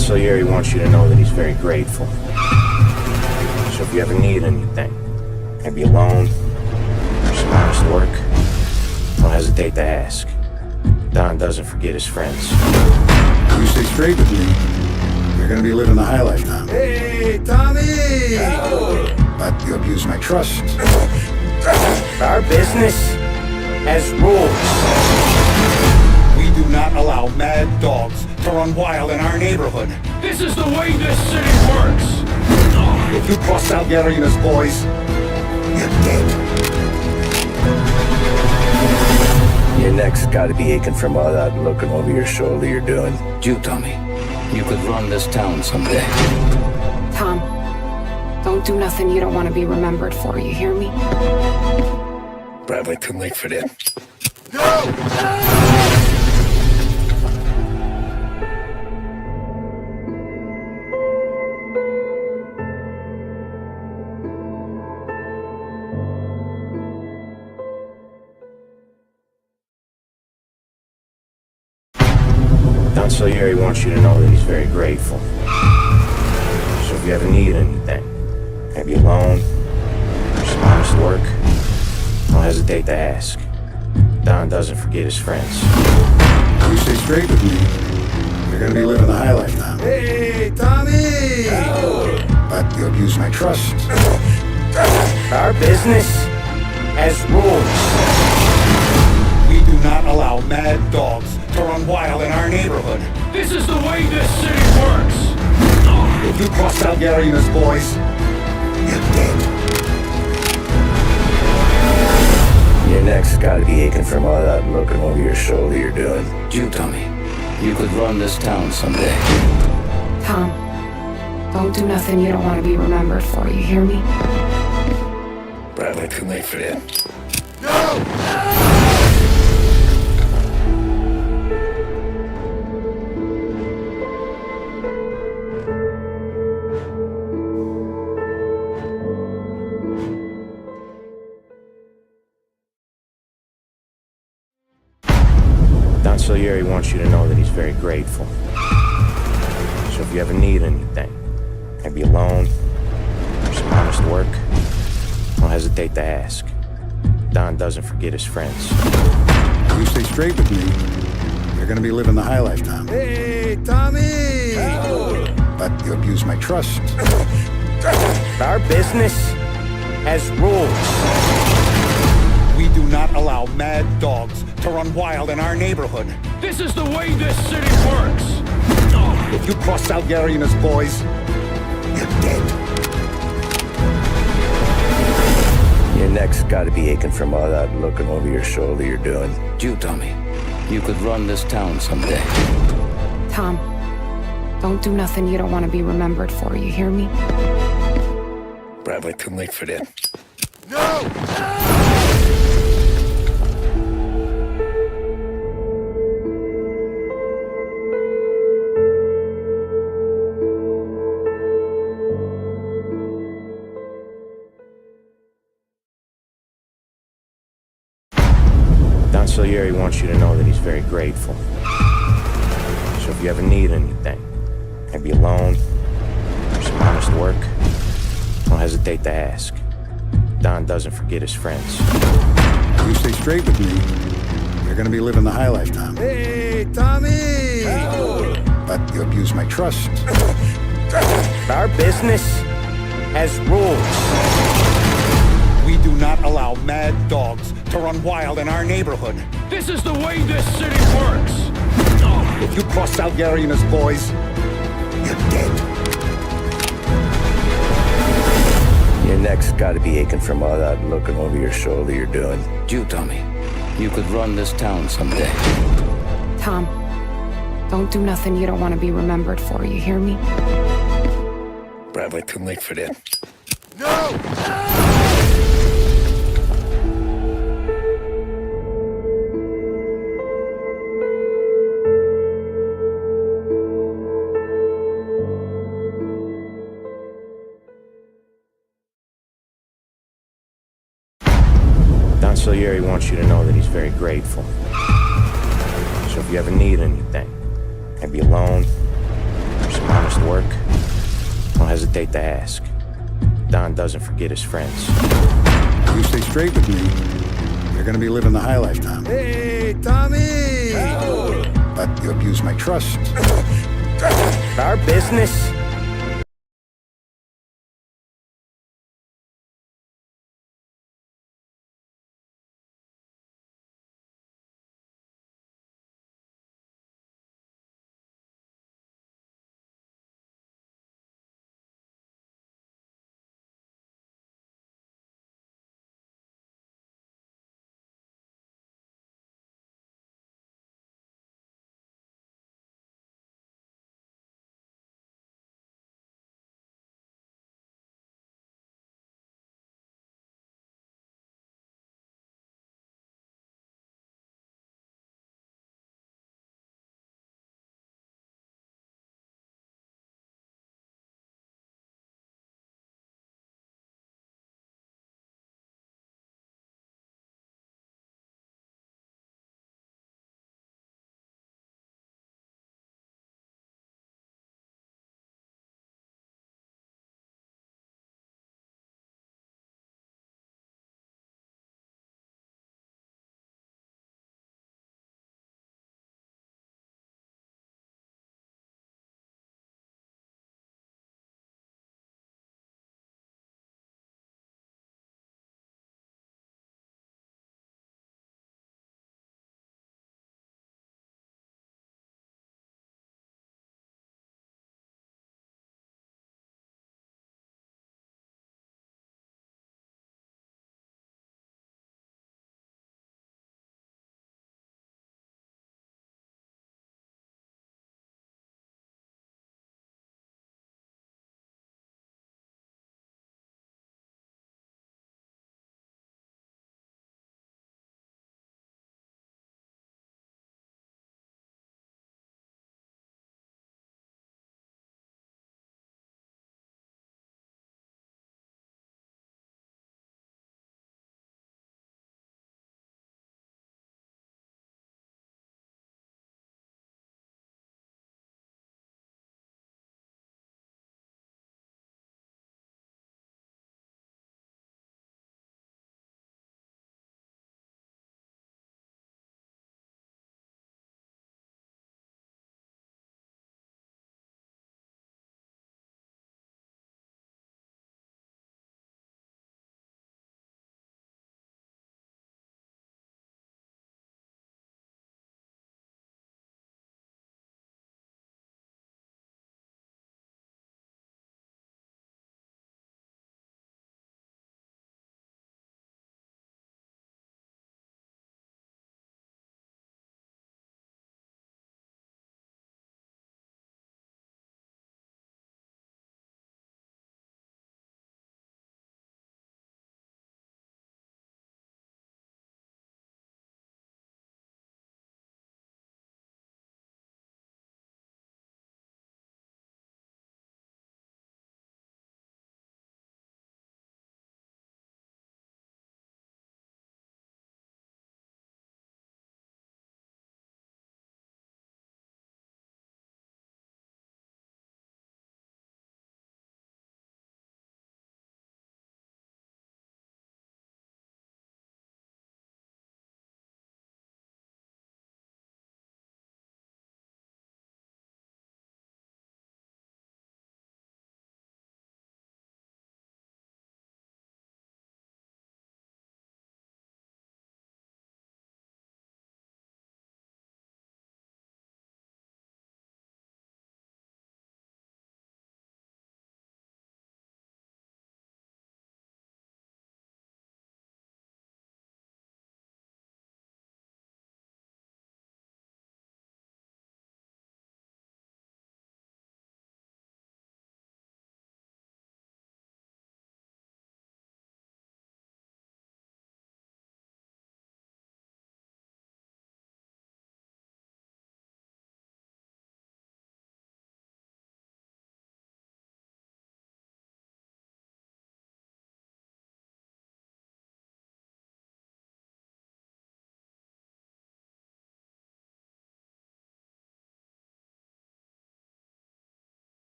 Salieri wants you to know that he's very grateful. So if you ever need anything, maybe a loan, or some honest work, don't hesitate to ask. Don doesn't forget his friends. You stay straight with me, you're gonna be living the high life now. Hey, Tommy! But you abuse my trust. Our business has rules. We do not allow mad dogs to run wild in our neighborhood. This is the way this city works! If you cross Salieri and his boys, you're dead. Your neck's gotta be aching from all that looking over your shoulder you're doing. You, Tommy, you could run this town someday. Tom, don't do nothing you don't want to be remembered for, you hear me? Probably too late for that. Don Salieri wants you to know that he's very grateful. So if you ever need anything, maybe a loan, or some honest work, don't hesitate to ask. Don doesn't forget his friends. You stay straight with me, you're gonna be living the high life now. Hey, Tommy! But you abuse my trust. Our business has rules. We do not allow mad dogs to run wild in our neighborhood. This is the way this city works! If you cross Salieri and his boys, you're dead. Your neck's gotta be aching from all that looking over your shoulder you're doing. You, Tommy, you could run this town someday. Tom, don't do nothing you don't want to be remembered for, you hear me? Probably too late for that. Don Salieri wants you to know that he's very grateful. So if you ever need anything, maybe a loan, or some honest work, don't hesitate to ask. Don doesn't forget his friends. You stay straight with me, you're gonna be living the high life now. Hey, Tommy! But you abuse my trust. Our business has rules. We do not allow mad dogs to run wild in our neighborhood. This is the way this city works! If you cross Salieri and his boys, you're dead. Your neck's gotta be aching from all that looking over your shoulder you're doing. You, Tommy, you could run this town someday. Tom, don't do nothing you don't want to be remembered for, you hear me? Probably too late for that. Don Salieri wants you to know that he's very grateful. So if you ever need anything, maybe a loan, or some honest work, don't hesitate to ask. Don doesn't forget his friends. You stay straight with me, you're gonna be living the high life now. Hey, Tommy! But you abuse my trust. Our business has rules. We do not allow mad dogs to run wild in our neighborhood. This is the way this city works! If you cross Salieri and his boys, you're dead. Your neck's gotta be aching from all that looking over your shoulder you're doing. You, Tommy, you could run this town someday. Tom, don't do nothing you don't want to be remembered for, you hear me? Probably too late for that. Don Salieri wants you to know that he's very grateful. So if you ever need anything, maybe a loan, or some some honest work, don't hesitate to ask. Don doesn't forget his friends. You stay straight with me, you're gonna be living the high life, Tom. Hey, Tommy! But you abuse my trust. Our business?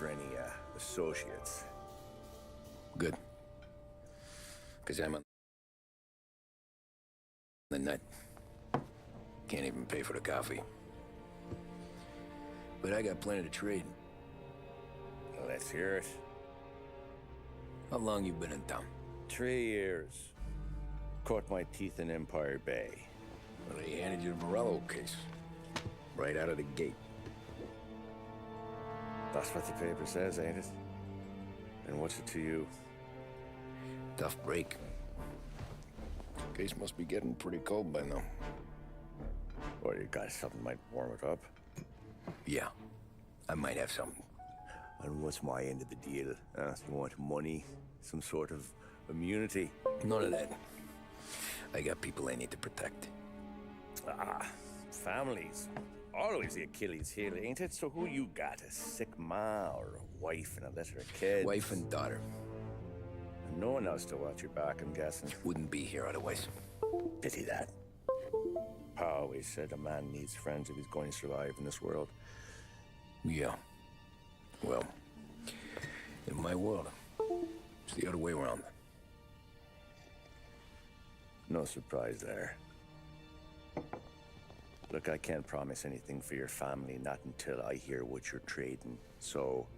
for any, associates. Good. Because I'm on the net. Can't even pay for the coffee. But I got plenty to trade. Let's hear it. How long you been in town? 3 years. Caught my teeth in Empire Bay. Well, they handed you the Morello case. Right out of the gate. That's what the paper says, ain't it? And what's it to you? Tough break. Case must be getting pretty cold by now. Or you got something might warm it up? Yeah, I might have something. And what's my end of the deal? You want money? Some sort of immunity? None of that. I got people I need to protect. Families. Always the Achilles heel, ain't it? So who you got? A sick ma or a wife and a litter of kids? Wife and daughter. And no one else to watch your back, I'm guessing. Wouldn't be here otherwise. Pity that. Pa always said a man needs friends if he's going to survive in this world. Yeah. Well, in my world, it's the other way around. No surprise there. Look, I can't promise anything for your family, not until I hear what you're trading. So,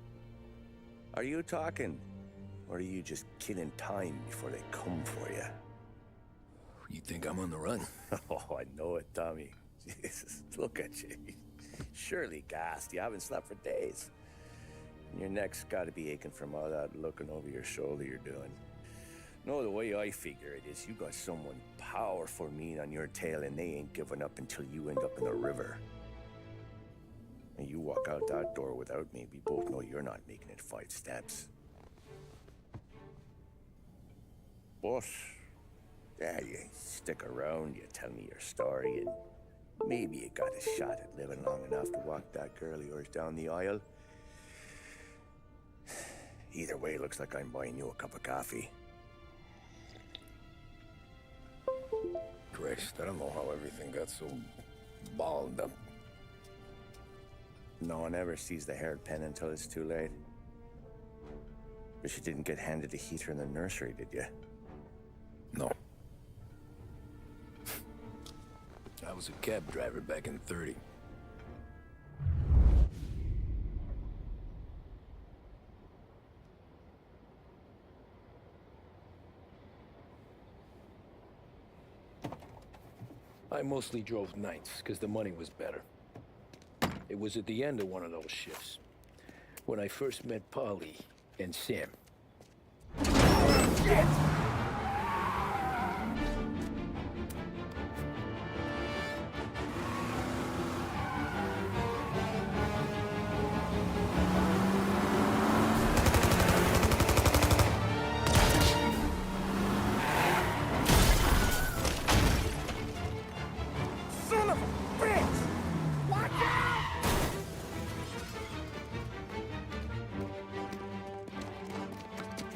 are you talking? Or are you just killing time before they come for you? You think I'm on the run? Oh, I know it, Tommy. Jesus, look at you. Surely gassed. You haven't slept for days. And your neck's got to be aching from all that looking over your shoulder you're doing. No, the way I figure it is you got someone powerful mean on your tail and they ain't giving up until you end up in the river. And you walk out that door without me, we both know you're not making it 5 steps. But, yeah, you stick around, you tell me your story, and maybe you got a shot at living long enough to walk that girl of yours down the aisle. Either way, looks like I'm buying you a cup of coffee. Christ, I don't know how everything got so balled up. No one ever sees the haired pen until it's too late. But you didn't get handed a heater in the nursery, did you? No. I was a cab driver back in '30. I mostly drove nights, because the money was better. It was at the end of one of those shifts, when I first met Polly and Sam.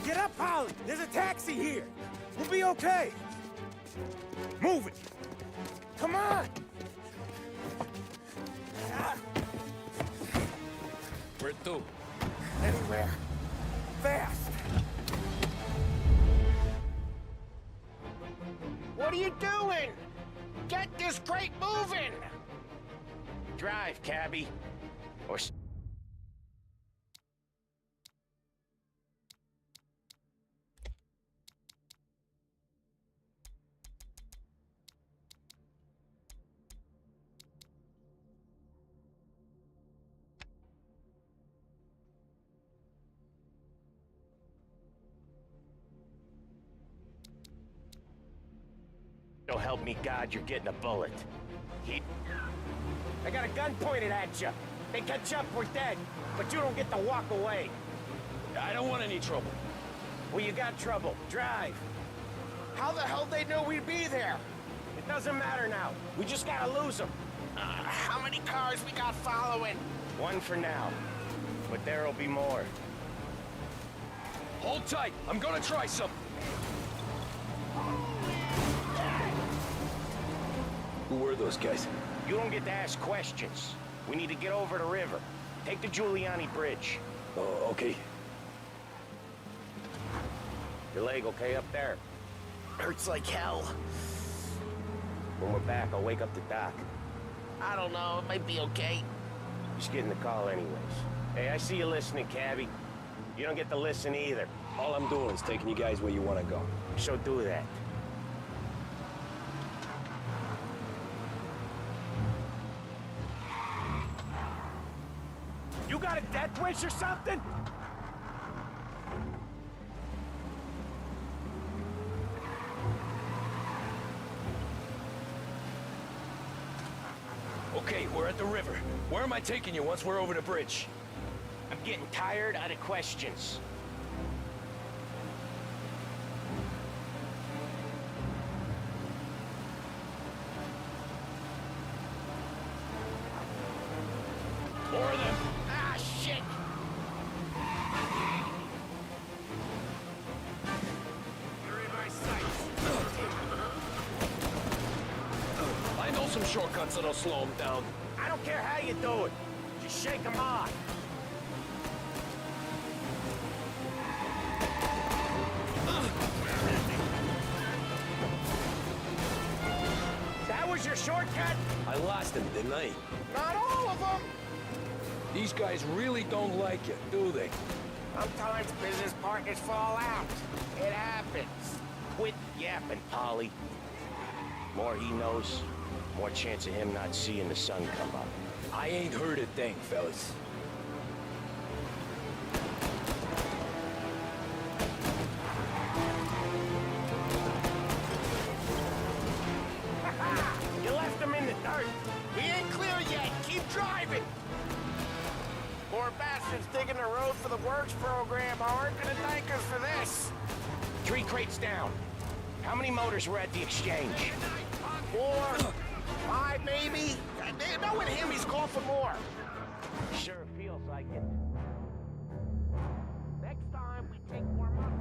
Get up, Polly! There's a taxi here! We'll be okay! Move it! Come on! Where to? Anywhere! Fast! What are you doing? Get this crate moving! Drive, cabbie. Or... So help me God, you're getting a bullet. I got a gun pointed at you. They catch up, we're dead. But you don't get to walk away. I don't want any trouble. Well, you got trouble. Drive. How the hell they know we'd be there? It doesn't matter now. We just gotta lose them. How many cars we got following? One for now. But there'll be more. Hold tight. I'm gonna try something. Who were those guys? You don't get to ask questions. We need to get over the river. Take the Giuliani Bridge. Oh, okay. Your leg okay up there? Hurts like hell. When we're back, I'll wake up the doc. I don't know, it might be okay. Just getting the call anyways. Hey, I see you listening, Cabby. You don't get to listen either. All I'm doing is taking you guys where you want to go. So do that. You got a death wish or something? Okay, we're at the river. Where am I taking you once we're over the bridge? I'm getting tired of the questions. More of them. Ah, shit! You're in my sights. I know some shortcuts that'll slow them down. I don't care how you do it. Just shake them off. That was your shortcut? I lost him, didn't I? Not all of them. These guys really don't like it, do they? Sometimes business partners fall out. It happens. Quit yapping, Polly. More he knows, more chance of him not seeing the sun come up. I ain't heard a thing, fellas. You left him in the dirt. We ain't clear yet. Keep driving. Poor bastards digging the road for the works program aren't gonna thank us for this. 3 crates down. How many motors were at the exchange? 4, 5 maybe. Knowing him, he's called for more. Sure feels like it. Next time, we take more muscle.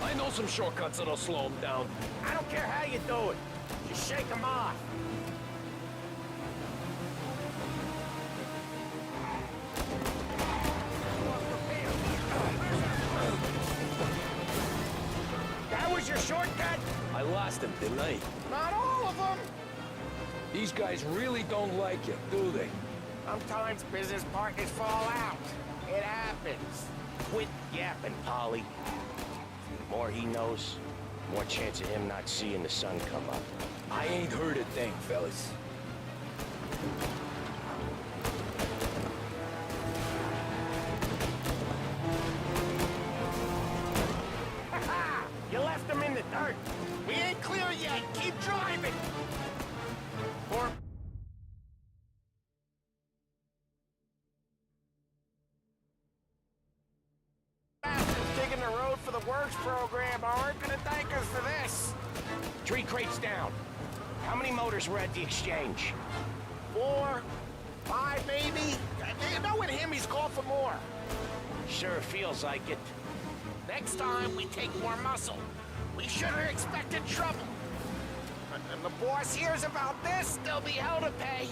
I know some shortcuts that'll slow them down. I don't care how you do it. Just shake them off. That was your shortcut? I lost him, didn't I? Not all of them. These guys really don't like it, do they? Sometimes business partners fall out. It happens. Quit yapping, Polly. More he knows, more chance of him not seeing the sun come up. I ain't heard a thing, fellas. You left him in the dirt. We ain't clear yet. Keep driving. Or bastards digging the road for the works program aren't gonna thank us for this. 3 crates down. How many motors were at the exchange? 4, 5 maybe. Knowing him, he's called for more. Sure feels like it. Next time, we take more muscle. We should have expected trouble. And the boss hears about this, there'll be hell to pay.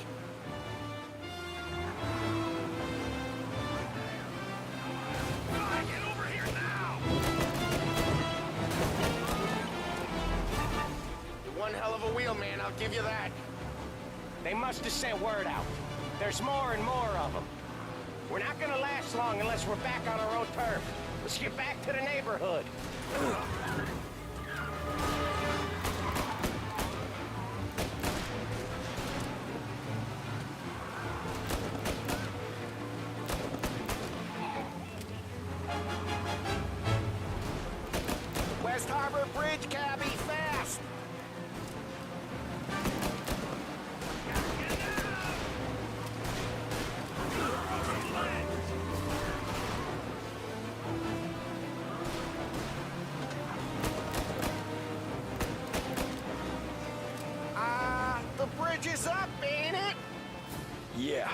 Get over here now! You're one hell of a wheelman, I'll give you that. They must have sent word out. There's more and more of them. We're not gonna last long unless we're back on our own turf. Let's get back to the neighborhood. West Harbor Bridge, cabby, fast! Bridges up, ain't it? Yeah.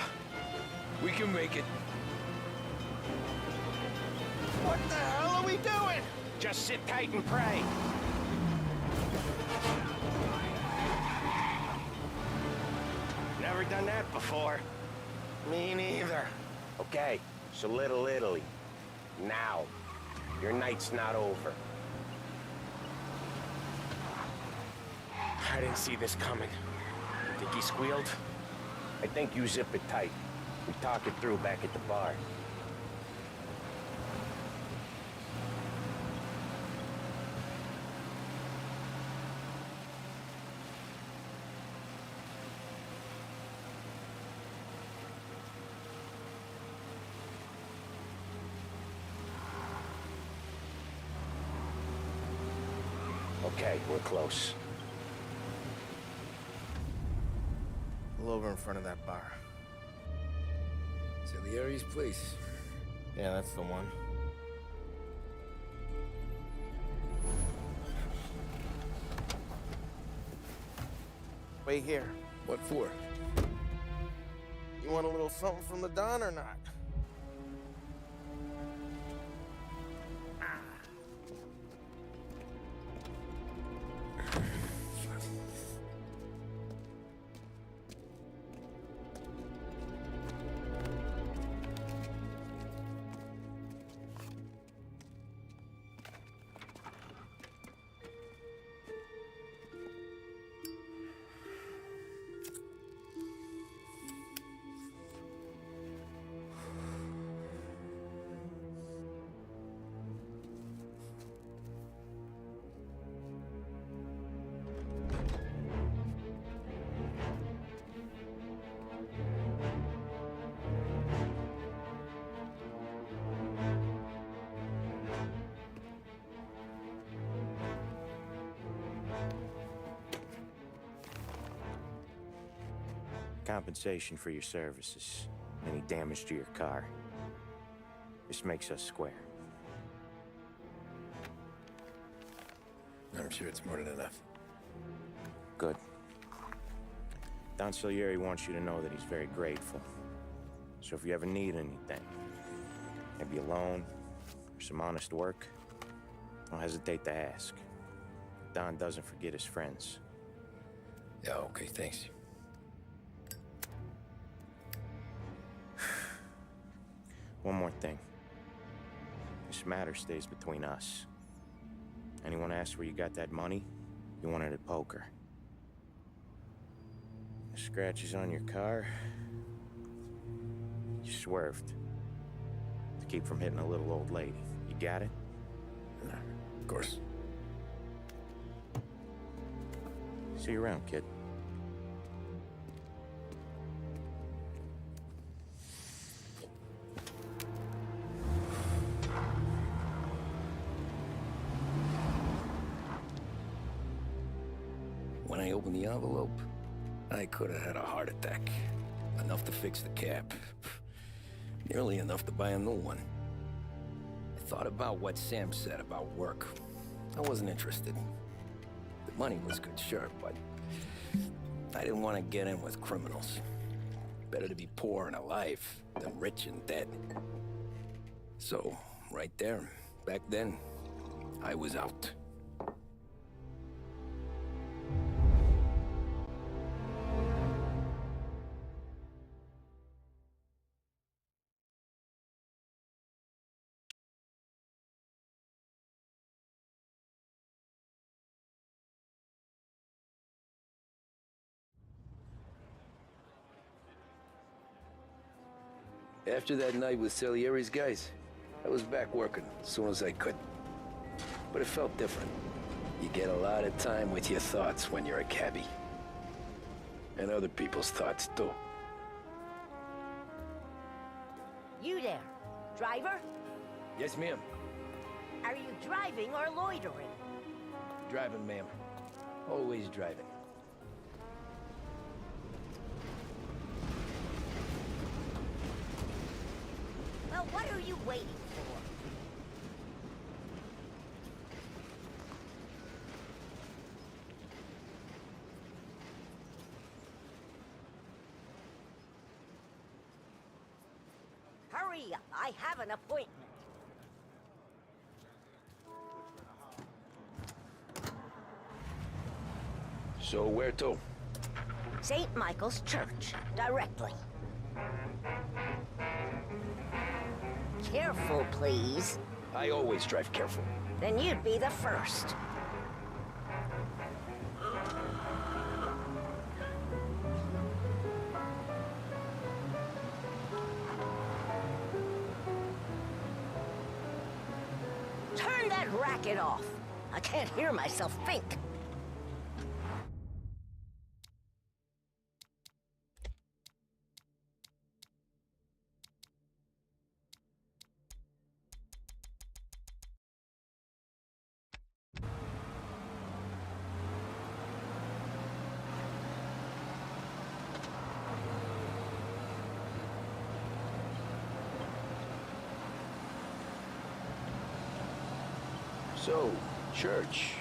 We can make it. What the hell are we doing? Just sit tight and pray. Never done that before. Me neither. Okay, so Little Italy. Now. Your night's not over. I didn't see this coming. Think he squealed? I think you zip it tight. We talk it through back at the bar. Okay, we're close. Pull over in front of that bar. Salieri's place. Yeah, that's the one. Wait here. What for? You want a little something from the Don or not? Compensation for your services. Any damage to your car. This makes us square. I'm sure it's more than enough. Good. Don Salieri wants you to know that he's very grateful. So if you ever need anything, maybe a loan or some honest work, don't hesitate to ask. Don doesn't forget his friends. Yeah, okay, thanks. One more thing. This matter stays between us. Anyone asks where you got that money, you won it at poker. The scratches on your car, you swerved. To keep from hitting a little old lady. You got it? Of course. See you around, kid. When I opened the envelope, I could have had a heart attack. Enough to fix the cap. Nearly enough to buy a new one. I thought about what Sam said about work. I wasn't interested. The money was good, sure, but I didn't want to get in with criminals. Better to be poor and alive than rich and dead. So, right there, back then, I was out. After that night with Salieri's guys, I was back working as soon as I could. But it felt different. You get a lot of time with your thoughts when you're a cabbie. And other people's thoughts, too. You there, driver? Yes, ma'am. Are you driving or loitering? Driving, ma'am. Always driving. Well, what are you waiting for? Hurry up, I have an appointment. So where to? St. Michael's Church, directly. Careful, please. I always drive careful. Then you'd be the first. Turn that racket off. I can't hear myself think. So, church.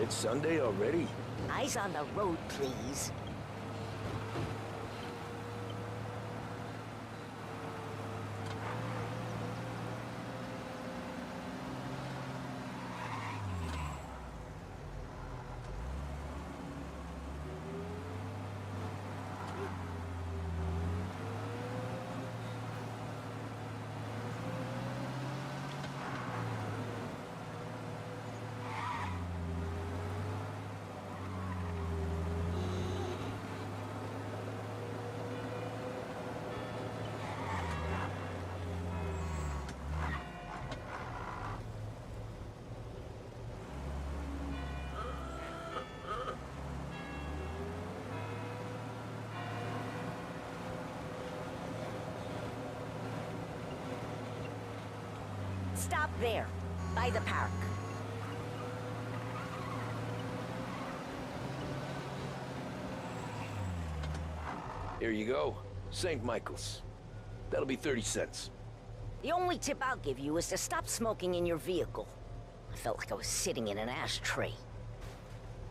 It's Sunday already? Eyes on the road, please. Stop there, by the park. Here you go. St. Michael's. That'll be 30 cents. The only tip I'll give you is to stop smoking in your vehicle. I felt like I was sitting in an ashtray.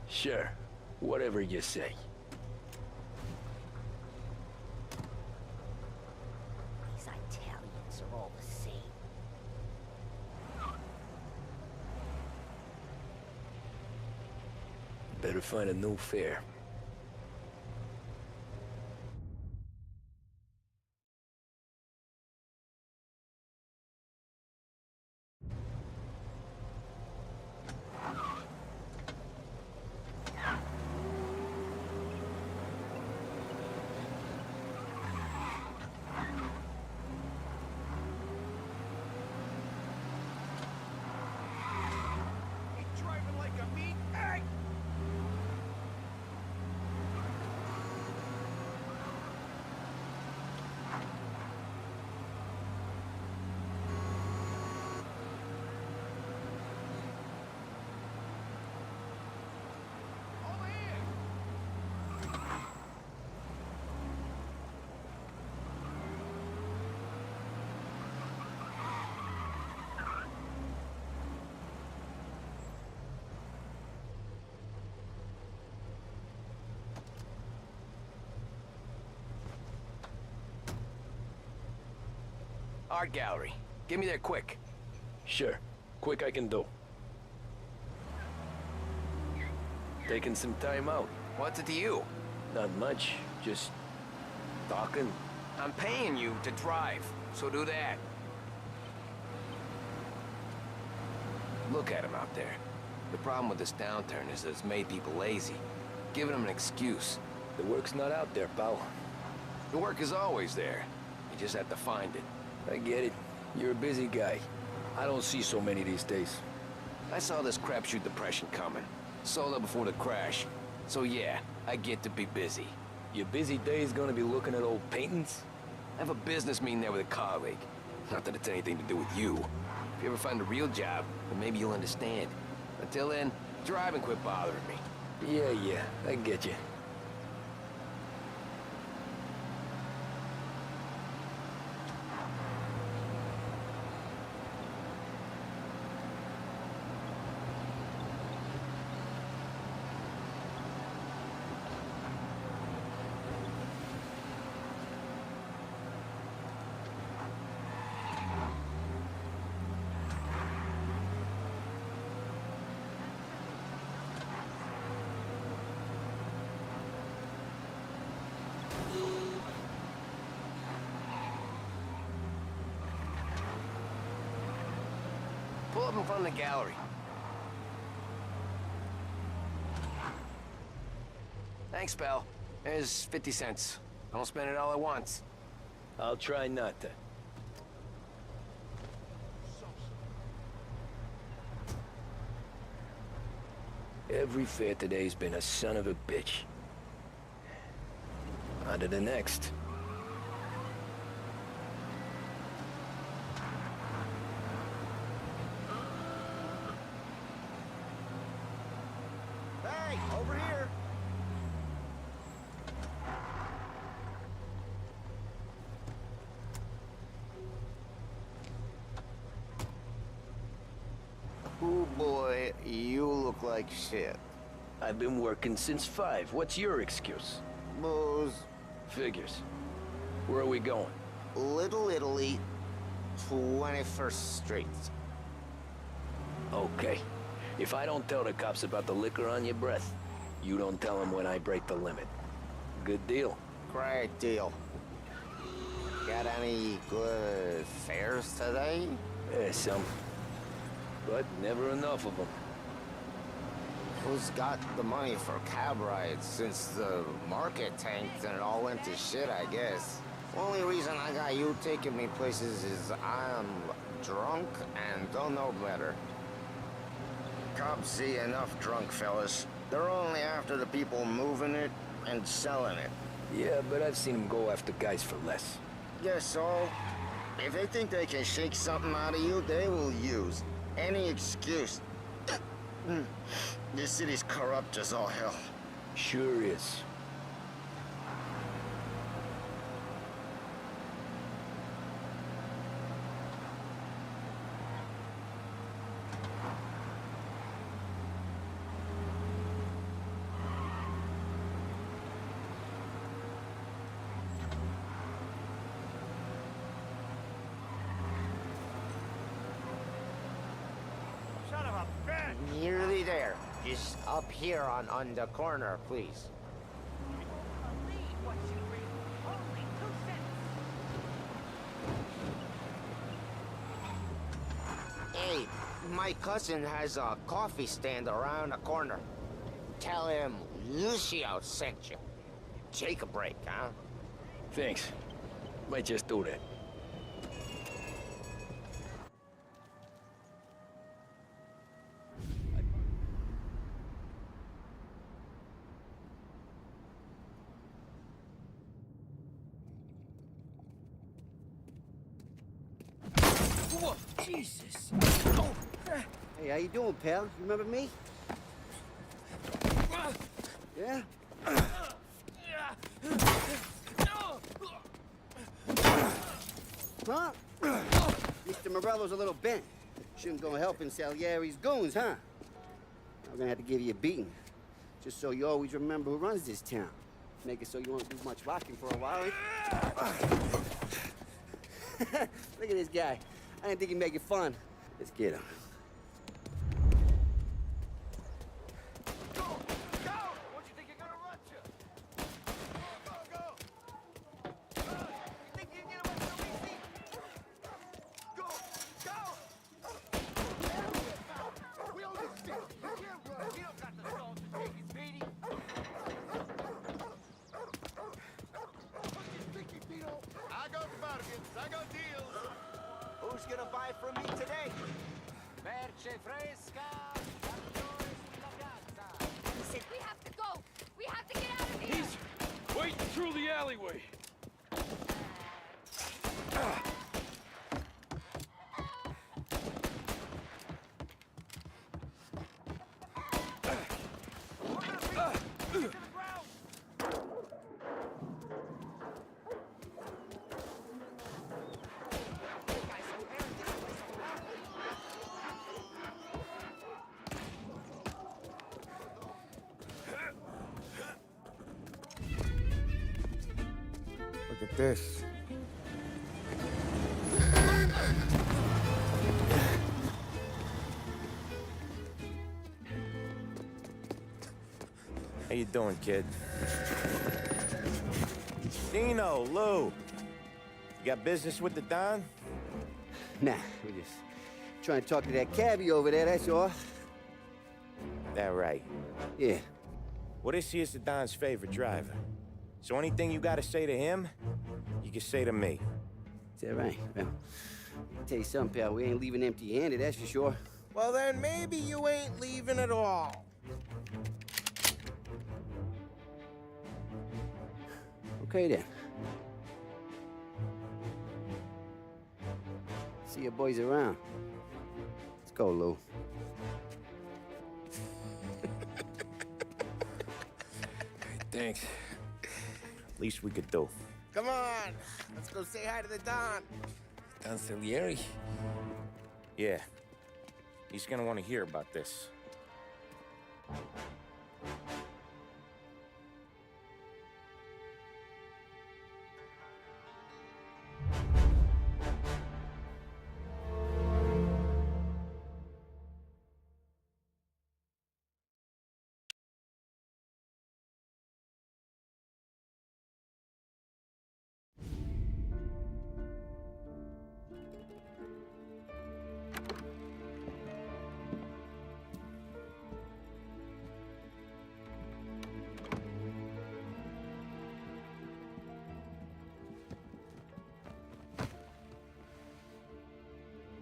Sure. Whatever you say. These Italians are all the same. Better find a new fare. Driving like a meat egg! Over here! Art gallery. Get me there quick. Sure. Quick I can do. Taking some time out. What's it to you? Not much. Just talking. I'm paying you to drive, so do that. Look at him out there. The problem with this downturn is that it's made people lazy, giving them an excuse. The work's not out there, pal. The work is always there. You just have to find it. I get it. You're a busy guy. I don't see so many these days. I saw this crapshoot depression coming. Sold up before the crash. So yeah, I get to be busy. Your busy day's gonna be looking at old paintings? I have a business meeting there with a colleague. Not that it's anything to do with you. If you ever find a real job, then maybe you'll understand. Until then, drive and quit bothering me. Yeah, I get you. up in front of the gallery. Thanks, pal. There's 50 cents. I don't spend it all at once. I'll try not to. Every fare today's been a son of a bitch. On to the next. Hey, over here. Oh boy, you look like shit. I've been working since 5. What's your excuse? Booze. Figures. Where are we going? Little Italy, 21st Street. Okay. If I don't tell the cops about the liquor on your breath, you don't tell them when I break the limit. Good deal. Great deal. Got any good fares today? Some. But never enough of them. Who's got the money for cab rides since the market tanked and it all went to shit, I guess? Only reason I got you taking me places is I'm drunk and don't know better. Cops see enough drunk fellas. They're only after the people moving it and selling it. Yeah, but I've seen them go after guys for less. Guess so. If they think they can shake something out of you, they will use any excuse. This city's corrupt as all hell. Sure is. Son of a bitch! Nearly there. Just up here on the corner, please. Hey, my cousin has a coffee stand around the corner. Tell him Lucio sent you. Take a break, huh? Thanks. Might just do that. Whoa, Jesus! Oh. Hey, how you doing, pal? You remember me? Yeah? Huh? Mr. Morello's a little bent. Shouldn't go helping Salieri's goons, huh? I'm gonna have to give you a beating. Just so you always remember who runs this town. Make it so you won't do much rocking for a while. Look at this guy. I didn't think he'd make it fun. Let's get him. Go! Go! What you think you're gonna run to? Go, go, go! You think you can get away from me? Go! Go! We don't do shit! You can't run! We don't got the stones to take his beating! I got bargains, I got deals! Who's gonna buy from me today? Merce fresca! Listen, we have to go! We have to get out of here! He's waiting through the alleyway. Look at this. How you doing, kid? Dino, Lou. You got business with the Don? Nah, we're just Trying to talk to that cabbie over there, that's all. That right. Yeah. Well, this here's the Don's favorite driver. So anything you gotta say to him, you can say to me. Is that right? Well, I'll tell you something, pal. We ain't leaving empty-handed, that's for sure. Well, then maybe you ain't leaving at all. Okay, then. See your boys around. Let's go, Lou. Thanks. Least we could do. Come on, let's go say hi to the Don. Don Salieri? Yeah. He's gonna want to hear about this.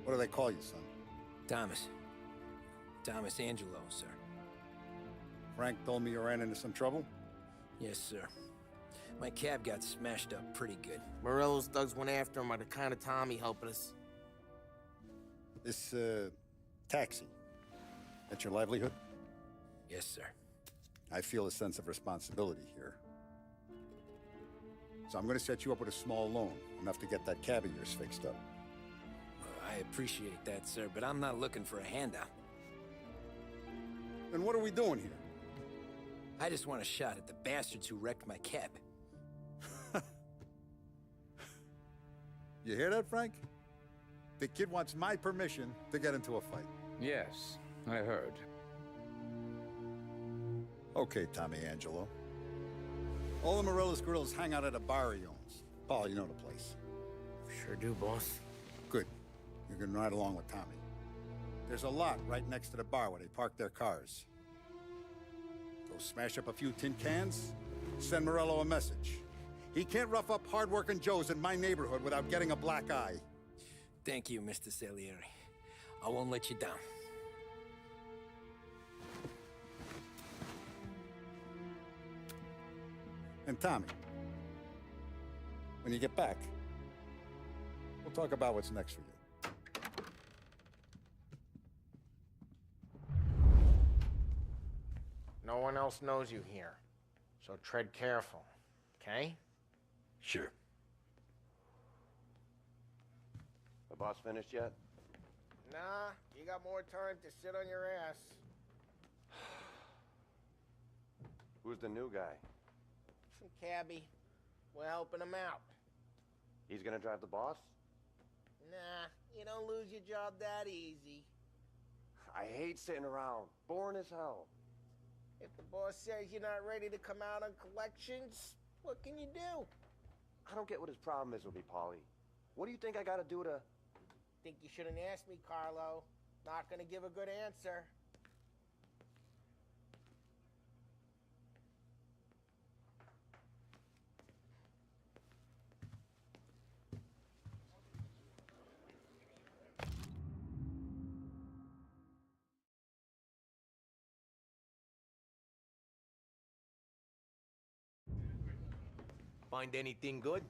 What do they call you, son? Thomas. Thomas Angelo, sir. Frank told me you ran into some trouble? Yes, sir. My cab got smashed up pretty good. Morello's thugs went after him by the kind of Tommy helping us. This, taxi. That's your livelihood? Yes, sir. I feel a sense of responsibility here. So I'm gonna set you up with a small loan, enough to get that cab of yours fixed up. I appreciate that, sir, but I'm not looking for a handout. Then what are we doing here? I just want a shot at the bastards who wrecked my cab. You hear that, Frank? The kid wants my permission to get into a fight. Yes, I heard. Okay, Tommy Angelo. All the Morello's grills hang out at a bar he owns. Paul, you know the place. Sure do, boss. Good. You can ride along with Tommy. There's a lot right next to the bar where they park their cars. Go smash up a few tin cans, send Morello a message. He can't rough up hard-working Joes in my neighborhood without getting a black eye. Thank you, Mr. Salieri. I won't let you down. And Tommy, when you get back, we'll talk about what's next for you. No one else knows you here, so tread careful, okay? Sure. The boss finished yet? Nah, you got more time to sit on your ass. Who's the new guy? Some cabbie. We're helping him out. He's gonna drive the boss? Nah, you don't lose your job that easy. I hate sitting around. Boring as hell. If the boss says you're not ready to come out on collections, what can you do? I don't get what his problem is with me, Paulie. What do you think I gotta do to... Think you shouldn't ask me, Carlo. Not gonna give a good answer. Find anything good?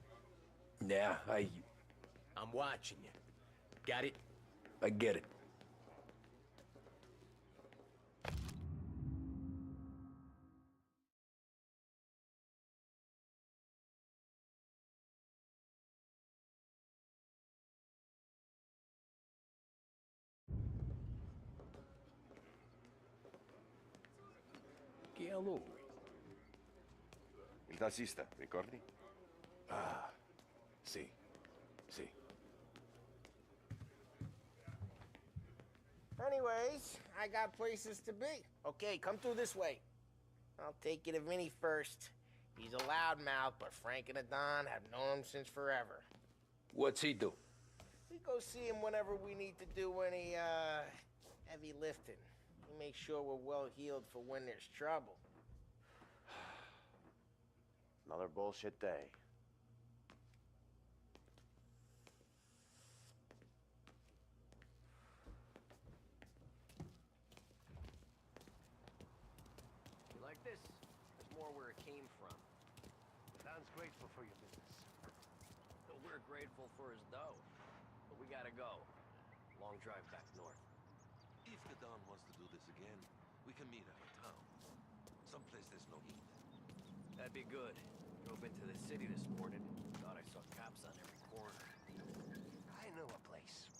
Yeah, I'm watching you. Got it? I get it. Chi è lui? Il tassista, ricordi? Ah, sì, sì. Anyways, I got places to be. Okay, come through this way. I'll take you to Vinny first. He's a loudmouth, but Frank and the Don have known him since forever. What's he do? We go see him whenever we need to do any, heavy lifting. We make sure we're well healed for when there's trouble. Another bullshit day. You like this? There's more where it came from. Don's grateful for your business. We're grateful for his dough. But we gotta go. Long drive back north. If the Don wants to do this again, we can meet out of town. Someplace there's no heat. That'd be good. Drove into the city this morning. Thought I saw cops on every corner. I know a place.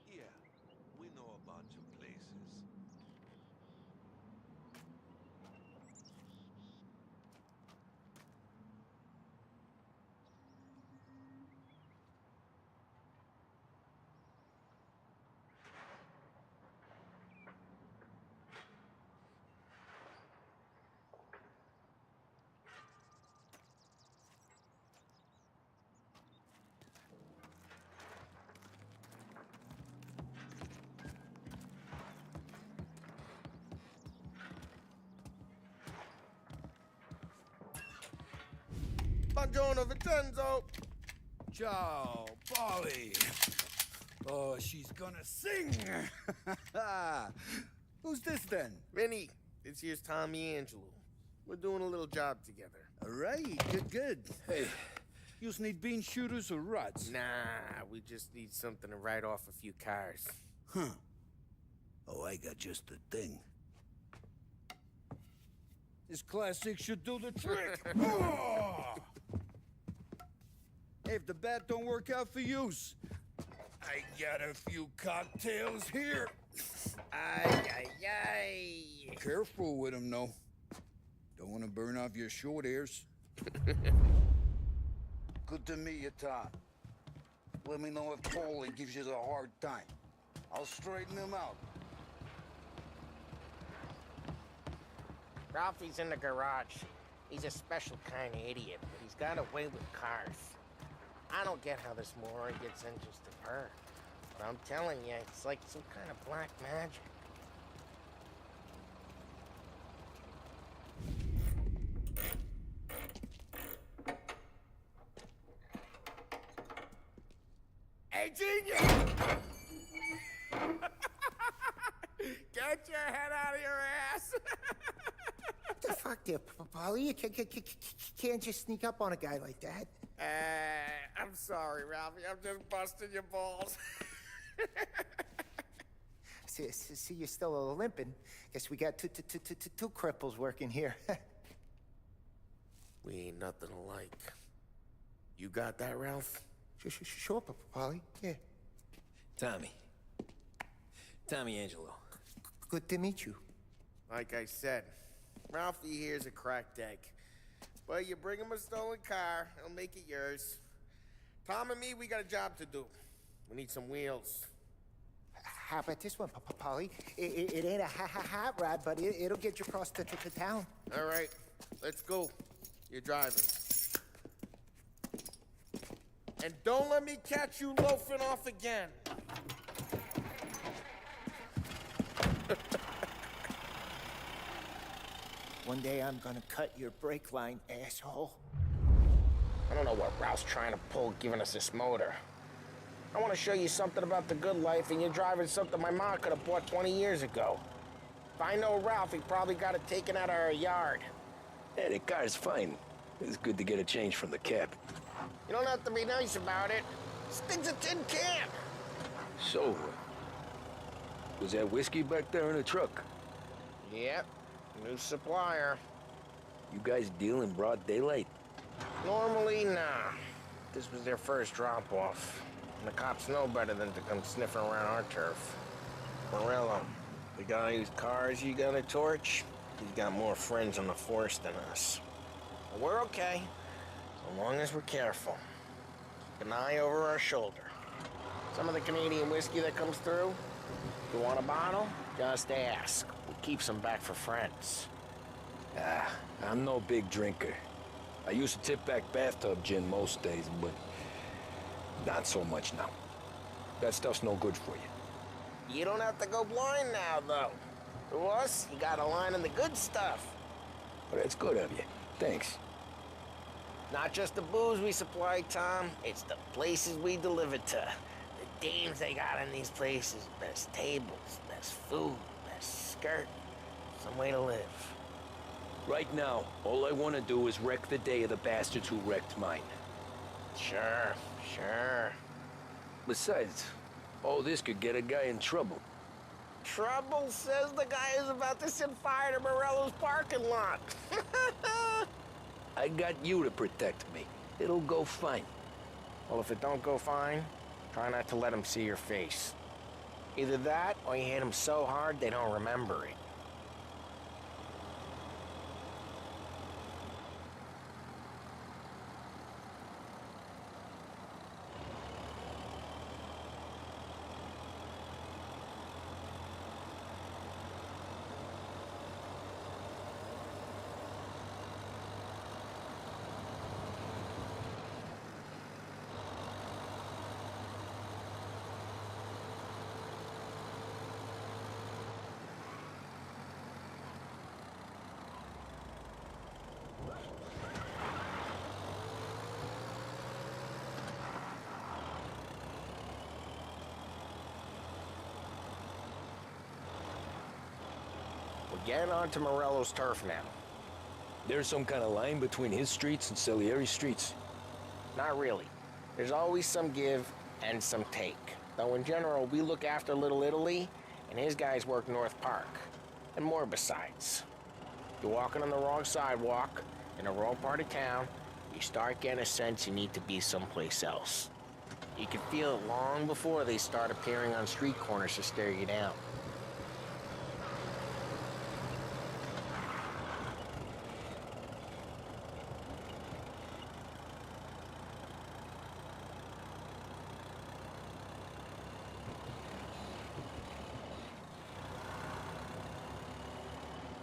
Yeah, we know a bunch of places. Buongiorno, Vincenzo! Ciao, Polly. Oh, she's gonna sing. Who's this then? Vinny, this here's Tommy Angelo. We're doing a little job together. All right, good. Hey, you need bean shooters or rods? Nah, we just need something to write off a few cars. Huh. Oh, I got just the thing. This classic should do the trick. Oh! Hey, if the bat don't work out for use, I got a few cocktails here. Ay. Careful with them, though. Don't want to burn off your short hairs. Good to meet you, Tom. Let me know if Paulie gives you the hard time. I'll straighten him out. Ralphie's in the garage. He's a special kind of idiot, but he's got a way with cars. I don't get how this moron gets in just to purr. But I'm telling you, it's like some kind of black magic. Hey, genius! Get your head out of your ass! What the fuck there, Polly? You can't just sneak up on a guy like that. I'm sorry, Ralphie. I'm just busting your balls. See, you're still limping. Guess we got two cripples working here. We ain't nothing alike. You got that, Ralph? Sure, Polly. Yeah. Tommy Angelo. Good to meet you. Like I said, Ralphie here's a cracked egg. But you bring him a stolen car, he'll make it yours. Tom and me, we got a job to do. We need some wheels. How about this one, Polly? It ain't a hot rod, but it'll get you across to town. All right, let's go. You're driving. And don't let me catch you loafing off again. One day I'm gonna cut your brake line, asshole. I don't know what Ralph's trying to pull giving us this motor. I want to show you something about the good life, and you're driving something my mom could have bought 20 years ago. If I know Ralph, he probably got it taken out of our yard. Yeah, the car's fine. It's good to get a change from the cap. You don't have to be nice about it. This thing's a tin can. So, was that whiskey back there in the truck? Yep, new supplier. You guys deal in broad daylight? Normally, nah. This was their first drop-off. And the cops know better than to come sniffing around our turf. Morello, the guy whose cars you got a torch, he's got more friends on the force than us. But we're okay, so long as we're careful. Keep an eye over our shoulder. Some of the Canadian whiskey that comes through, if you want a bottle, just ask. We keep some back for friends. I'm no big drinker. I used to tip back bathtub gin most days, but not so much now. That stuff's no good for you. You don't have to go blind now, though. To us, you got a line on the good stuff. But it's good of you. Thanks. Not just the booze we supply, Tom. It's the places we deliver to. The dames they got in these places. Best tables, best food, best skirt. Some way to live. Right now, all I want to do is wreck the day of the bastards who wrecked mine. Sure, sure. Besides, all this could get a guy in trouble. Trouble says the guy is about to set fire to Morello's parking lot. I got you to protect me. It'll go fine. Well, if it don't go fine, try not to let him see your face. Either that, or you hit him so hard they don't remember it. We're getting onto Morello's turf now. There's some kind of line between his streets and Salieri's streets? Not really. There's always some give and some take. Though in general, we look after Little Italy, and his guys work North Park. And more besides. You're walking on the wrong sidewalk, in the wrong part of town, you start getting a sense you need to be someplace else. You can feel it long before they start appearing on street corners to stare you down.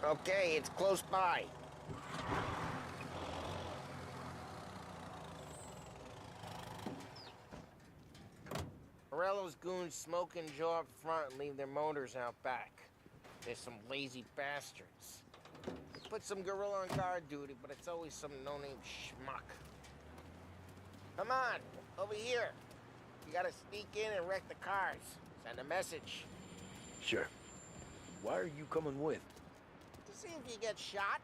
Okay, it's close by. Morello's goons smoke and jaw up front and leave their motors out back. They're some lazy bastards. They put some gorilla on guard duty, but it's always some no-name schmuck. Come on, over here. You gotta sneak in and wreck the cars. Send a message. Sure. Why are you coming with? To see if you get shot.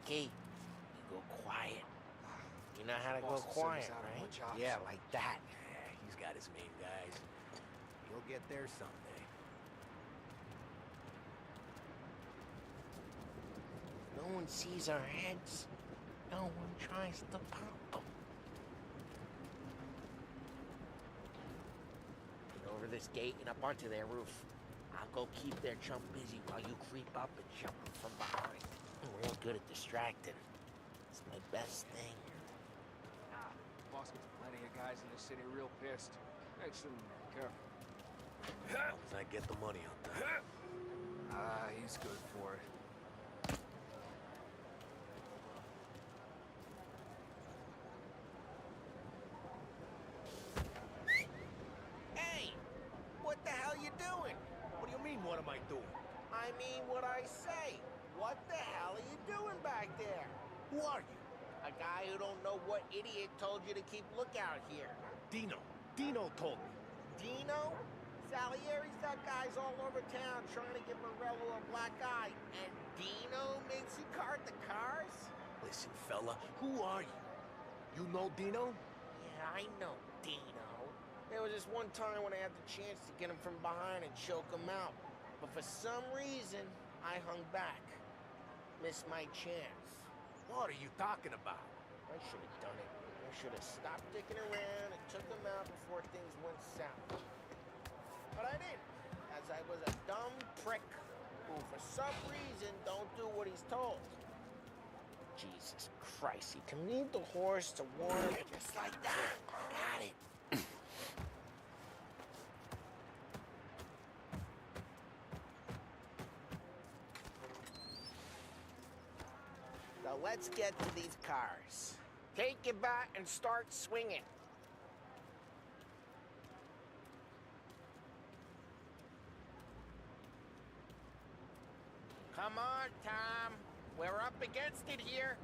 Okay, you go quiet. You know how to go quiet, right? Yeah, like that. He's got his main guys. He'll get there someday. No one sees our heads. No one tries to pop them. Get over this gate and up onto their roof. I'll go keep their chump busy while you creep up and jump from behind. I'm real good at distracting. It's my best thing. Boss gets plenty of guys in the city real pissed. Makes them careful. As long as I get the money on that. He's good for it. Hey! What the hell you doing? What do you mean, what am I doing? I mean what I say. What the hell are you doing back there? Who are you? A guy who don't know what idiot told you to keep lookout here. Dino. Dino told me. Dino? Salieri's got guys all over town trying to give Morello a black eye. And Dino makes you cart the cars? Listen, fella, who are you? You know Dino? Yeah, I know Dino. There was this one time when I had the chance to get him from behind and choke him out. But for some reason, I hung back. Missed my chance. What are you talking about? I should have done it. I should have stopped dicking around and took him out before things went south. But I didn't, as I was a dumb prick who for some reason don't do what he's told. Jesus Christ, you can lead the horse to water just like that. Got it. let's get to these cars. Take your bat and start swinging. Come on, Tom. We're up against it here.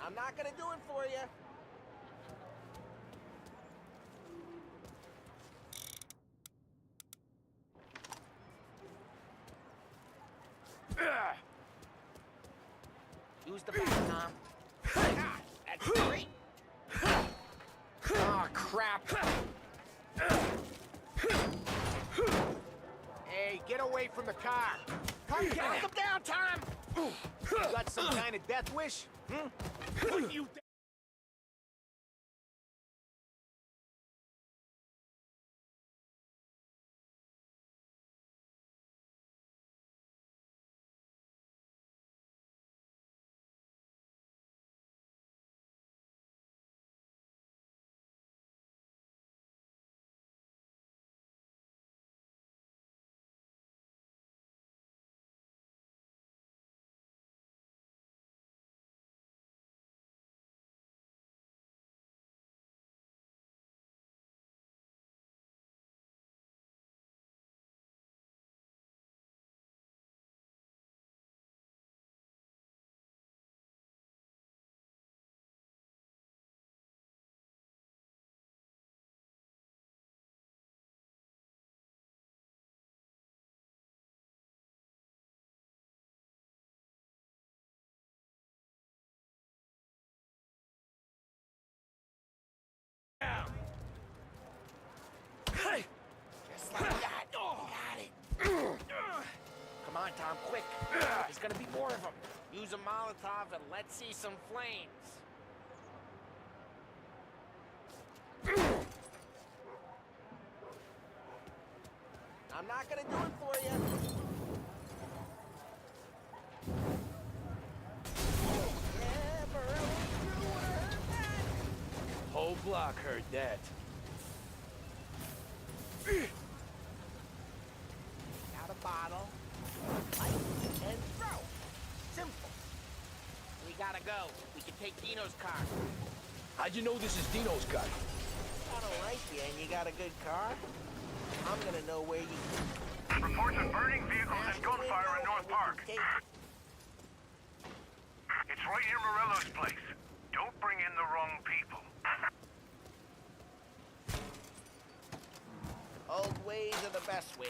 I'm not gonna do it for you. Use the back, Tom. God, that's great. Oh, crap. Hey, get away from the car. Come calm them down, Tom. You got some kind of death wish? Hmm? What you... Just like that. Got it. Come on, Tom, quick. There's gonna be more of them. Use a Molotov and let's see some flames. I'm not gonna do it for you. Yeah, Morello's through her. Whole block heard that. Out a bottle, light, and throw. Simple. We gotta go. We can take Dino's car. How'd you know this is Dino's car? I don't like you and you got a good car. I'm gonna know where you... Reports of burning vehicles and gunfire in North Park. It's right near Morello's place. Don't bring in the wrong people. Old ways are the best ways.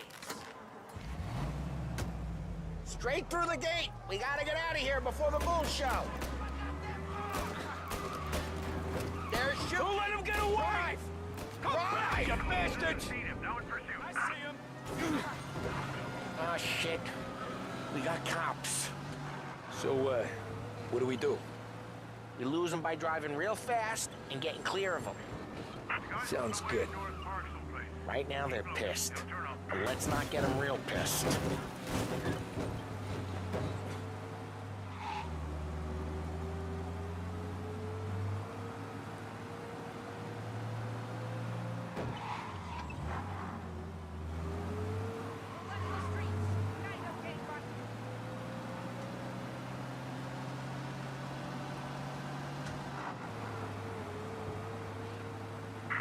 Straight through the gate. We gotta get out of here before the bull show. They're shooting. Don't let him get away! Come back, you bastards! Now in pursuit. I see him. Oh, shit. We got cops. So, what do we do? We lose them by driving real fast and getting clear of them. Sounds good. Right now, they're pissed. But let's not get them real pissed.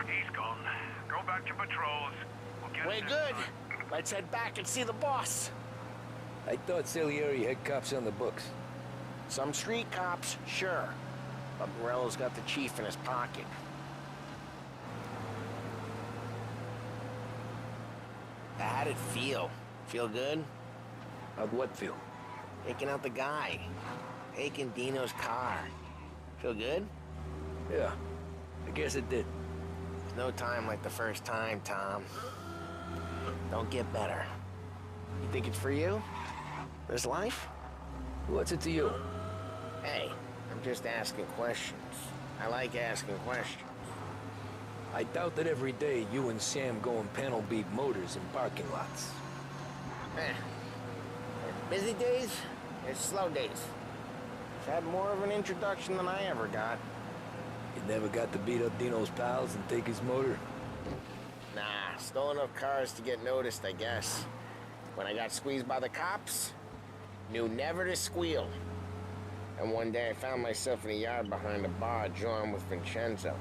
He's gone. Go back to patrols. We'll get Way good. Let's head back and see the boss. I thought Salieri had cops on the books. Some street cops, sure. But Morello's got the chief in his pocket. How'd it feel? Feel good? How'd what feel? Taking out the guy. Taking Dino's car. Feel good? Yeah, I guess it did. There's no time like the first time, Tom. Don't get better. You think it's for you? This life? What's it to you? Hey, I'm just asking questions. I like asking questions. I doubt that every day you and Sam go and panel beat motors in parking lots. There's busy days, there's slow days. It's had more of an introduction than I ever got. You never got to beat up Dino's pals and take his motor? stole enough cars to get noticed, I guess. When I got squeezed by the cops, knew never to squeal. And one day I found myself in a yard behind a bar drawing with Vincenzo.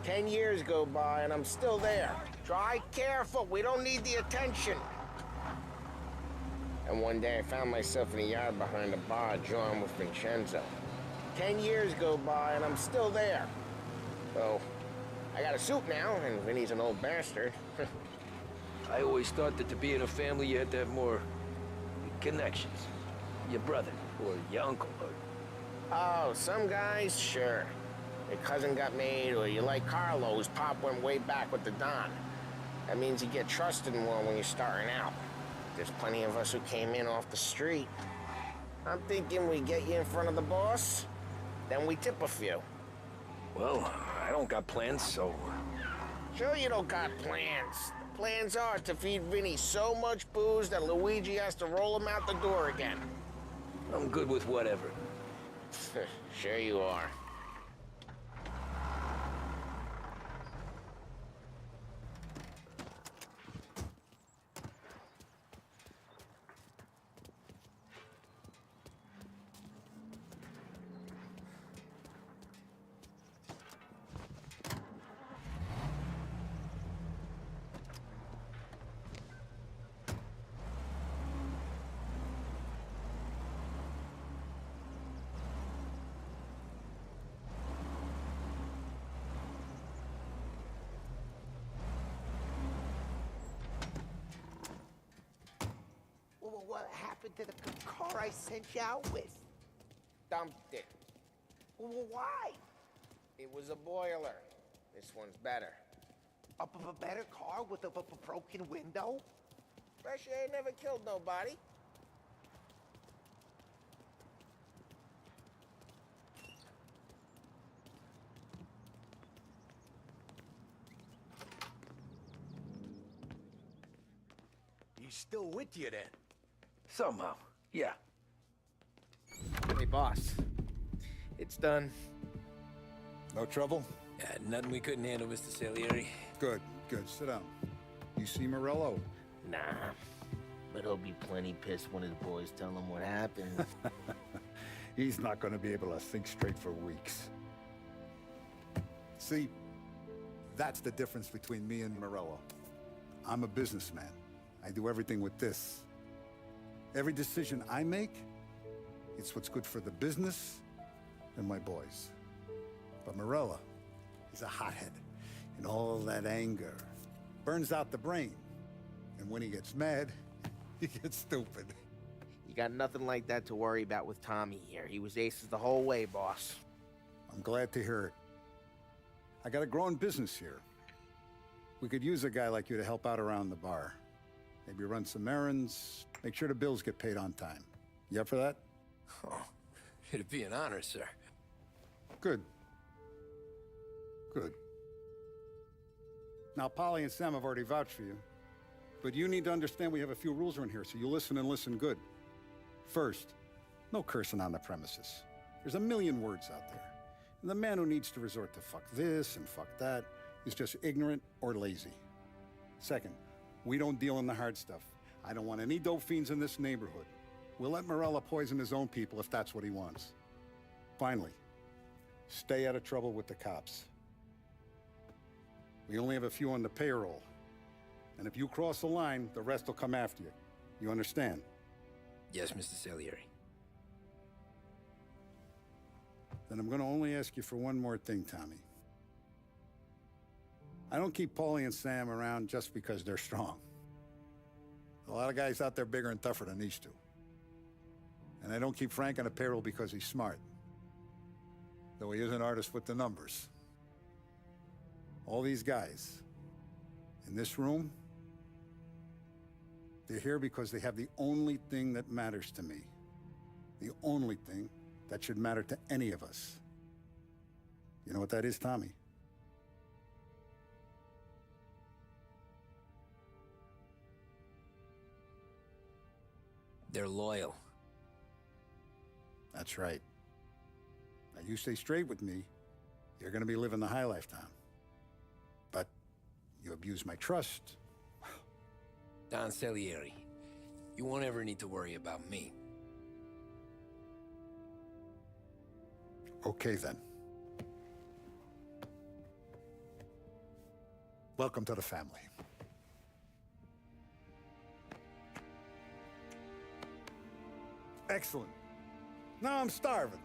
10 years go by and I'm still there. Try careful, we don't need the attention. And one day I found myself in a yard behind a bar drawing with Vincenzo. 10 years go by and I'm still there. So, I got a suit now, and Vinny's an old bastard. I always thought that to be in a family you had to have more connections. Your brother, or your uncle, or... Oh, some guys, sure. Your cousin got made, or you like Carlo, whose pop went way back with the Don. That means you get trusted more when you're starting out. There's plenty of us who came in off the street. I'm thinking we get you in front of the boss, then we tip a few. Well, I don't got plans, so... Sure you don't got plans. The plans are to feed Vinny so much booze that Luigi has to roll him out the door again. I'm good with whatever. Sure you are. What happened to the car I sent you out with? Dumped it. Why? It was a boiler. This one's better. A better car with a broken window? Fresh air never killed nobody. He's still with you then? Somehow, yeah. Hey, boss. It's done. No trouble? Yeah, nothing we couldn't handle, Mr. Salieri. Good, good. Sit down. You see Morello? Nah. But he'll be plenty pissed when his boys tell him what happened. He's not going to be able to think straight for weeks. See, that's the difference between me and Morello. I'm a businessman. I do everything with this. Every decision I make, it's what's good for the business and my boys. But Morello, he's a hothead. And all that anger burns out the brain. And when he gets mad, he gets stupid. You got nothing like that to worry about with Tommy here. He was aces the whole way, boss. I'm glad to hear it. I got a growing business here. We could use a guy like you to help out around the bar. Maybe run some errands, make sure the bills get paid on time. You up for that? Oh, it'd be an honor, sir. Good. Good. Now, Polly and Sam have already vouched for you. But you need to understand we have a few rules around here, so you listen and listen good. First, no cursing on the premises. There's a million words out there. And the man who needs to resort to fuck this and fuck that is just ignorant or lazy. Second, we don't deal in the hard stuff. I don't want any dope fiends in this neighborhood. We'll let Morello poison his own people if that's what he wants. Finally, stay out of trouble with the cops. We only have a few on the payroll. And if you cross the line, the rest will come after you. You understand? Yes, Mr. Salieri. Then I'm gonna only ask you for one more thing, Tommy. I don't keep Paulie and Sam around just because they're strong. A lot of guys out there bigger and tougher than these two. And I don't keep Frank on a payroll because he's smart. Though he is an artist with the numbers. All these guys in this room, they're here because they have the only thing that matters to me. The only thing that should matter to any of us. You know what that is, Tommy? They're loyal. That's right. Now you stay straight with me, you're gonna be living the high life, Tom. But You abuse my trust. Don Salieri, you won't ever need to worry about me. Okay, then. Welcome to the family. Excellent. Now I'm starving.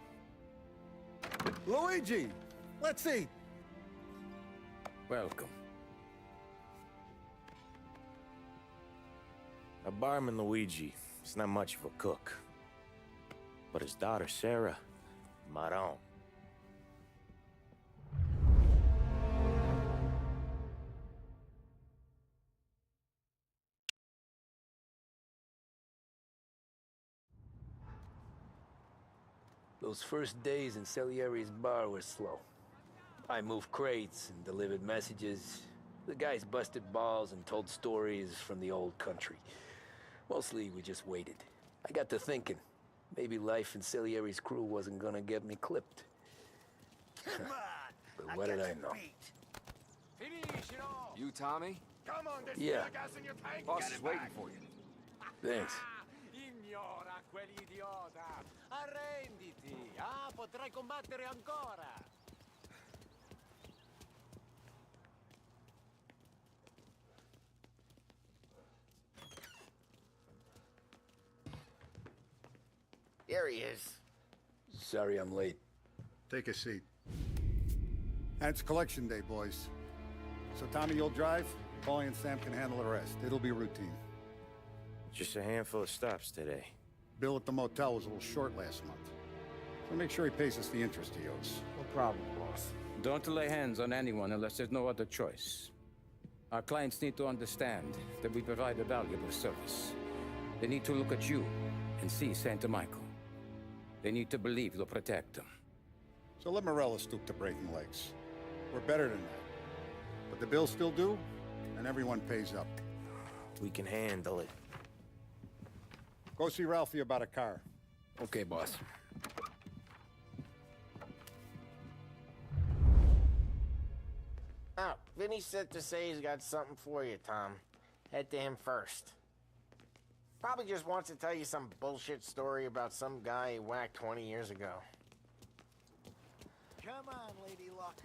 Luigi, let's eat. Welcome. Our barman Luigi is not much of a cook. But his daughter Sarah, Maron. Those first days in Salieri's bar were slow. I moved crates and delivered messages. The guys busted balls and told stories from the old country. Mostly, we just waited. I got to thinking, maybe life in Salieri's crew wasn't gonna get me clipped. Come on! But what did I know? Finish it all! You, Tommy? Come on, there's Yeah. still gas in your tank. Boss Get is it waiting back. for you. Thanks. Ignora quell'idiota! Arrenditi! Ah, potrai combattere ancora! There he is. Sorry I'm late. Take a seat. And it's collection day, boys. So Tommy, you'll drive. Paulie and Sam can handle the rest. It'll be routine. Just a handful of stops today. Bill at the motel was a little short last month. So make sure he pays us the interest he owes. No problem, boss. Don't lay hands on anyone unless there's no other choice. Our clients need to understand that we provide a valuable service. They need to look at you and see Santa Michael. They need to believe you'll protect them. So let Morella stoop to breaking legs. We're better than that. But the bill's still due, and everyone pays up. We can handle it. Go see Ralphie about a car. Okay, boss. Oh, Vinny said to say he's got something for you, Tom. Head to him first. Probably just wants to tell you some bullshit story about some guy he whacked 20 years ago. Come on, Lady Luck.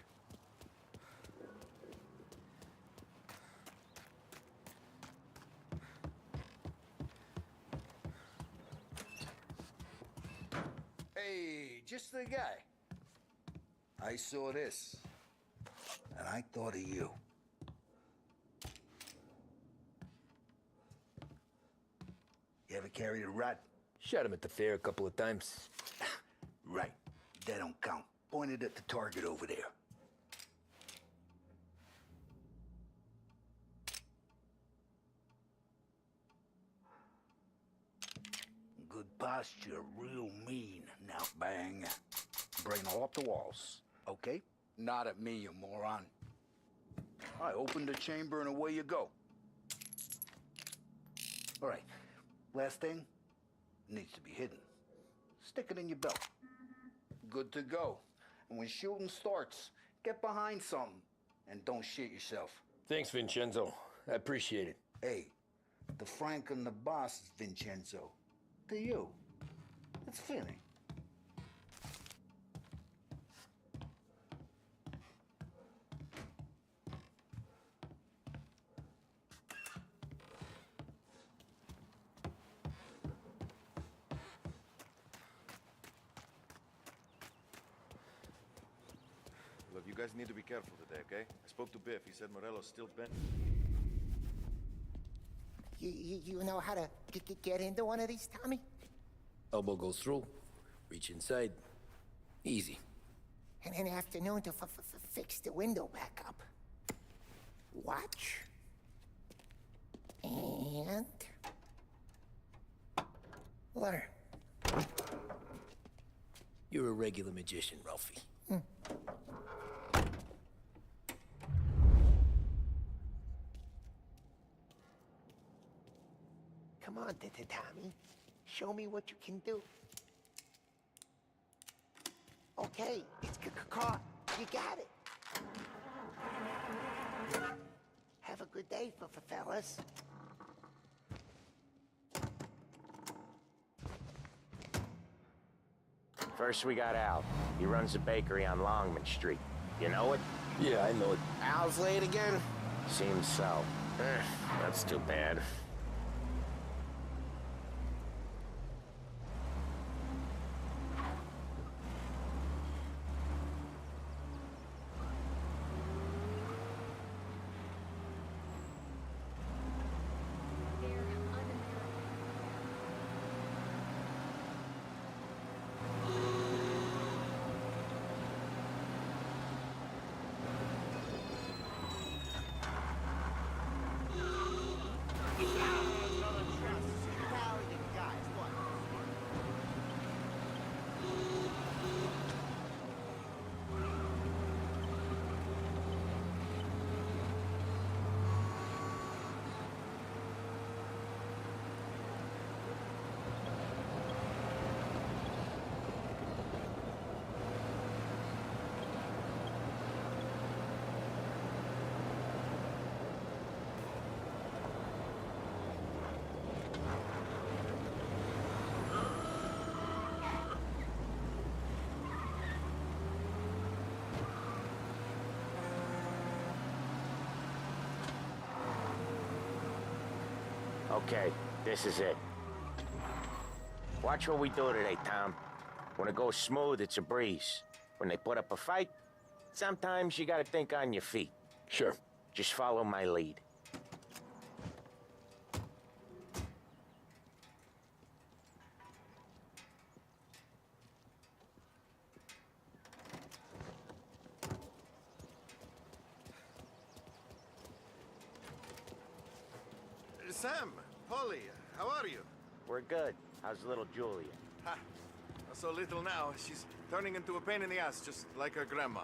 Hey, just the guy. I saw this, and I thought of you. You ever carried a rat? Shot him at the fair a couple of times. Right. That don't count. Pointed at the target over there. Good posture, real mean. Now bang. Brain all off the walls. Okay? Not at me, you moron. I opened the chamber and away you go. All right. Last thing, needs to be hidden. Stick it in your belt. Good to go. And when shooting starts, get behind something and don't shit yourself. Thanks, Vincenzo. I appreciate it. Hey, the Frank and the boss is Vincenzo. To you, it's Finny. Look, you guys need to be careful today, okay? I spoke to Biff. He said Morello's still bent. You know how to get into one of these, Tommy? Elbow goes through, reach inside. Easy. And in the afternoon to fix the window back up. Watch. And... learn. You're a regular magician, Ralphie. Come on, Tommy. Show me what you can do. Okay, it's caught. You got it. Have Have a good day, fellas. First, we got Al. He runs a bakery on Longman Street. You know it? Yeah, I know it. Al's late again? Seems so. That's too bad. Okay, this is it. Watch what we do today, Tom. When it goes smooth, it's a breeze. When they put up a fight, sometimes you gotta think on your feet. Sure. Just follow my lead. Sam, Polly, how are you? We're good. How's little Julia? Ha! So little now, she's turning into a pain in the ass, just like her grandma.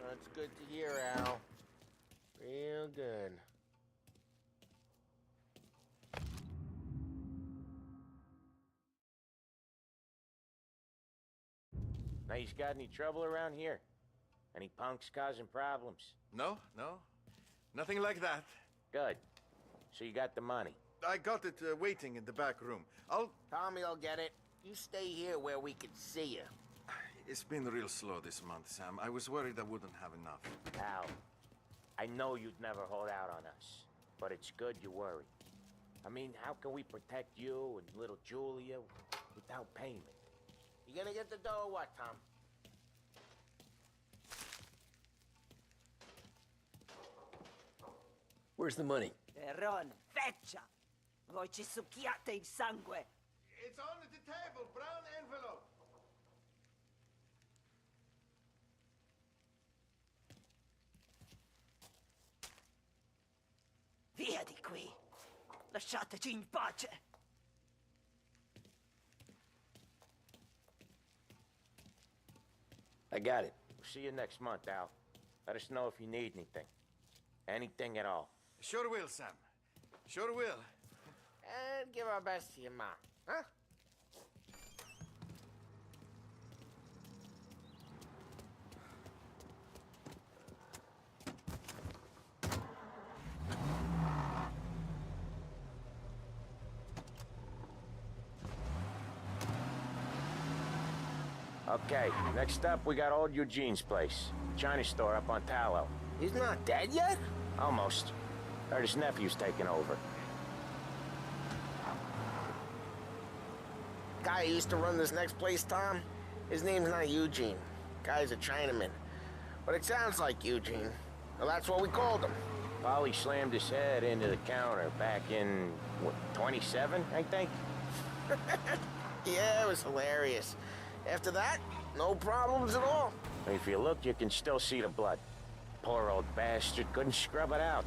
That's good to hear, Al. Real good. Now, you got any trouble around here? Any punks causing problems? No, no. Nothing like that. Good. So you got the money? I got it waiting in the back room. Tommy will get it. You stay here where we can see you. It's been real slow this month, Sam. I was worried I wouldn't have enough. Al, I know you'd never hold out on us, but it's good you worry. I mean, how can we protect you and little Julia without payment? You gonna get the dough or what, Tom? Where's the money? Ron, feccia! Voi ci succhiate il sangue! It's on the table, brown envelope. Via di qui! Lasciateci in pace! I got it. See you next month, Al. Let us know if you need anything. Anything at all. Sure will, Sam. Sure will. And give our best to your mom, huh? Okay, next up, we got old Eugene's place. China store up on Tallow. He's not dead yet? Almost. Heard his nephew's taking over. Guy who used to run this next place, Tom, his name's not Eugene. Guy's a Chinaman. But it sounds like Eugene. Well, that's what we called him. Polly slammed his head into the counter back in, what, 27, I think? Yeah, it was hilarious. After that, no problems at all. If you look, you can still see the blood. Poor old bastard couldn't scrub it out.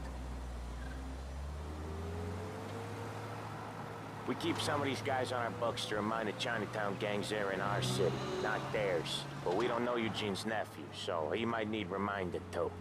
We keep some of these guys on our books to remind the Chinatown gangs they're in our city, not theirs. But we don't know Eugene's nephew, so he might need reminded too.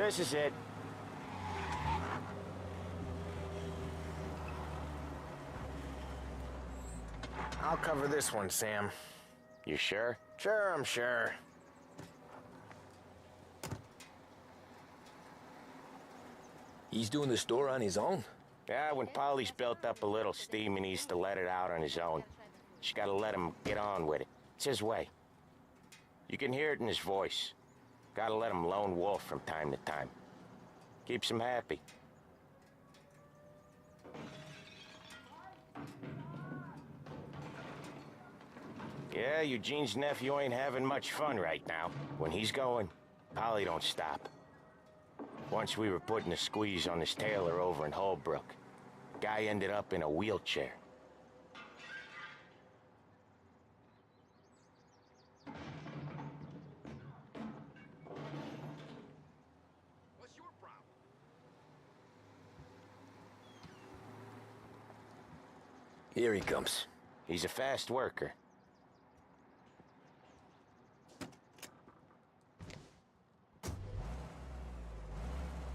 This is it. I'll cover this one, Sam. You sure? Sure, I'm sure. He's doing the store on his own? Yeah, when Polly's built up a little steam, he needs to let it out on his own. Just gotta let him get on with it. It's his way. You can hear it in his voice. Gotta let him lone wolf from time to time. Keeps him happy. Yeah, Eugene's nephew ain't having much fun right now. When he's going, Polly don't stop. Once we were putting a squeeze on this tailor over in Holbrook. Guy ended up in a wheelchair. What's your problem? Here he comes. He's a fast worker.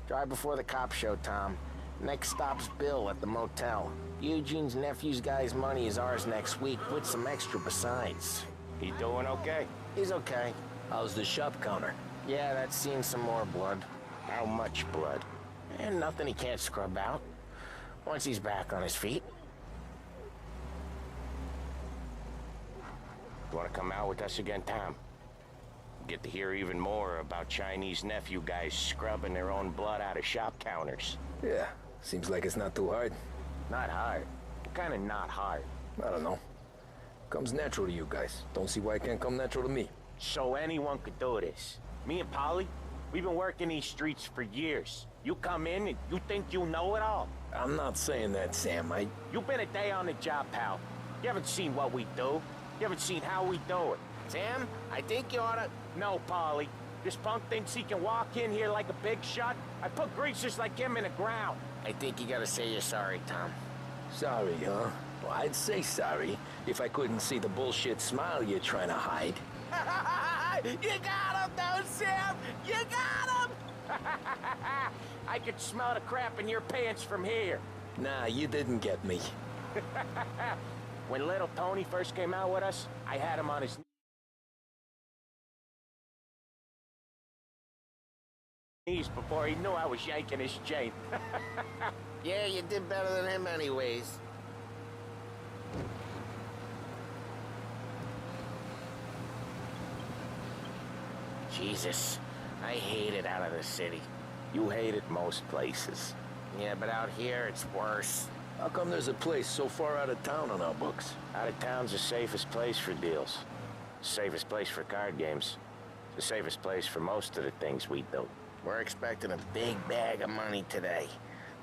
Drive before the cops show, Tom. Next stop's Bill at the motel. Eugene's nephew's guy's money is ours next week, with some extra besides. He doing okay? He's okay. How's the shop counter? Yeah, that's seen some more blood. How much blood? And nothing he can't scrub out. Once he's back on his feet. You wanna come out with us again, Tom? Get to hear even more about Chinese nephew guys scrubbing their own blood out of shop counters. Yeah, seems like it's not too hard. Not hard. Kinda not hard. I don't know. Comes natural to you guys. Don't see why it can't come natural to me. So anyone could do this. Me and Polly, we've been working these streets for years. You come in and you think you know it all. I'm not saying that, Sam. You've been a day on the job, pal. You haven't seen what we do. You haven't seen how we do it. Sam, I think you oughta... No, Polly. This punk thinks he can walk in here like a big shot. I put greasers like him in the ground. I think you gotta say you're sorry, Tom. Sorry, huh? Well, I'd say sorry if I couldn't see the bullshit smile you're trying to hide. You got him, though, Sam! You got him! I could smell the crap in your pants from here. Nah, you didn't get me. When little Tony first came out with us, I had him on his knees before he knew I was yanking his chain. Yeah, you did better than him anyways. Jesus, I hate it out of the city. You hate it most places. Yeah, but out here it's worse. How come there's a place so far out of town on our books? Out of town's the safest place for deals. Safest place for card games. The safest place for most of the things we do. We're expecting a big bag of money today.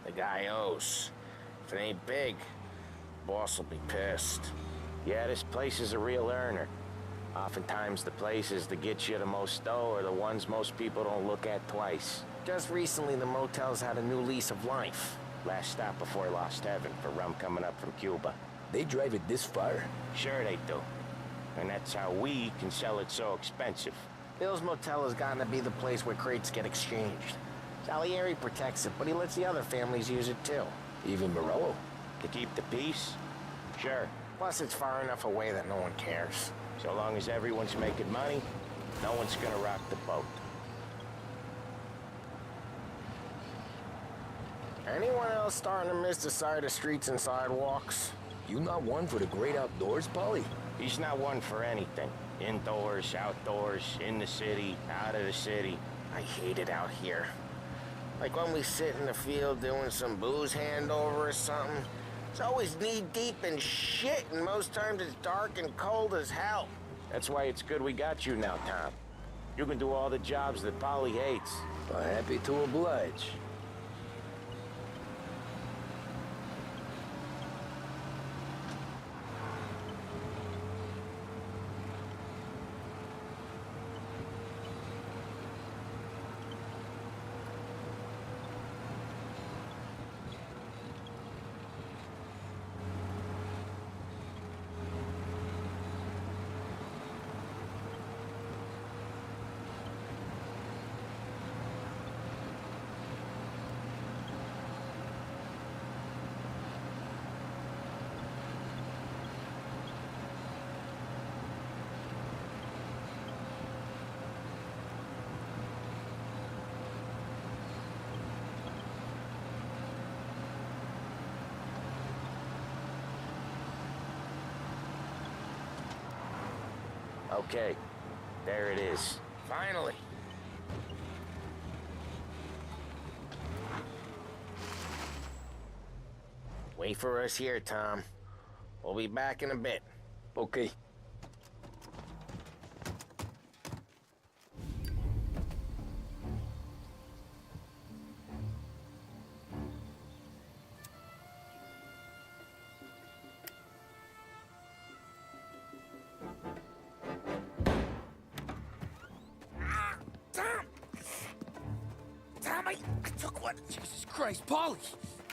The guy owes. If it ain't big, boss will be pissed. Yeah, this place is a real earner. Oftentimes the places that get you the most dough are the ones most people don't look at twice. Just recently the motel's had a new lease of life. Last stop before Lost Heaven for rum coming up from Cuba. They drive it this far? Sure they do. And that's how we can sell it so expensive. Bill's Motel has gotten to be the place where crates get exchanged. Salieri protects it, but he lets the other families use it too. Even Morello? To keep the peace? Sure. Plus it's far enough away that no one cares. So long as everyone's making money, no one's gonna rock the boat. Anyone else starting to miss the side of streets and sidewalks? You not one for the great outdoors, Polly? He's not one for anything. Indoors, outdoors, in the city, out of the city. I hate it out here. Like when we sit in the field doing some booze handover or something. It's always knee-deep in shit, and most times it's dark and cold as hell. That's why it's good we got you now, Tom. You can do all the jobs that Polly hates. Happy to oblige. Okay, there it is. Finally. Wait for us here, Tom. We'll be back in a bit. Okay. Tom, I took one. Jesus Christ, Paulie!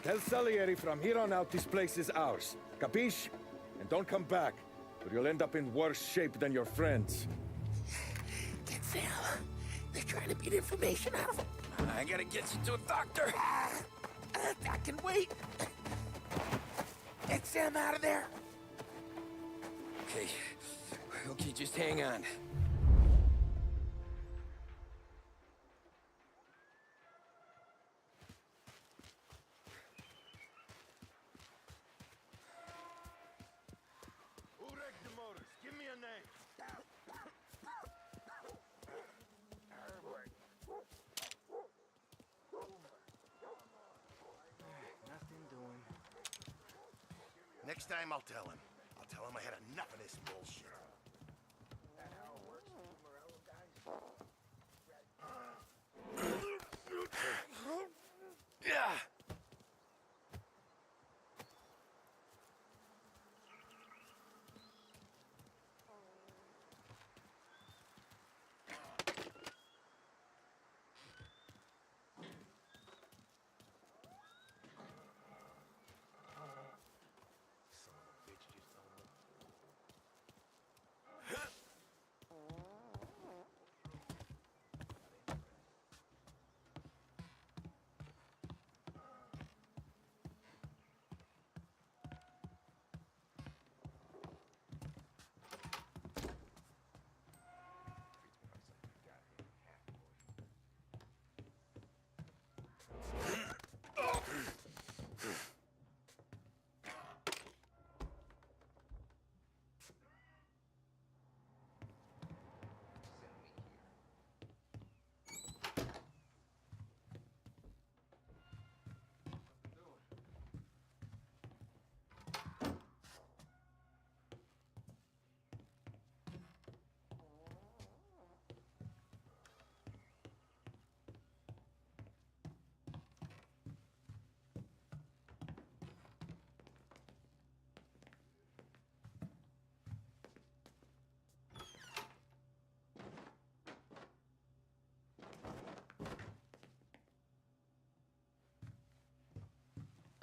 Tell Salieri from here on out this place is ours. Capiche? And don't come back, or you'll end up in worse shape than your friends. Get Sam. They're trying to beat information out of him. I gotta get you to a doctor. I can wait. Get Sam out of there. Okay. Okay, just hang on. Who wrecked the motors? Give me a name. Nothing doing. Next time I'll tell him. I'll tell him I had enough of this bullshit. That how it works with you Morello guys? Yeah.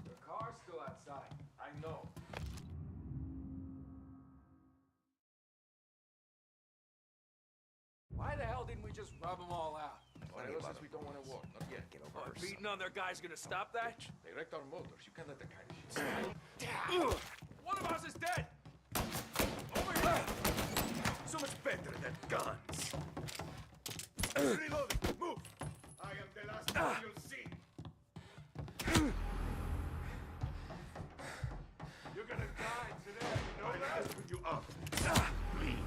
The car's still outside. I know. Why the hell didn't we just rub them all out? Since we don't want to walk, not yet. Get over Beating on their guys gonna stop that? They wrecked our motors. You can't let that kind of shit slide. One of us is dead! Over here! So much better than guns. Reloading! Move! I am the last one you'll see. You're gonna die today, you know that? I'll open you up. Bleed.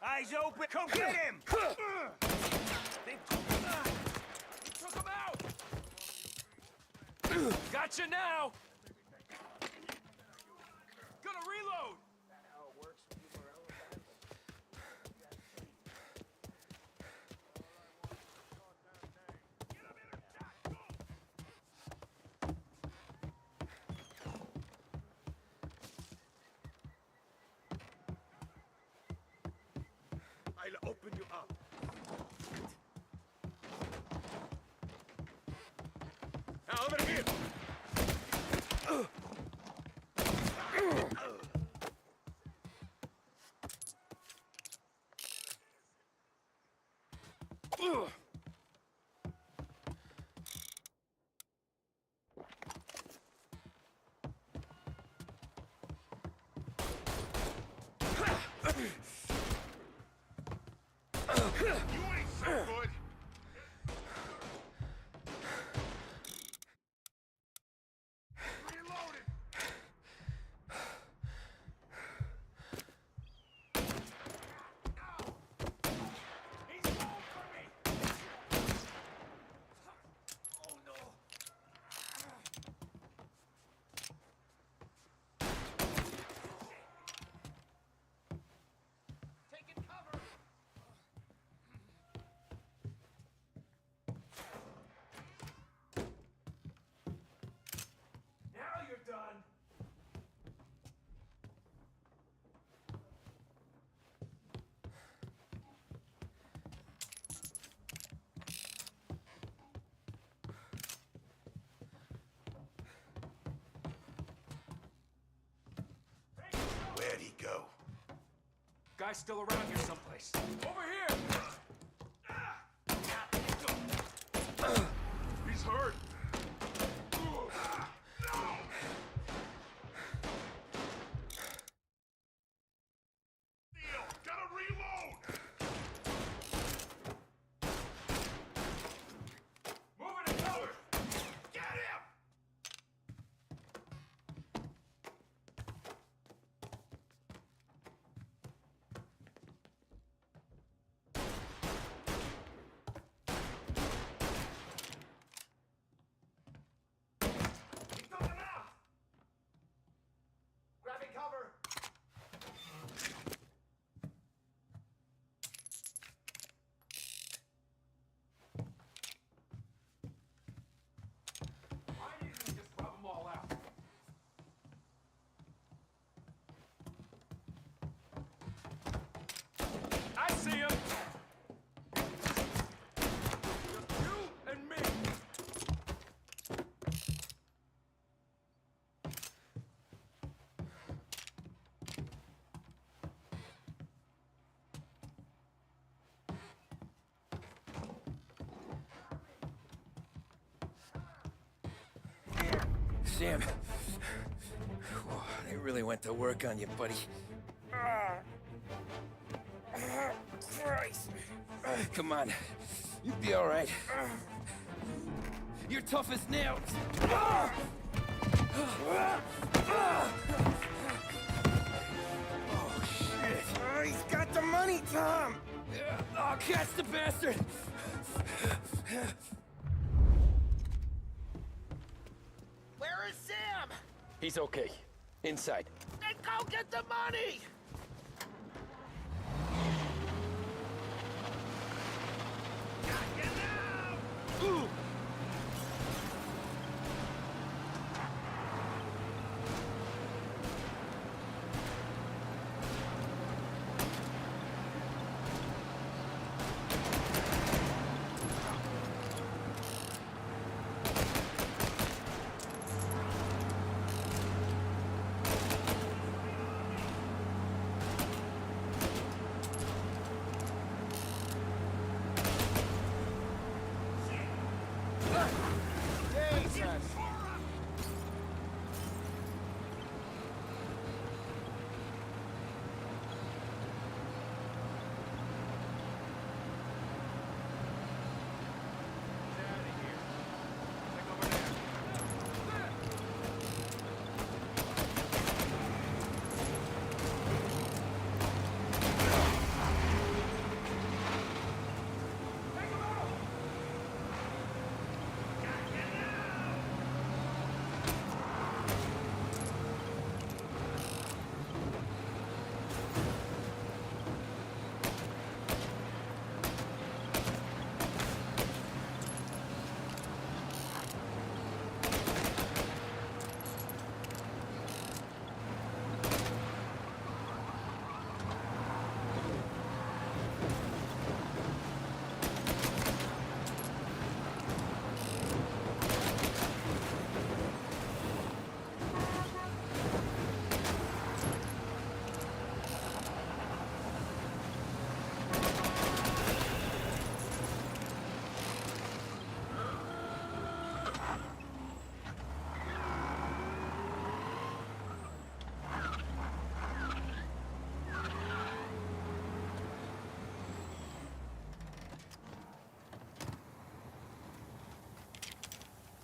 Eyes open. Come get him! They took him out! Gotcha now! Gonna reload! That how it works with you Morello guys? I'll open you up. Now, over here! ain't so good. Reloading. He's going for me. Oh no. Taking cover. Now you're done. Where'd he go? Guy's still around here someplace. Over here! He's hurt. Deal. Gotta reload. Moving to cover! Get him. He's coming out! Grabbing cover! Why didn't you just rub them all out? I see him! Just you and me! Sam. Whoa, they really went to work on you, buddy. Christ. Come on. You'll be all right. You're tough as nails. Oh, shit. Oh, he's got the money, Tom. Oh, catch the bastard. Where is Sam? He's okay. Inside. Then go get the money!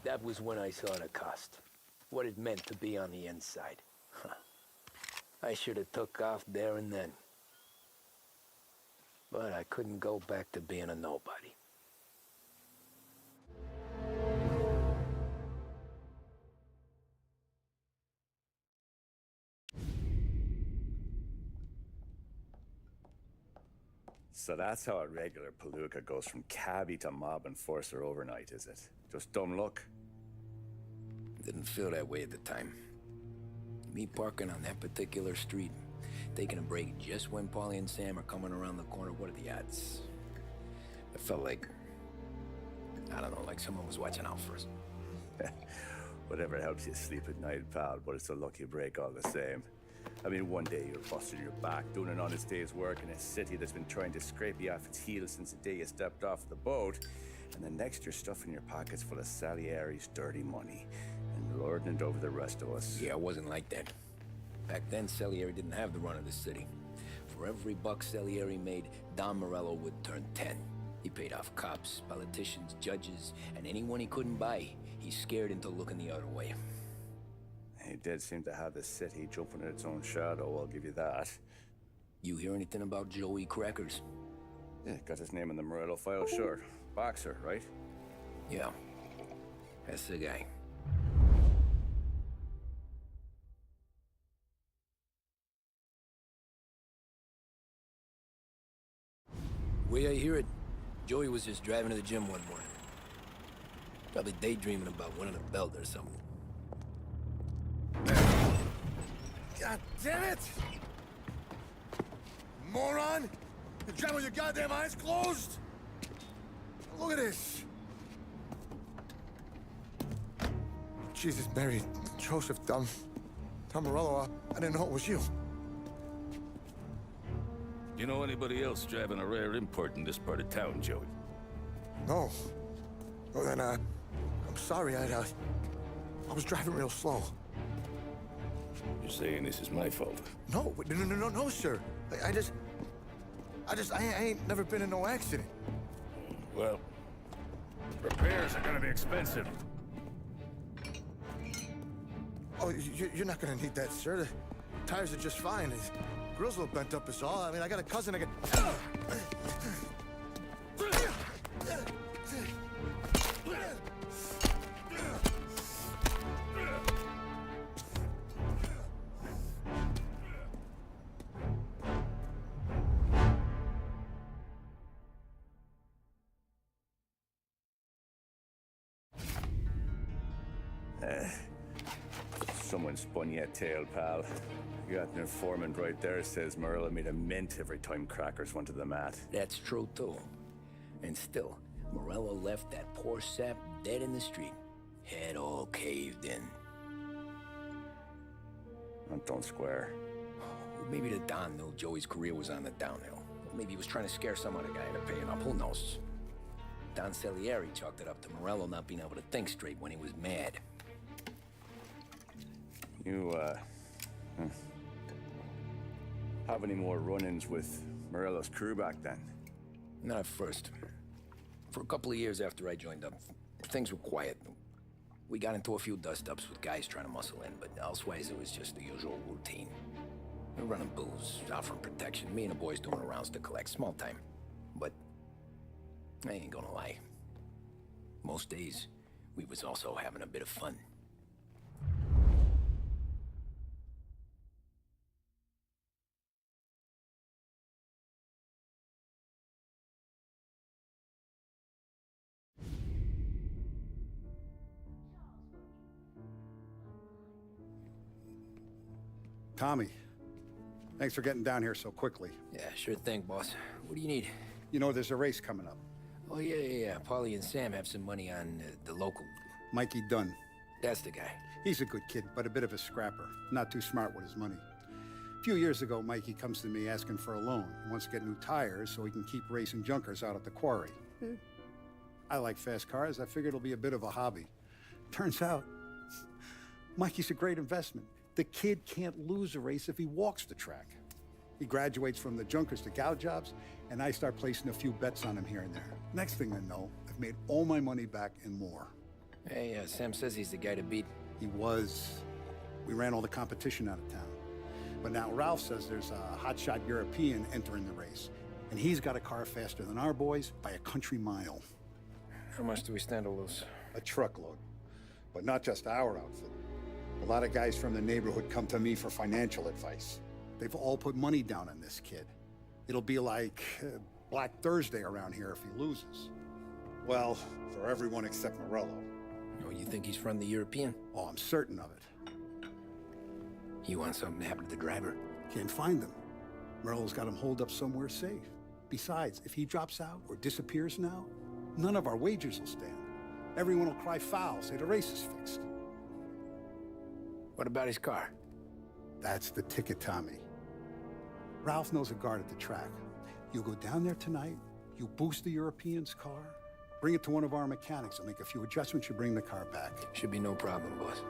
That was when I saw the cost. What it meant to be on the inside. I should have took off there and then. But I couldn't go back to being a nobody. So that's how a regular palooka goes from cabbie to mob enforcer overnight, is it? Just dumb luck? Didn't feel that way at the time. Me parking on that particular street, taking a break just when Paulie and Sam are coming around the corner, what are the odds? It felt like, I don't know, like someone was watching out for us. Whatever helps you sleep at night, pal, but it's a lucky break all the same. I mean, one day you're busting your back, doing an honest day's work in a city that's been trying to scrape you off its heels since the day you stepped off the boat, and the next you're stuffing your pockets full of Salieri's dirty money and lording it over the rest of us. Yeah, it wasn't like that. Back then, Salieri didn't have the run of the city. For every buck Salieri made, Don Morello would turn 10. He paid off cops, politicians, judges, and anyone he couldn't buy, he scared into looking the other way. He did seem to have the city jumping at its own shadow, I'll give you that. You hear anything about Joey Crackers? Yeah, got his name in the Morello file, sure. Boxer, right? Yeah, that's the guy. Way I hear it, Joey was just driving to the gym one morning. Probably daydreaming about winning a belt or something. God damn it! Moron! You're driving with your goddamn eyes closed? Look at this! Jesus, Mary, Joseph, Tom Morello, I didn't know it was you. You know anybody else driving a rare import in this part of town, Joey? No. Well, then, I'm sorry, I was driving real slow. You're saying this is my fault? No, no, sir. I ain't never been in no accident. Well, repairs are gonna be expensive. Oh, you're not gonna need that, sir. The tires are just fine. The grill's a little bent up is all. I mean, I got a cousin I can... Someone spun you a tale, pal. You got an informant right there says Morello made a mint every time Crackers went to the mat. That's true, too. And still, Morello left that poor sap dead in the street. Head all caved in. Don't square. Maybe the Don knew Joey's career was on the downhill. Maybe he was trying to scare some other guy into paying up. Who knows? Don Salieri chalked it up to Morello not being able to think straight when he was mad. You, have any more run-ins with Morello's crew back then? Not at first. For a couple of years after I joined up, things were quiet. We got into a few dust-ups with guys trying to muscle in, but elsewise it was just the usual routine. We were running booze, offering protection, me and the boys doing rounds to collect, small time. But I ain't gonna lie. Most days, we was also having a bit of fun. Tommy, thanks for getting down here so quickly. Yeah, sure thing, boss. What do you need? You know, there's a race coming up. Oh, yeah. Paulie and Sam have some money on the local. Mikey Dunn. That's the guy. He's a good kid, but a bit of a scrapper. Not too smart with his money. A few years ago, Mikey comes to me asking for a loan. He wants to get new tires so he can keep racing junkers out at the quarry. I like fast cars. I figured it'll be a bit of a hobby. Turns out, Mikey's a great investment. The kid can't lose a race if he walks the track. He graduates from the junkers to gal jobs, and I start placing a few bets on him here and there. Next thing I know, I've made all my money back and more. Hey, Sam says he's the guy to beat. He was. We ran all the competition out of town. But now Ralph says there's a hotshot European entering the race. And he's got a car faster than our boys by a country mile. How much do we stand to lose? A truckload. But not just our outfit. A lot of guys from the neighborhood come to me for financial advice. They've all put money down on this kid. It'll be like Black Thursday around here if he loses. Well, for everyone except Morello. Oh, you think he's from the European? Oh, I'm certain of it. You want something to happen to the driver? Can't find him. Morello's got him holed up somewhere safe. Besides, if he drops out or disappears now, none of our wagers will stand. Everyone will cry foul, say the race is fixed. What about his car? That's the ticket, Tommy. Ralph knows a guard at the track. You go down there tonight, you boost the European's car, bring it to one of our mechanics. He'll make a few adjustments, you bring the car back. Should be no problem, boss.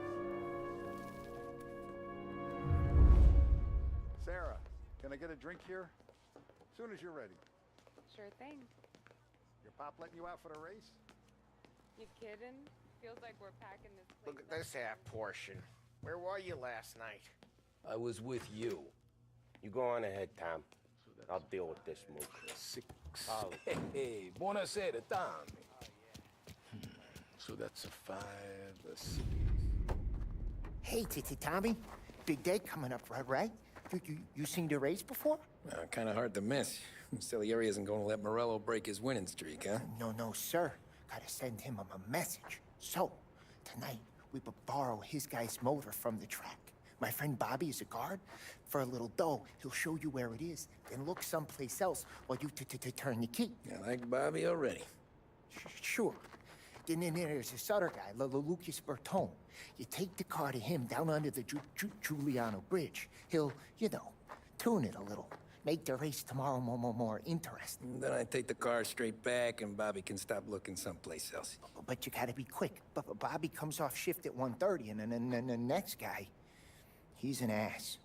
Sarah, can I get a drink here? As soon as you're ready. Sure thing. Your pop letting you out for the race? You kidding? Feels like we're packing this place. Look at this half portion. Where were you last night? I was with you. You go on ahead, Tom. I'll deal with this mook. 6. Oh. Hey, buonasera, Tommy. So that's a 5, a 6. Hey, Tommy. Big day coming up, right? You seen the race before? Kind of hard to miss. Salieri isn't going to let Morello break his winning streak, huh? No, sir. Gotta send him a message. So, tonight, we borrow his guy's motor from the track. My friend Bobby is a guard. For a little dough, he'll show you where it is, then look someplace else while you turn the key. I like Bobby already. Sure. Then there's this other guy, Lucas Bertone. You take the car to him down under the Giuliano Bridge. He'll, tune it a little. Make the race tomorrow more interesting. Then I take the car straight back and Bobby can stop looking someplace else. But you gotta be quick. But Bobby comes off shift at 1:30, and then the next guy, he's an ass.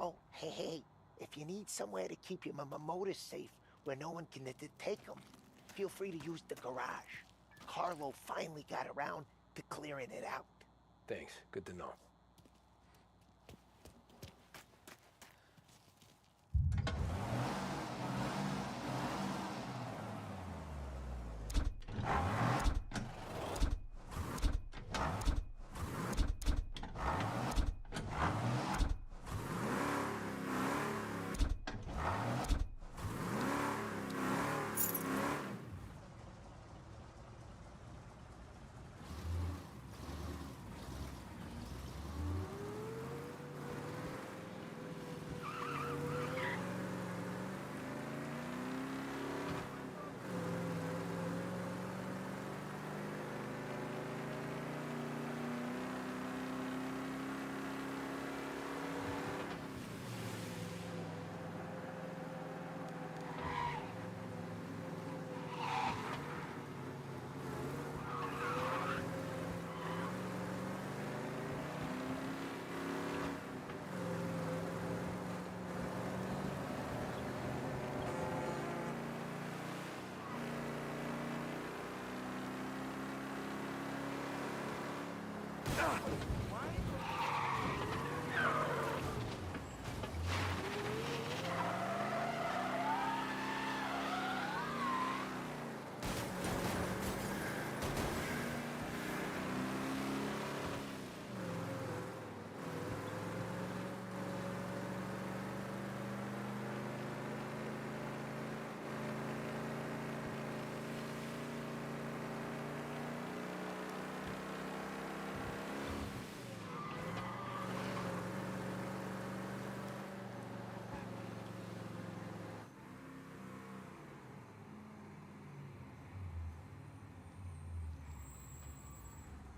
Oh, hey, if you need somewhere to keep your motor safe where no one can take them, feel free to use the garage. Carlo finally got around to clearing it out. Thanks. Good to know.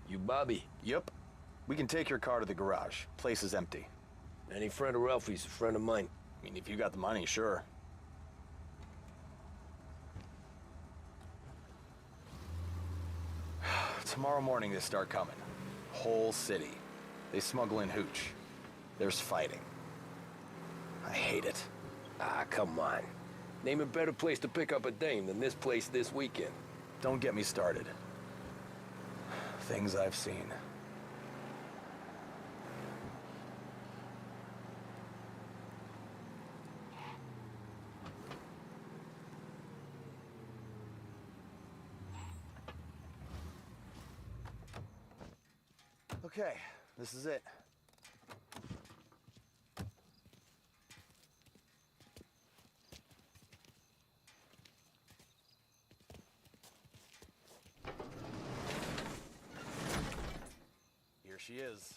You Bobby? Yep. We can take your car to the garage. Place is empty. Any friend of Ralphie's a friend of mine. I mean, if you got the money, sure. Tomorrow morning they start coming. Whole city. They smuggle in hooch. There's fighting. I hate it. Ah, come on. Name a better place to pick up a dame than this place this weekend. Don't get me started. Things I've seen. Okay, this is it. Here she is.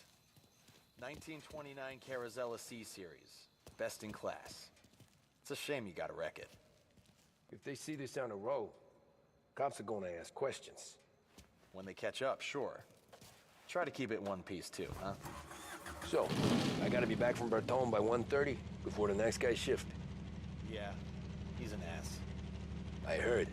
1929 Carazella C-Series. Best in class. It's a shame you gotta wreck it. If they see this on the road, cops are gonna ask questions. When they catch up, sure. Try to keep it one piece too, huh? So, I gotta be back from Bertone by 1:30 before the next guy's shift. Yeah, he's an ass. I heard.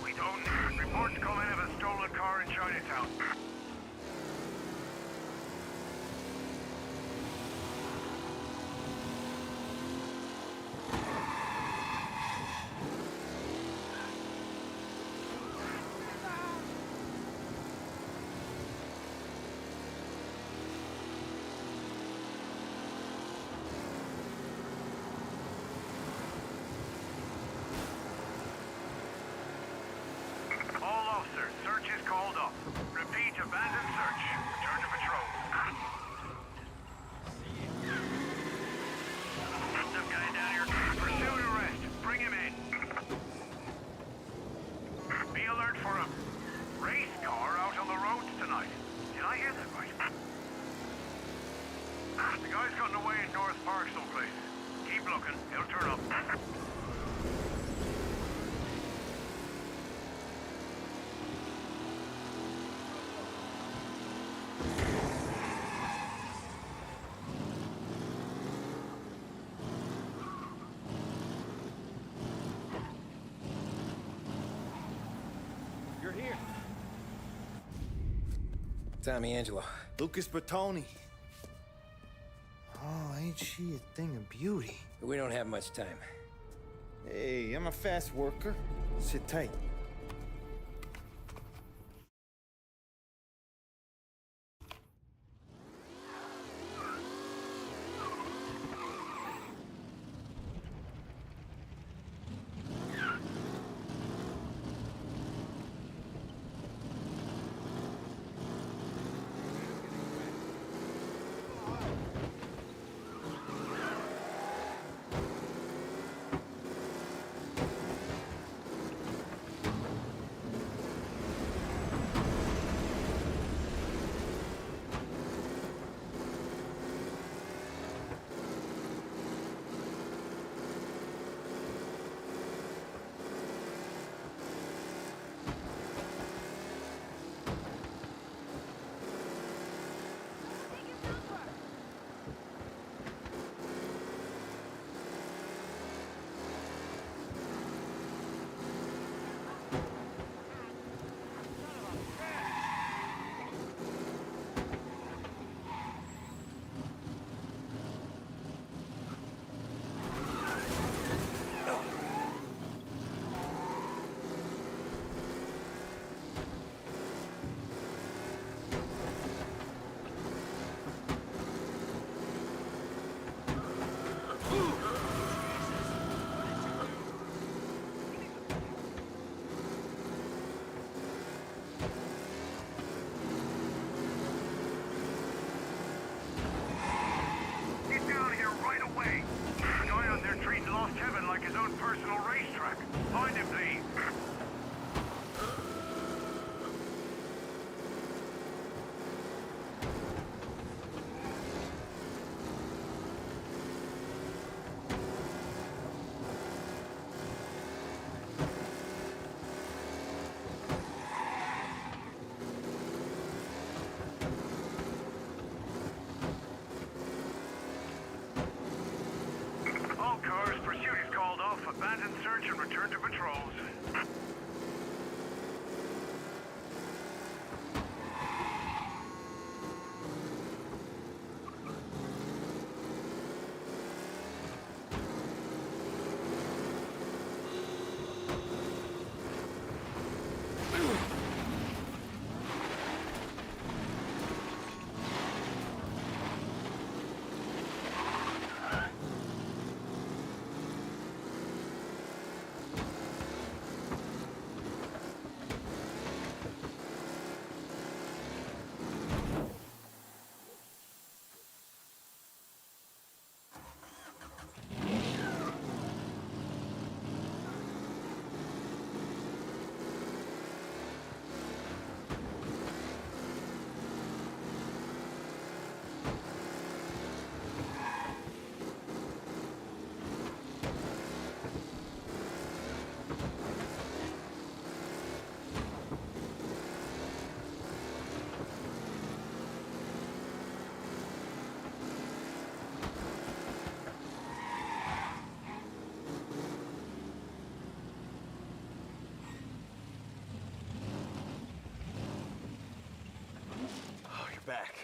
We don't. Reports come in of a stolen car in Chinatown. All officers, search is called up. Repeat, abandoned search. Return to patrol. Some guy down here. Pursue and arrest. Bring him in. Be alert for a race car out on the roads tonight. Did I hear that right? The guy's gotten away in North Park someplace. Keep looking. He'll turn up. You're here. Tommy Angelo. Lucas Bertoni. Oh, ain't she a thing of beauty? We don't have much time. Hey, I'm a fast worker. Sit tight. back.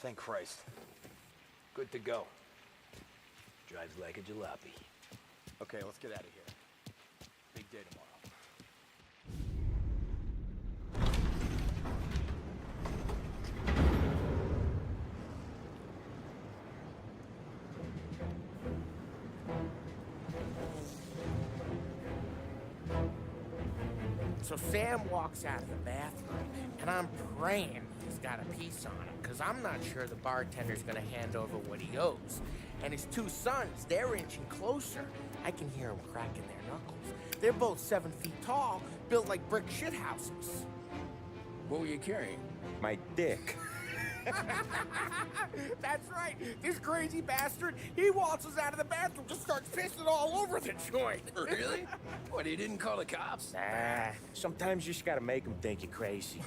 Thank Christ. Good to go. Drives like a jalopy. Okay, let's get out of here. Big day tomorrow. So Sam walks out of the bathroom, and I'm praying he's got a piece on him, because I'm not sure the bartender's gonna hand over what he owes. And his two sons, they're inching closer. I can hear them cracking their knuckles. They're both 7 feet tall, built like brick shithouses. What were you carrying? My dick. That's right. This crazy bastard, he waltzes out of the bathroom, just starts pissing all over the joint. Really? What, he didn't call the cops? Nah, sometimes you just gotta make them think you're crazy.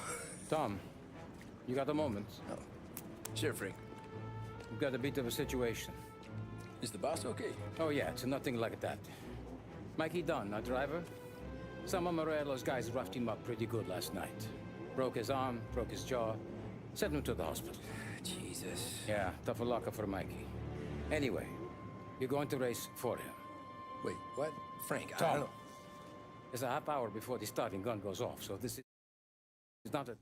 Tom, you got a moment? Oh, sure, Frank. We've got a bit of a situation. Is the boss okay? Oh yeah, it's nothing like that. Mikey Dunn, our driver. Some of Morello's guys roughed him up pretty good last night. Broke his arm, broke his jaw. Sent him to the hospital. Jesus. Yeah, tough luck for Mikey. Anyway, you're going to race for him. Wait, what? Frank, I Tom, don't know. it's a half hour before the starting gun goes off, so this is not a...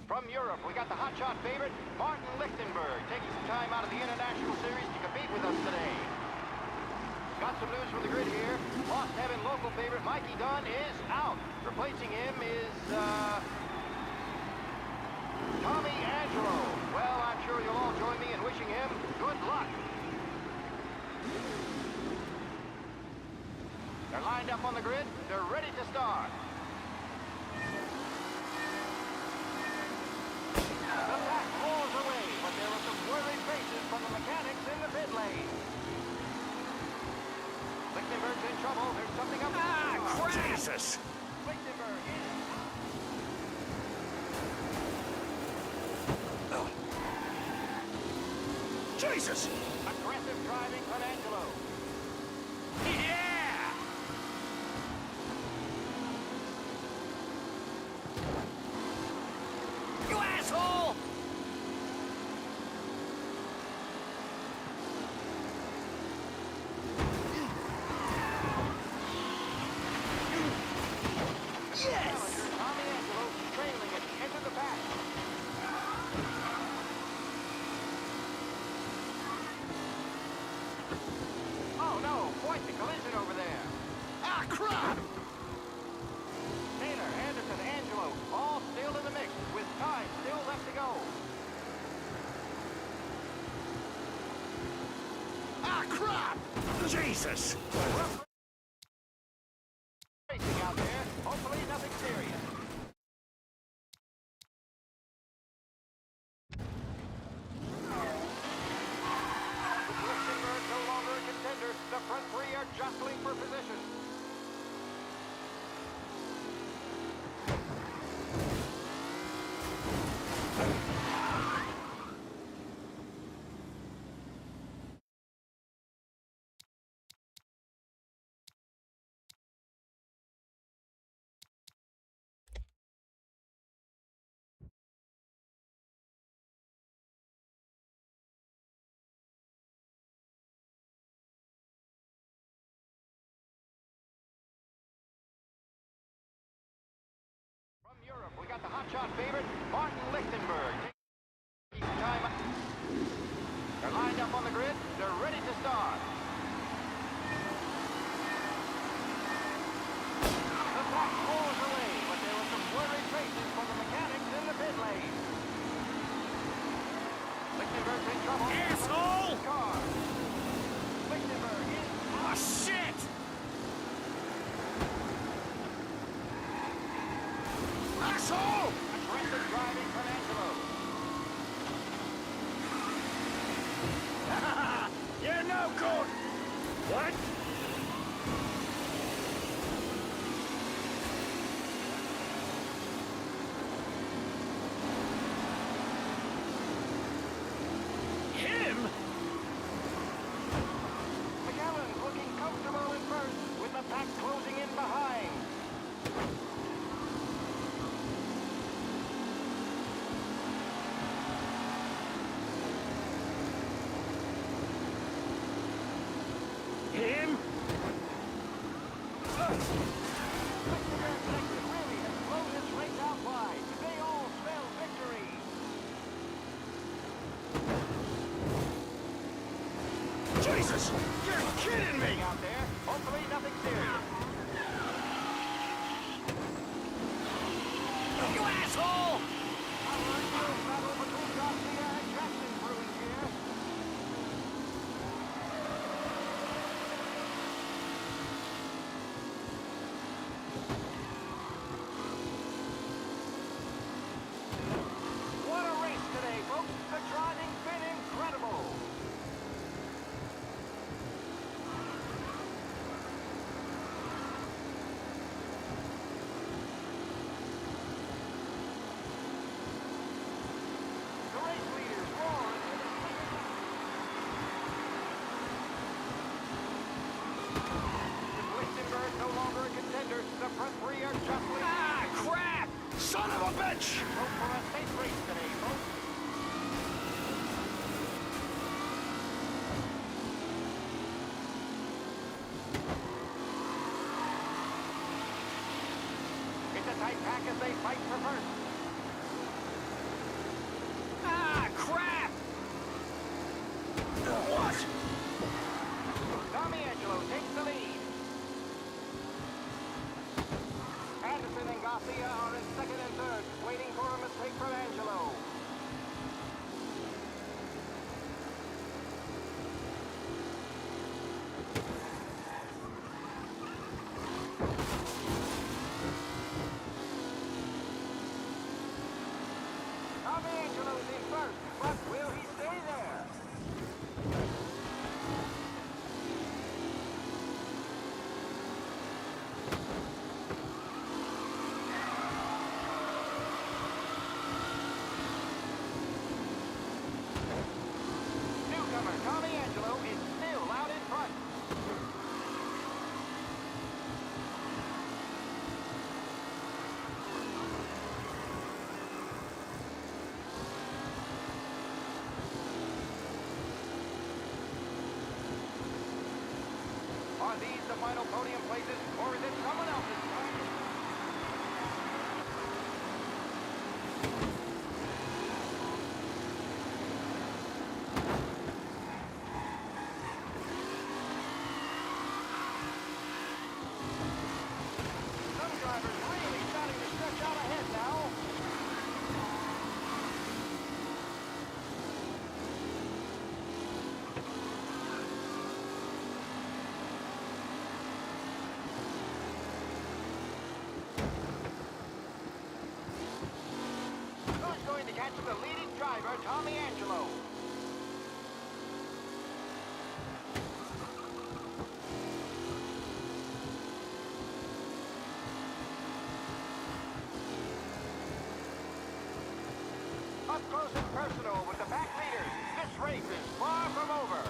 From Europe, we got the hotshot favorite, Martin Lichtenberg, taking some time out of the International Series to compete with us today. Got some news from the grid here. Lost Heaven local favorite Mikey Dunn is out. Replacing him is, Tommy Angelo. Well, I'm sure you'll all join me in wishing him good luck. They're lined up on the grid. They're ready to start. The pack rolls away, but there were some worried faces from the mechanics in the pit lane. Lichtenberg's in trouble. There's something up. Ah, crap! Jesus! Lichtenberg is... Oh. Jesus! Aggressive driving from Angelo. Yeah! You asshole! Yes! Tommy Angelo trailing it into the pack. Oh no, quite the collision over there. Ah, crap! Taylor, Anderson, Angelo, all still in the mix, with time still left to go. Ah, crap! Jesus! Racing out there, hopefully nothing serious. Lichtenberg no longer a contender. The front three are jostling for position. From Europe, we got the hotshot favorite, Martin Lichtenberg. Taking some time. They're lined up on the grid. They're ready to start. The pack pulls away, but there were some worried faces from the mechanics in the pit lane. Lichtenberg's in trouble. Asshole! Car. Lichtenberg is... Oh, shit! Asshole! Aggressive driving from Angelo. You're no good! What? Him? McAllen's looking comfortable at first, with the pack closing in behind. really has blown this race out wide. They all spell victory. Jesus! You're kidding me! Out there. Hopefully nothing serious. You asshole! Battle between Garcia and Jackson brewing here. What a race today, folks. The driving's been incredible. The race leaders roar. With Lichtenberg no longer a contender, the front three are justly... Ah, crap! Son of a bitch! Hope for a safe race today, folks. It's a tight pack as they fight for first. Ah, crap! What? Tommy Angelo takes the lead. Anderson and Garcia are in second and third, waiting for a mistake from Angelo. Tommy Angelo's in first, but will he stay there? Newcomer Tommy Angelo is still out in front. Are these the final podium places, or is it someone else's time? Some drivers really starting to stretch out ahead now. Who's going to catch the leading driver, Tommy Angelo? Up close and personal with the back leaders. This race is far from over.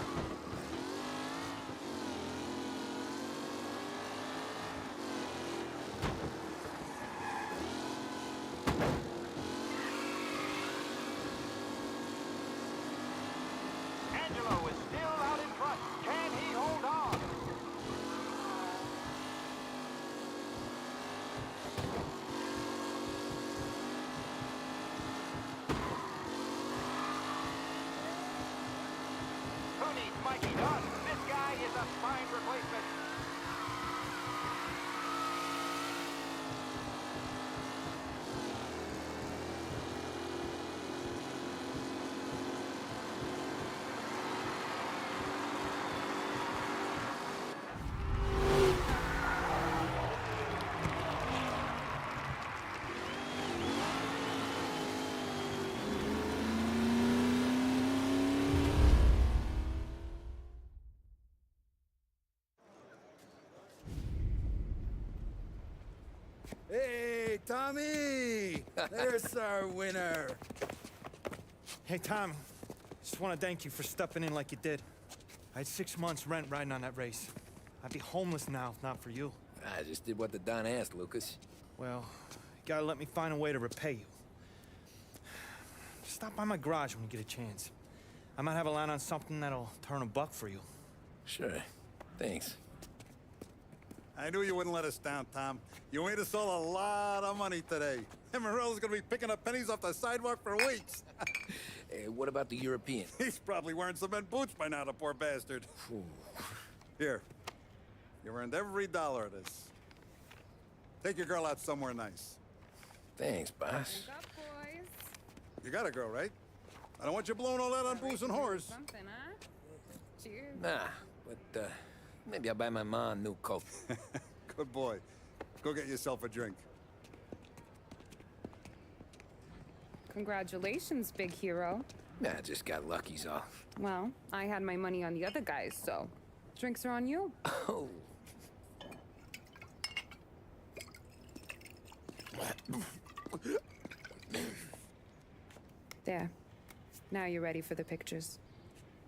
Angelo is still out in front. Can he hold on? Who needs Mikey Dunn? This guy is a fine replacement. Hey, Tommy! There's our winner. Hey, Tom. Just want to thank you for stepping in like you did. I had 6 months rent riding on that race. I'd be homeless now if not for you. I just did what the Don asked, Lucas. Well, you gotta let me find a way to repay you. Stop by my garage when you get a chance. I might have a line on something that'll turn $1 for you. Sure. Thanks. I knew you wouldn't let us down, Tom. You made us all a lot of money today. And Morello's gonna be picking up pennies off the sidewalk for weeks. Hey, what about the European? He's probably wearing cement boots by now, the poor bastard. Here. You earned every dollar of this. Take your girl out somewhere nice. Thanks, boss. Up, boys. You got a girl, right? I don't want you blowing all that on booze and whores. Something, huh? Cheers. Nah, but maybe I'll buy my mom a new coat. Good boy. Go get yourself a drink. Congratulations, big hero. Nah, I just got lucky's all. Well, I had my money on the other guys, so drinks are on you. Oh. There. Now you're ready for the pictures.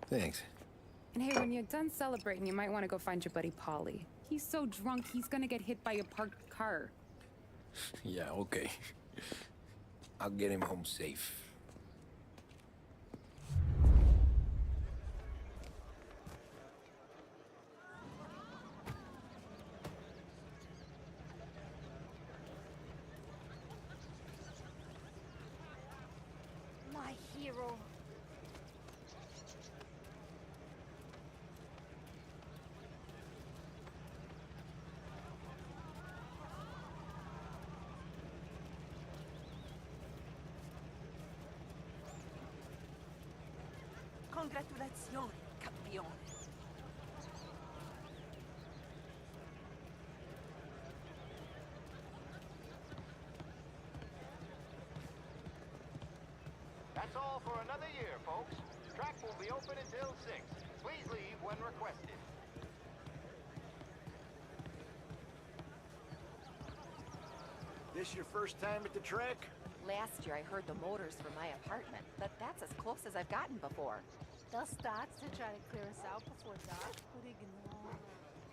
Thanks. And hey, when you're done celebrating, you might want to go find your buddy Paulie. He's so drunk, he's gonna get hit by a parked car. Yeah, okay. I'll get him home safe. My hero. Congratulazioni, campione. That's all for another year, folks. Track will be open until 6. Please leave when requested. This your first time at the track? Last year I heard the motors from my apartment, but that's as close as I've gotten before. They'll start to try to clear us out before dark, but ignore.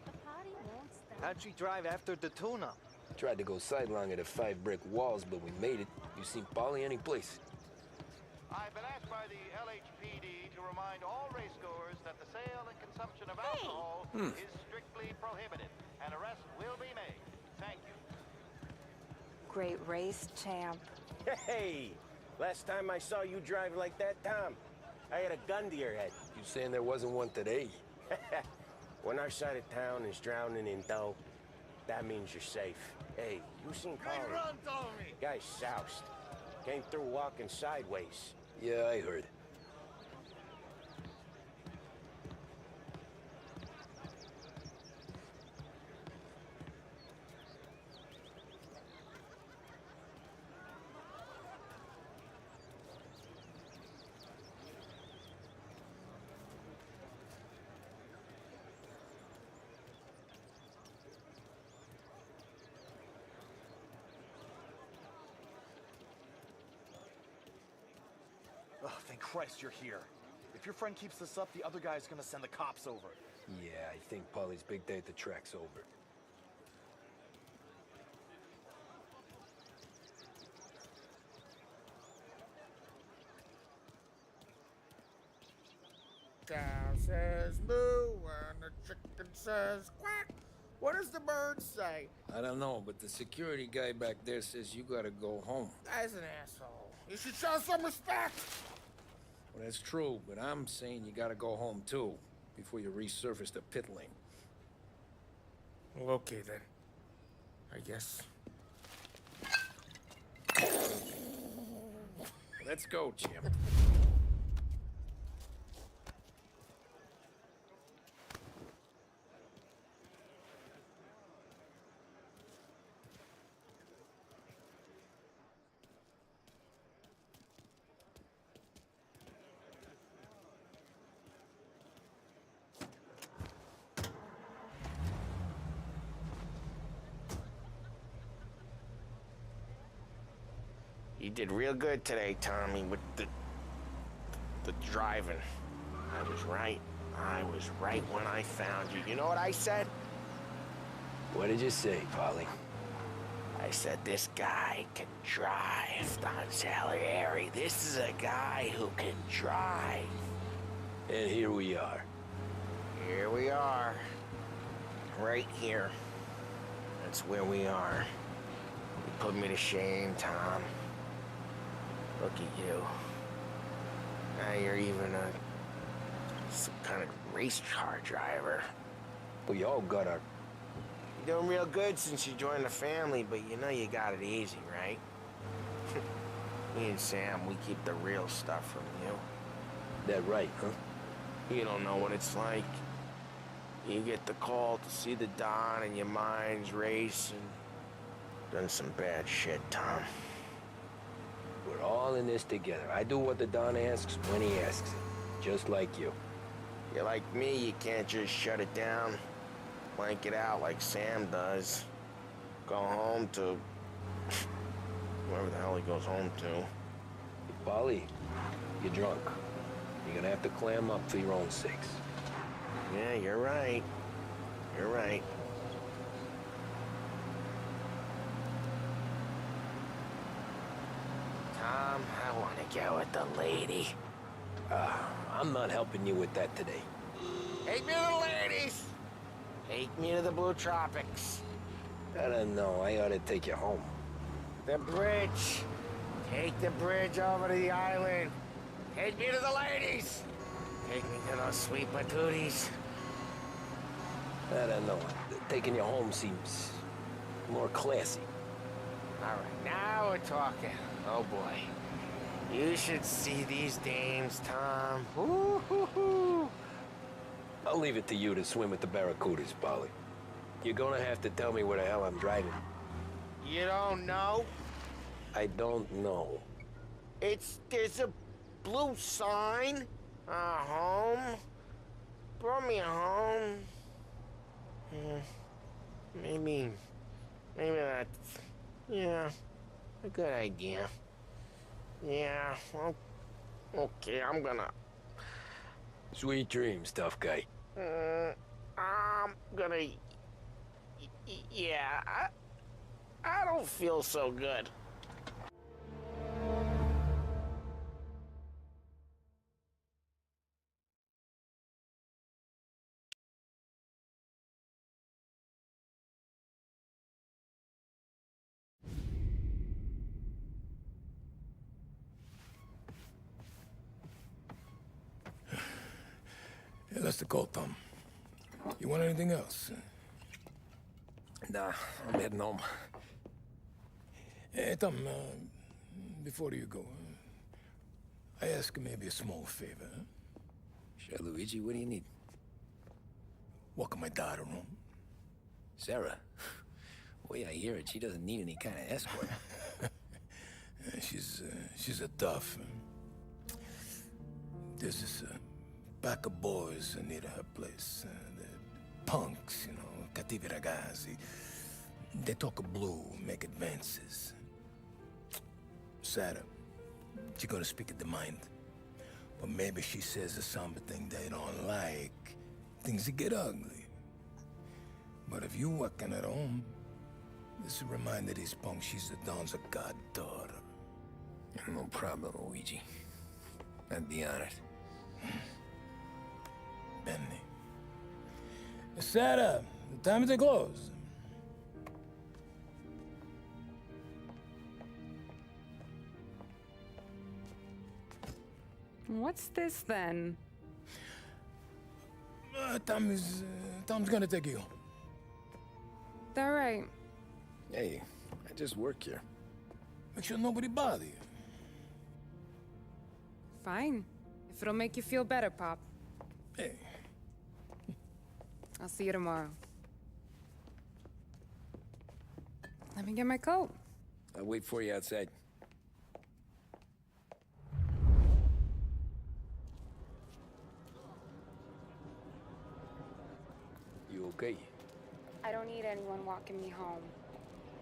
The party won't stop. How'd she drive after the tune-up? Tried to go sidelong at the 5 brick walls, but we made it. You seen Paulie anyplace? I've been asked by the LHPD to remind all racegoers that the sale and consumption of alcohol is strictly prohibited, and arrests will be made. Thank you. Great race, champ. Hey! Last time I saw you drive like that, Tom, I had a gun to your head. You saying there wasn't one today? When our side of town is drowning in dough, that means you're safe. Hey, you seen Carl? Run, Tommy! Guy's soused. Came through walking sideways. Yeah, I heard. Oh, thank Christ you're here. If your friend keeps this up, the other guy's gonna send the cops over. Yeah, I think Paulie's big day at the track's over. Cow says moo and the chicken says quack. What does the bird say? I don't know, but the security guy back there says you gotta go home. Guy's an asshole. You should show some respect. Well, that's true, but I'm saying you gotta go home too, before you resurface the pit lane. Well, okay then. I guess. Let's go, champ. You did real good today, Tommy, with the driving. I was right. I was right when I found you. You know what I said? What did you say, Paulie? I said, this guy can drive, Don Salieri. This is a guy who can drive. And here we are. Here we are. Right here. That's where we are. You put me to shame, Tom. Look at you. Now you're even some kind of race car driver. We all got our... You're doing real good since you joined the family, but you know you got it easy, right? Me and Sam, we keep the real stuff from you. That right, huh? You don't know what it's like. You get the call to see the Don and your mind's racing. Done some bad shit, Tom. We're all in this together. I do what the Don asks when he asks it. Just like you. You're like me, you can't just shut it down. Blank it out like Sam does. Go home to... wherever the hell he goes home to. Hey, Polly, you're drunk. You're gonna have to clam up for your own sakes. Yeah, you're right. You're right. Tom, I want to go with the lady. I'm not helping you with that today. Take me to the ladies! Take me to the Blue Tropics. I don't know. I ought to take you home. The bridge. Take the bridge over to the island. Take me to the ladies. Take me to those sweet patooties. I don't know. Taking you home seems more classy. All right, now we're talking. Oh boy. You should see these dames, Tom. Woo-hoo-hoo. I'll leave it to you to swim with the barracudas, Polly. You're gonna have to tell me where the hell I'm driving. You don't know? I don't know. There's a blue sign. Home. Brought me home. Maybe that's, yeah, a good idea. Yeah, well, okay, I'm gonna... Sweet dreams, tough guy. I'm gonna... Yeah, I don't feel so good. Yeah, that's the call, Tom. You want anything else? Nah, I'm heading home. Hey, Tom, before you go, I ask maybe a small favor. Huh? Sure, Luigi, what do you need? Walk my daughter home. Sarah? The way I hear it, she doesn't need any kind of escort. She's a tough. There's this pack of boys near her place. They're punks, you know, cattivi ragazzi. They talk blue, make advances. Sarah, she's gonna speak at the mind. But maybe she says something they don't like. Things get ugly. But if you walking at home, this reminder these punks she's the Don's a goddaughter. No problem, Luigi. I'd be honored. Benny. Sarah, time to close. What's this then? Tom's gonna take you. All right. Hey, I just work here. Make sure nobody bother you. Fine. If it'll make you feel better, Pop. Hey. I'll see you tomorrow. Let me get my coat. I'll wait for you outside. You okay? I don't need anyone walking me home.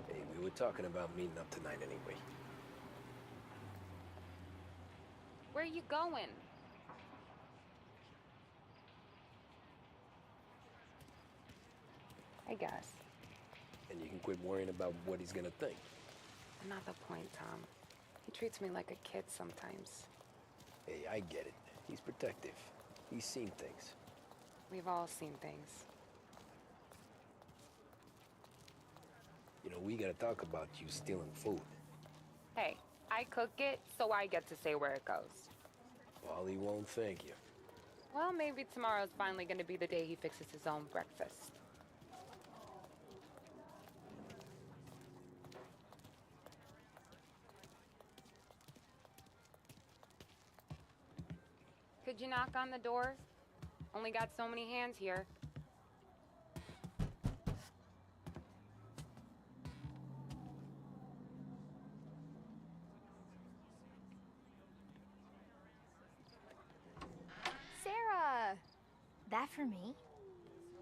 Hey, we were talking about meeting up tonight anyway. Where are you going? I guess. And you can quit worrying about what he's gonna think. Not the point, Tom. He treats me like a kid sometimes. Hey, I get it. He's protective. He's seen things. We've all seen things. we gotta talk about you stealing food. Hey, I cook it, so I get to say where it goes. Paulie won't thank you. Well, maybe tomorrow's finally gonna be the day he fixes his own breakfast. Could you knock on the door? Only got so many hands here. Sarah! That for me?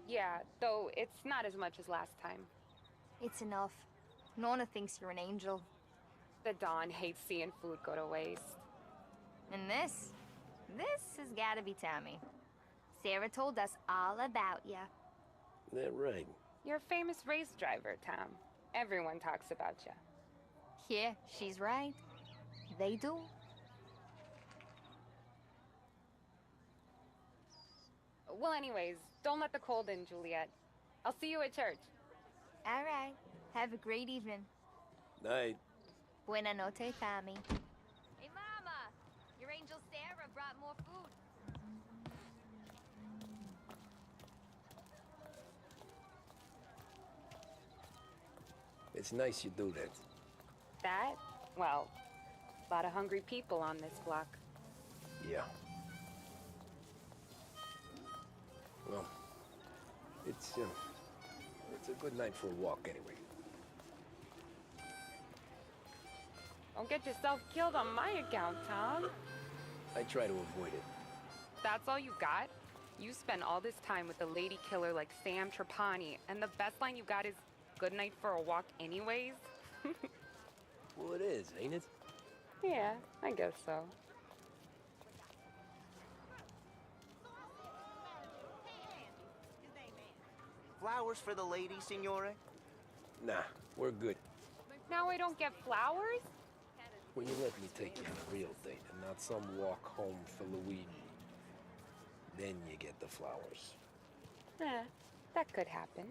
Yeah, though it's not as much as last time. It's enough. Nona thinks you're an angel. The Dawn hates seeing food go to waste. And this has gotta be Tommy. Sarah told us all about ya. That right? You're a famous race driver, Tom. Everyone talks about you. Yeah, she's right. They do. Well, anyways, don't let the cold in, Juliet. I'll see you at church. All right. Have a great evening. Night. Buena noche, Tommy. Hey, Mama! Your angel Sarah brought more food. It's nice you do that. That? Well, a lot of hungry people on this block. Yeah. Well, it's a good night for a walk anyway. Don't get yourself killed on my account, Tom. I try to avoid it. That's all you got? You spend all this time with a lady killer like Sam Trapani, and the best line you got is, "Good night for a walk anyways"? Well, it is, ain't it? Yeah, I guess so. Flowers for the lady, signore? Nah, we're good. Now I don't get flowers? When you let me take you on a real date and not some walk home for Luigi, then you get the flowers. That could happen.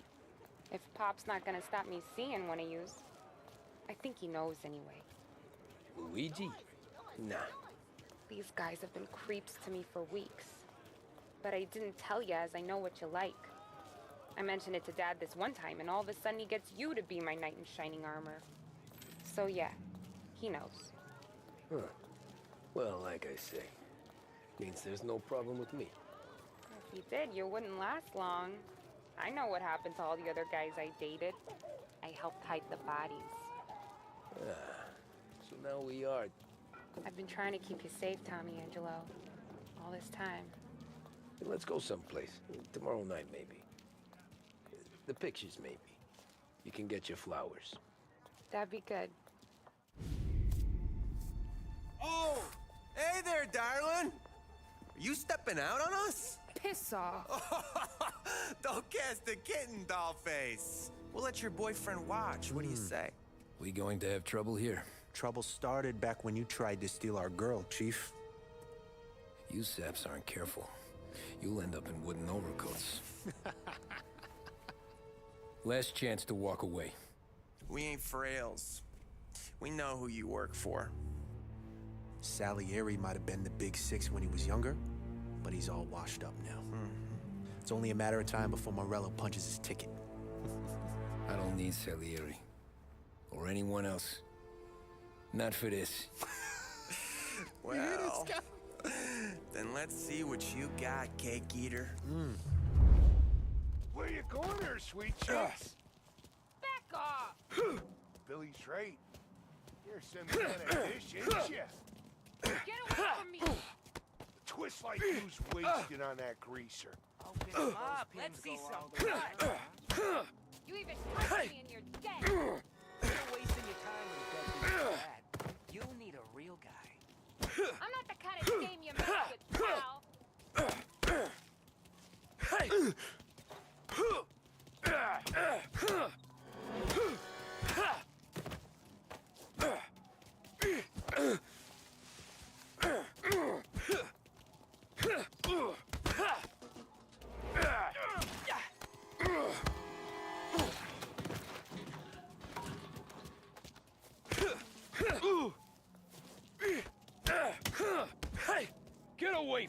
If Pop's not gonna stop me seeing one of yous. I think he knows anyway. Luigi? Nah. These guys have been creeps to me for weeks. But I didn't tell you as I know what you like. I mentioned it to Dad this one time, and all of a sudden he gets you to be my knight in shining armor. So yeah, he knows. Huh. Well, like I say, means there's no problem with me. If he did, you wouldn't last long. I know what happened to all the other guys I dated. I helped hide the bodies. So now we are. I've been trying to keep you safe, Tommy Angelo. All this time. Let's go someplace. Tomorrow night, maybe. The pictures, maybe. You can get your flowers. That'd be good. Oh! Hey there, darling! Are you stepping out on us? Piss off. Don't cast the kitten, dollface. We'll let your boyfriend watch. What do you say? We going to have trouble here? Trouble started back when you tried to steal our girl, Chief. You saps aren't careful. You'll end up in wooden overcoats. Last chance to walk away. We ain't frails. We know who you work for. Salieri might have been the big six when he was younger, but he's all washed up now. It's only a matter of time before Morello punches his ticket. I don't need Salieri. Or anyone else. Not for this. Well, then let's see what you got, cake eater. Where you going there, sweet cheeks? Back off! Billy's right. You're some kind of dish, ain't ya? Get away from me! Twist like who's wasted on that greaser. Open him up. Let's see some blood. You even touched me and you're dead! You're wasting your time with that big bad. You need a real guy. I'm not the kind of game you mess with, pal! Hey!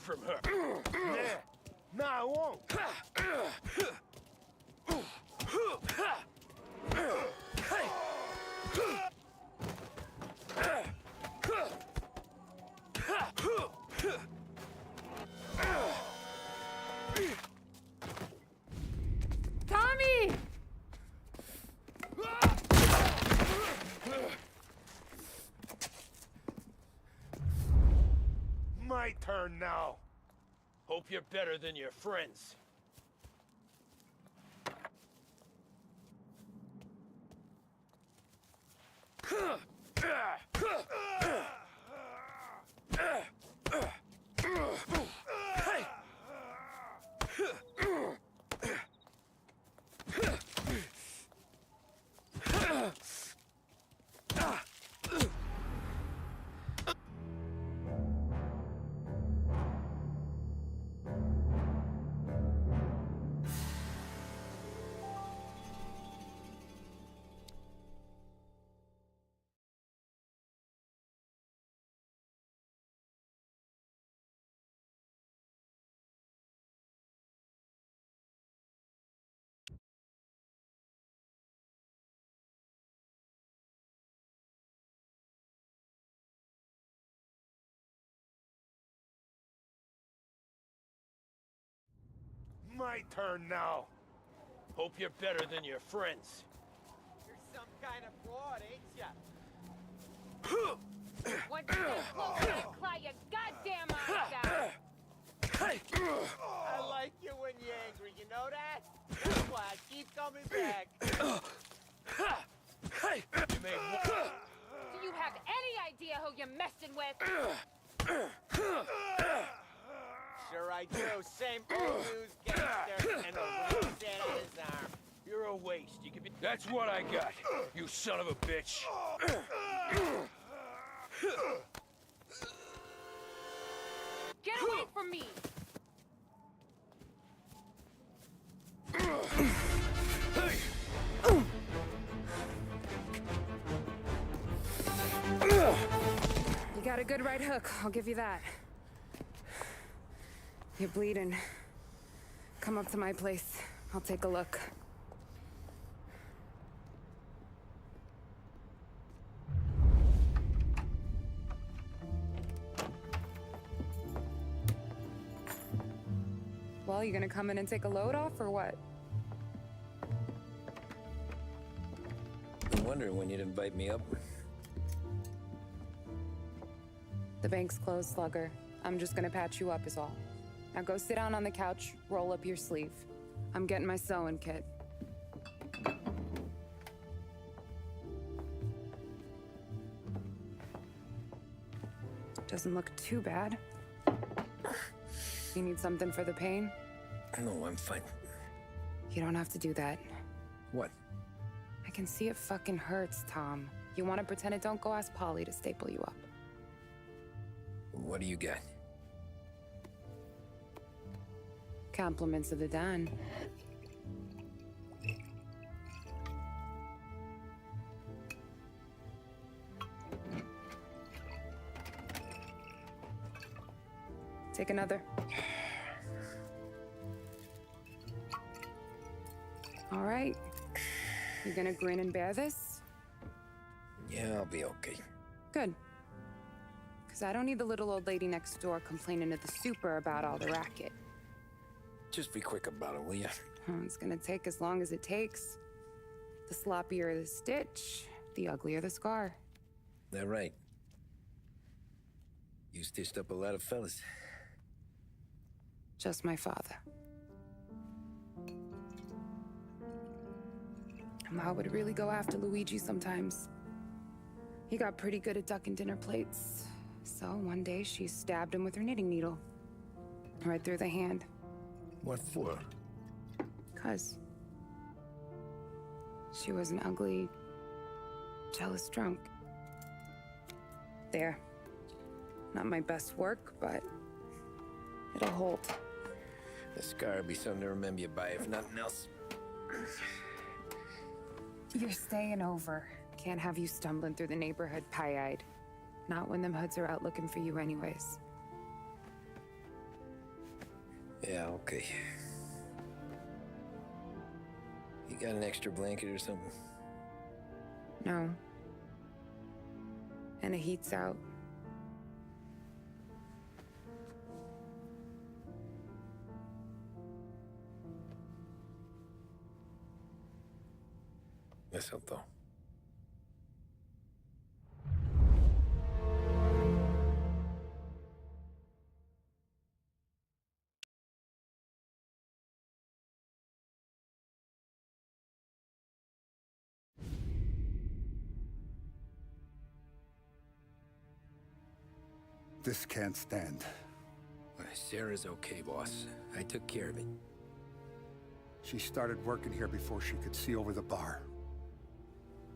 from her. Yeah. No, I won't. Tommy! My turn now. Hope you're better than your friends. My turn now. Hope you're better than your friends. You're some kind of fraud, ain't ya? Once you get close, I'll claw your goddamn eyes out! I like you when you're angry, you know that? That's why I keep coming back. You made one. Do you have any idea who you're messing with? Sure I do. Same old news gangster and a ring set on his arm. You're a waste. You could be. That's what I got. You son of a bitch. Get away from me! You got a good right hook, I'll give you that. You're bleeding. Come up to my place. I'll take a look. Well, you gonna come in and take a load off, or what? I'm wondering when you'd invite me up. The bank's closed, Slugger. I'm just gonna patch you up is all. Now go sit down on the couch, roll up your sleeve. I'm getting my sewing kit. Doesn't look too bad. You need something for the pain? No, I'm fine. You don't have to do that. What? I can see it fucking hurts, Tom. You want to pretend it don't? Go ask Polly to staple you up. What do you got? Compliments of the Don. Take another. All right. You gonna grin and bear this? Yeah, I'll be okay. Good. Because I don't need the little old lady next door complaining to the super about all the racket. Just be quick about it, will ya? It's gonna take as long as it takes. The sloppier the stitch, the uglier the scar. That right. You stitched up a lot of fellas. Just my father. Ma would really go after Luigi sometimes. He got pretty good at ducking dinner plates. So one day she stabbed him with her knitting needle. Right through the hand. What for? 'Cause she was an ugly, jealous drunk. There. Not my best work, but it'll hold. The scar will be something to remember you by, if nothing else. You're staying over. Can't have you stumbling through the neighborhood pie-eyed. Not when them hoods are out looking for you anyways. Yeah, okay. You got an extra blanket or something? No. And the heat's out. Eso todo. This can't stand. Sarah's okay, boss. I took care of it. She started working here before she could see over the bar.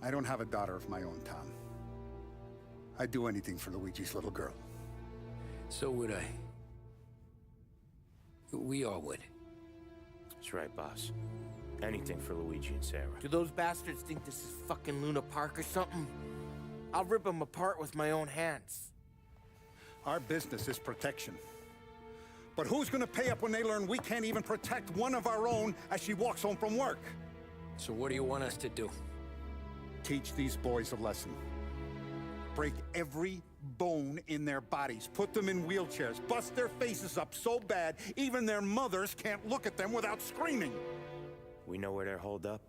I don't have a daughter of my own, Tom. I'd do anything for Luigi's little girl. So would I. We all would. That's right, boss. Anything for Luigi and Sarah. Do those bastards think this is fucking Luna Park or something? I'll rip them apart with my own hands. Our business is protection. But who's gonna pay up when they learn we can't even protect one of our own as she walks home from work? So what do you want us to do? Teach these boys a lesson. Break every bone in their bodies. Put them in wheelchairs. Bust their faces up so bad, even their mothers can't look at them without screaming. We know where they're holed up?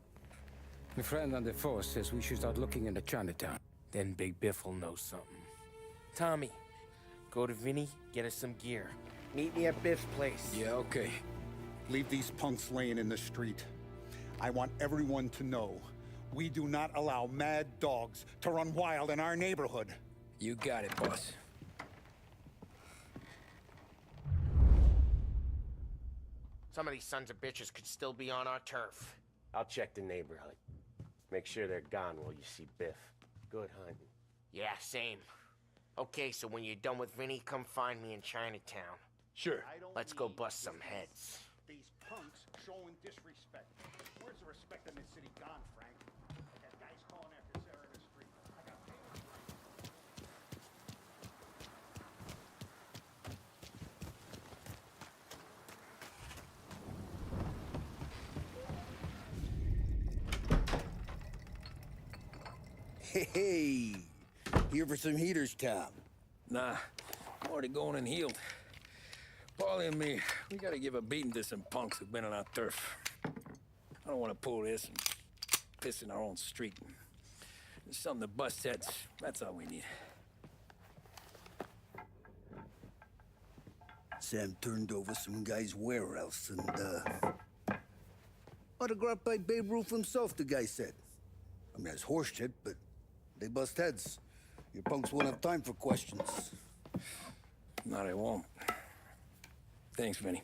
My friend on the force says we should start looking into Chinatown. Then Big Biff will know something. Tommy, go to Vinny, get us some gear. Meet me at Biff's place. Yeah, okay. Leave these punks laying in the street. I want everyone to know we do not allow mad dogs to run wild in our neighborhood. You got it, boss. Some of these sons of bitches could still be on our turf. I'll check the neighborhood. Make sure they're gone while you see Biff. Good hunting. Yeah, same. Okay, so when you're done with Vinny, come find me in Chinatown. Sure. Let's go bust some heads. These punks showing disrespect. Where's the respect in this city gone, Frank? I got guys calling after Sarah in the street. I got Hey, here for some heaters, Tom? Nah, I'm already going and healed. Paulie and me, we gotta give a beating to some punks who've been on our turf. I don't want to pull this and piss in our own street. There's something to bust heads. That's all we need. Sam turned over some guy's warehouse and, autographed by Babe Ruth himself, the guy said. I mean, that's horse shit, but they bust heads. Your punks won't have time for questions. No, they won't. Thanks, Vinny.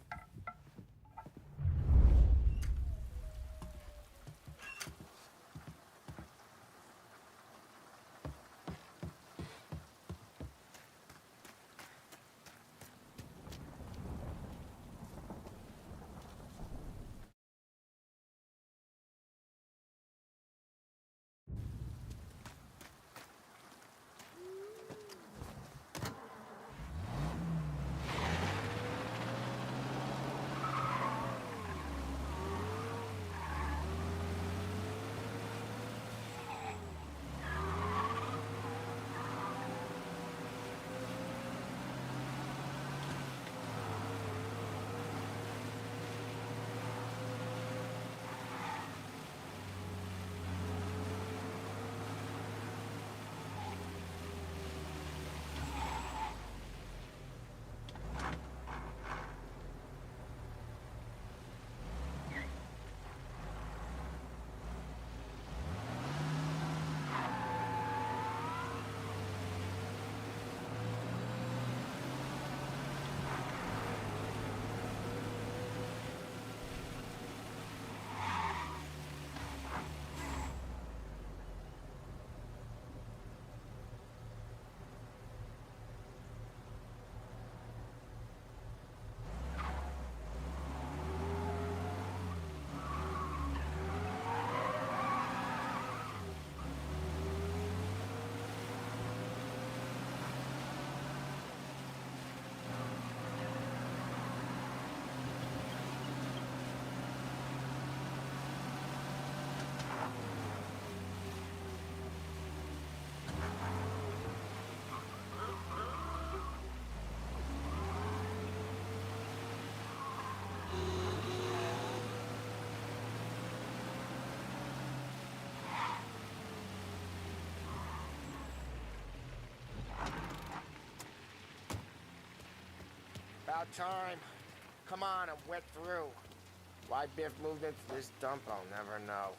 About time. Come on, I'm wet through. Why Biff moved into this dump, I'll never know.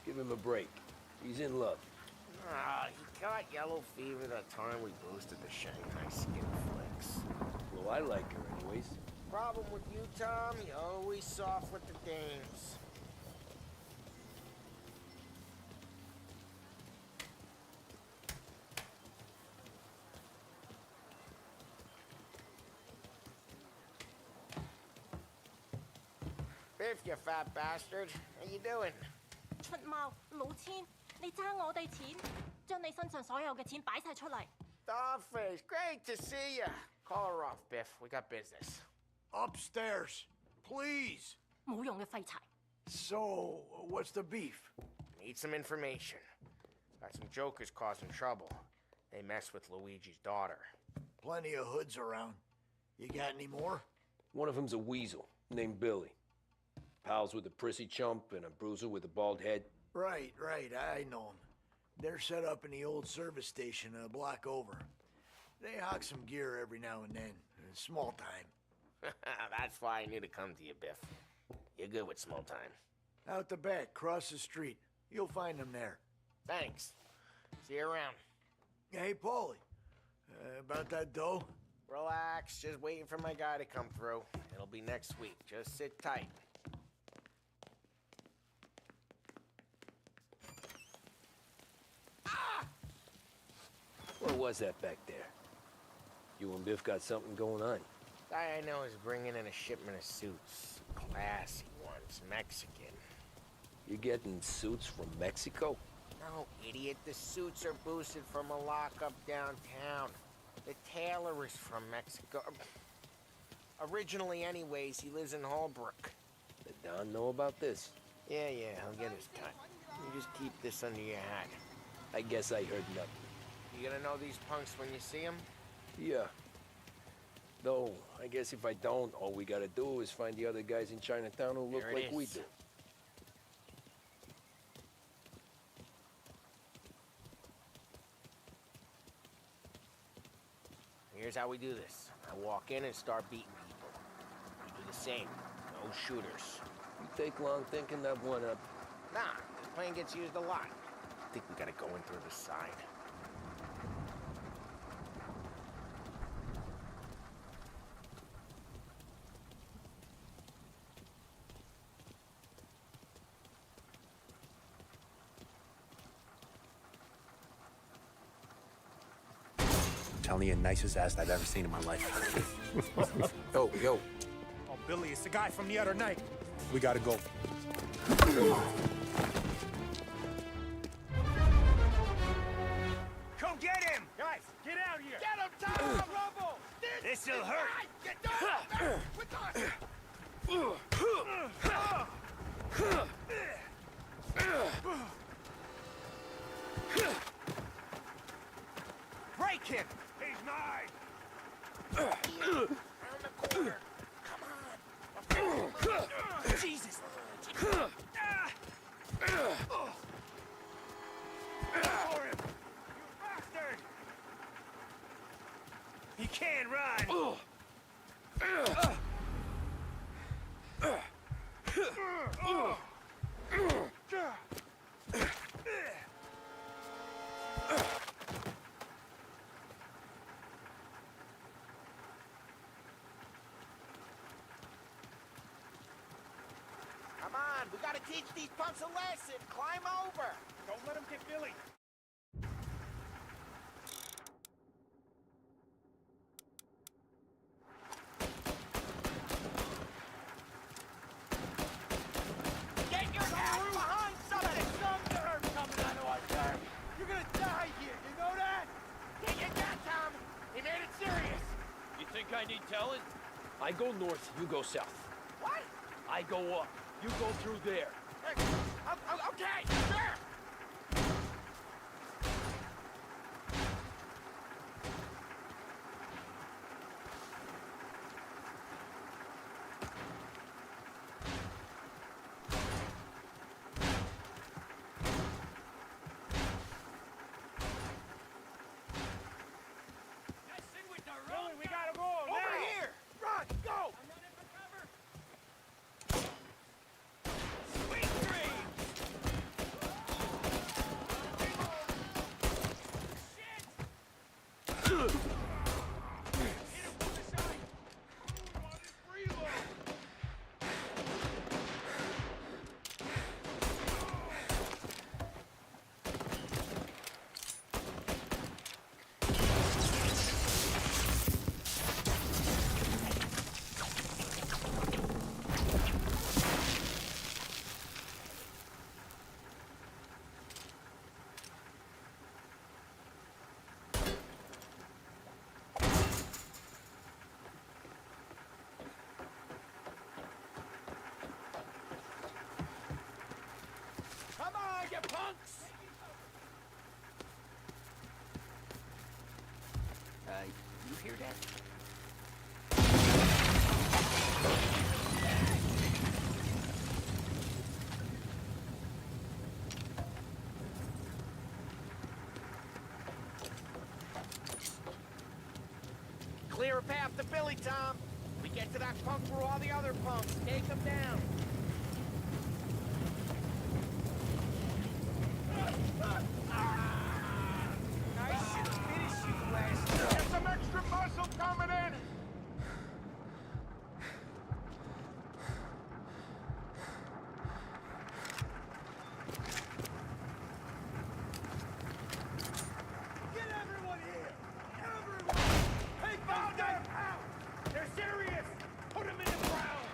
Give him a break. He's in love. He got yellow fever that time we boosted the Shanghai skin flicks. Well, I like her anyways. Problem with you, Tom, you're always soft with the dames. Biff, you fat bastard. How you doing? 出貓，老千，你爭我哋錢，將你身上所有嘅錢擺晒出嚟。Dollface, great to see you. Call her off, Biff. We got business. Upstairs, please. 冇用嘅廢柴。 So, what's the beef? Need some information. Got some jokers causing trouble. They mess with Luigi's daughter. Plenty of hoods around. You got any more? One of them's a weasel named Billy. Pals with a prissy chump and a bruiser with a bald head. Right, I know them. They're set up in the old service station a block over. They hawk some gear every now and then. Small time. That's why I knew to come to you, Biff. You're good with small time. Out the back, cross the street. You'll find them there. Thanks. See you around. Hey, Paulie. About that dough? Relax. Just waiting for my guy to come through. It'll be next week. Just sit tight. What was that back there? You and Biff got something going on. Guy I know is bringing in a shipment of suits. Classy ones. Mexican. You getting suits from Mexico? No, idiot. The suits are boosted from a lockup downtown. The tailor is from Mexico. Originally, anyways, he lives in Holbrook. Did Don know about this? Yeah, he'll get his cut. You just keep this under your hat. I guess I heard nothing. You gonna know these punks when you see them? Yeah. Though, I guess if I don't, all we gotta do is find the other guys in Chinatown who look like we do. Here's how we do this. I walk in and start beating people. You do the same. No shooters. You take long thinking that one up. Nah, this plane gets used a lot. I think we gotta go in through the side. Telling you, nicest ass I've ever seen in my life. Yo. Oh, Billy, it's the guy from the other night. We gotta go. Come get him! Guys, get out here! Get him, Tom! Rubble! This'll hurt! Get down! Break him! He's mine! Around the corner. Come on. Jesus! For him! You bastard! He can't run! Come on, we gotta teach these punks a lesson. Climb over. Don't let him get Billy! Get your ass behind somebody! Some dirt coming out of our dirt. You're gonna die here, you know that? Get your gun, Tom. He made it serious. You think I need telling? I go north, you go south. What? I go up, you go through there. Okay, sure. Billy, we gotta move! Over here. Run! Go! punks! You hear that? Clear a path to Billy, Tom. We get to that punk through all the other punks. Take them down. I should finish you last time. Get some extra muscle coming in. Get everyone here! Everyone! Take those guys out! They're serious! Put them in the ground!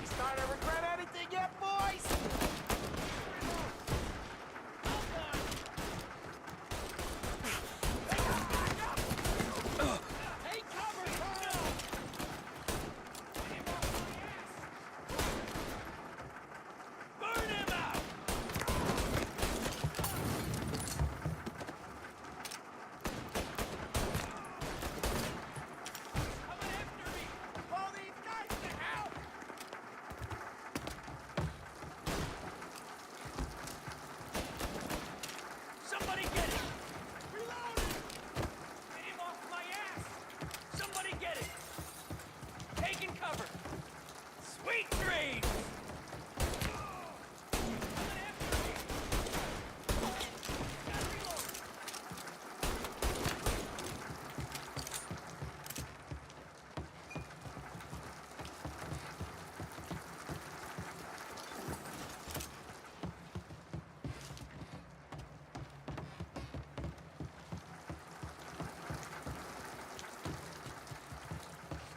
You starting to regret anything yet, boys? Take cover, Kyle! Burn him out! Coming after me! Call these guys to help! Somebody get it! Reload it! Get him off my ass! Somebody get it! Taking cover! Sweet dreams!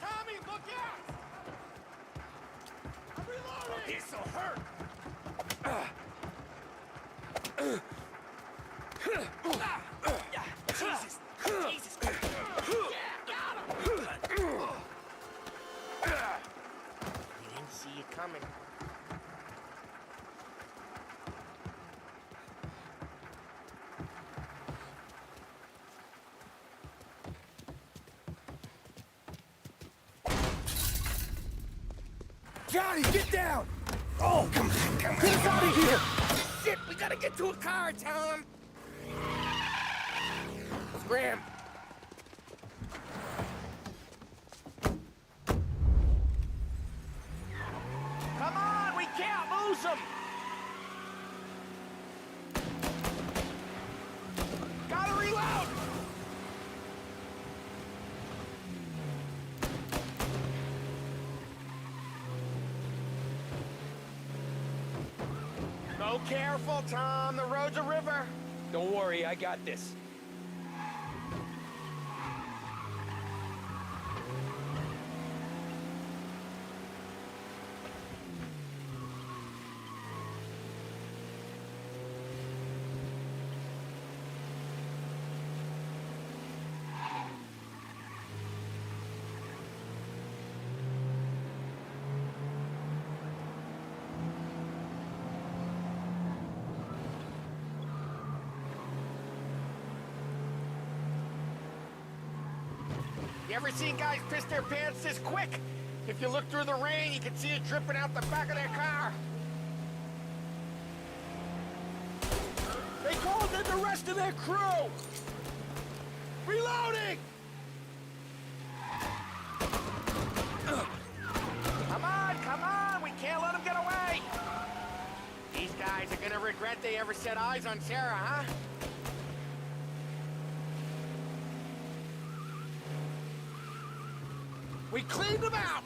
Tommy, look out! I'm reloading! This'll hurt! Jesus! Jesus! Yeah, got him! He didn't see you coming. Johnny, get down! Oh, come on, get us out of here! Shit, we gotta get to a car, Tom! Scram! Come on, we can't lose him! Gotta reload! Go careful, Tom. The road's a river. Don't worry, I got this. You ever seen guys piss their pants this quick? If you look through the rain, you can see it dripping out the back of their car. They called in the rest of their crew! Reloading! Come on, we can't let them get away! These guys are gonna regret they ever set eyes on Sarah, huh? We cleaned them out!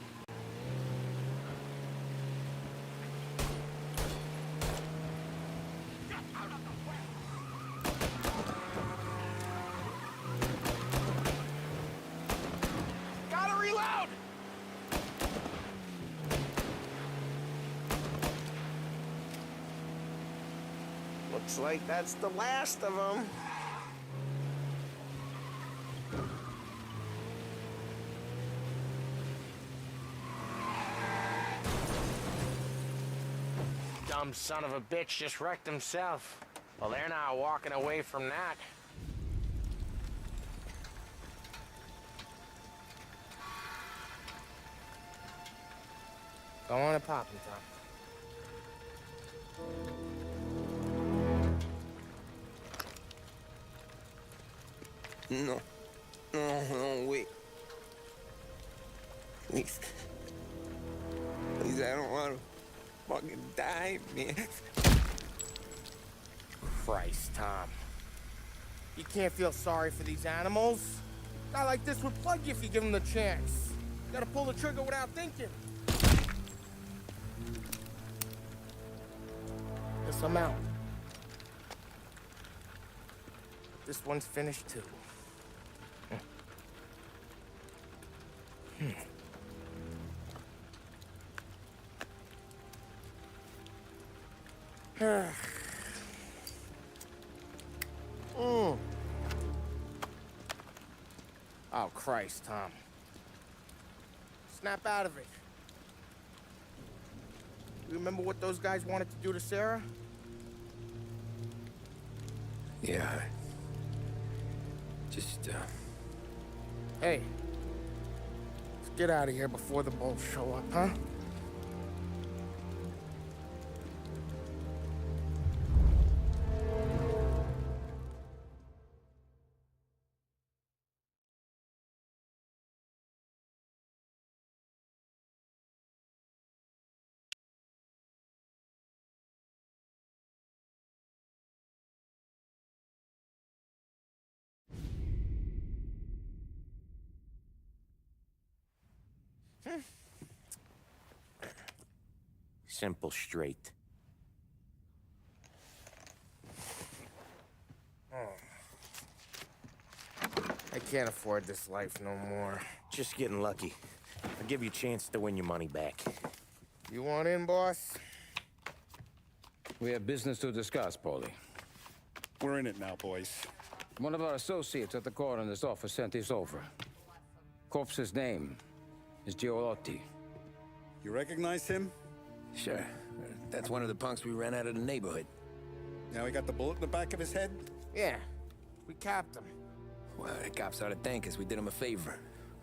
Gotta reload! Looks like that's the last of them. Some son of a bitch just wrecked himself. Well, they're not walking away from that. Go on and pop him, Tom. No. No, wait. Please. Please, I don't want to fucking die, man. Christ, Tom. You can't feel sorry for these animals. A guy like this would plug you if you give him the chance. You gotta pull the trigger without thinking. Guess I'm out. This one's finished too. Oh, Christ, Tom. Snap out of it. You remember what those guys wanted to do to Sarah? Yeah. Just, Hey. Let's get out of here before the bulls show up, huh? Simple, straight. I can't afford this life no more. Just getting lucky. I'll give you a chance to win your money back. You want in, boss? We have business to discuss, Paulie. We're in it now, boys. One of our associates at the coroner's office sent this over. Corpse's name is Giolotti. You recognize him? Sure. That's one of the punks we ran out of the neighborhood. Now he got the bullet in the back of his head? Yeah. We capped him. Well, the cops ought to thank us. We did him a favor.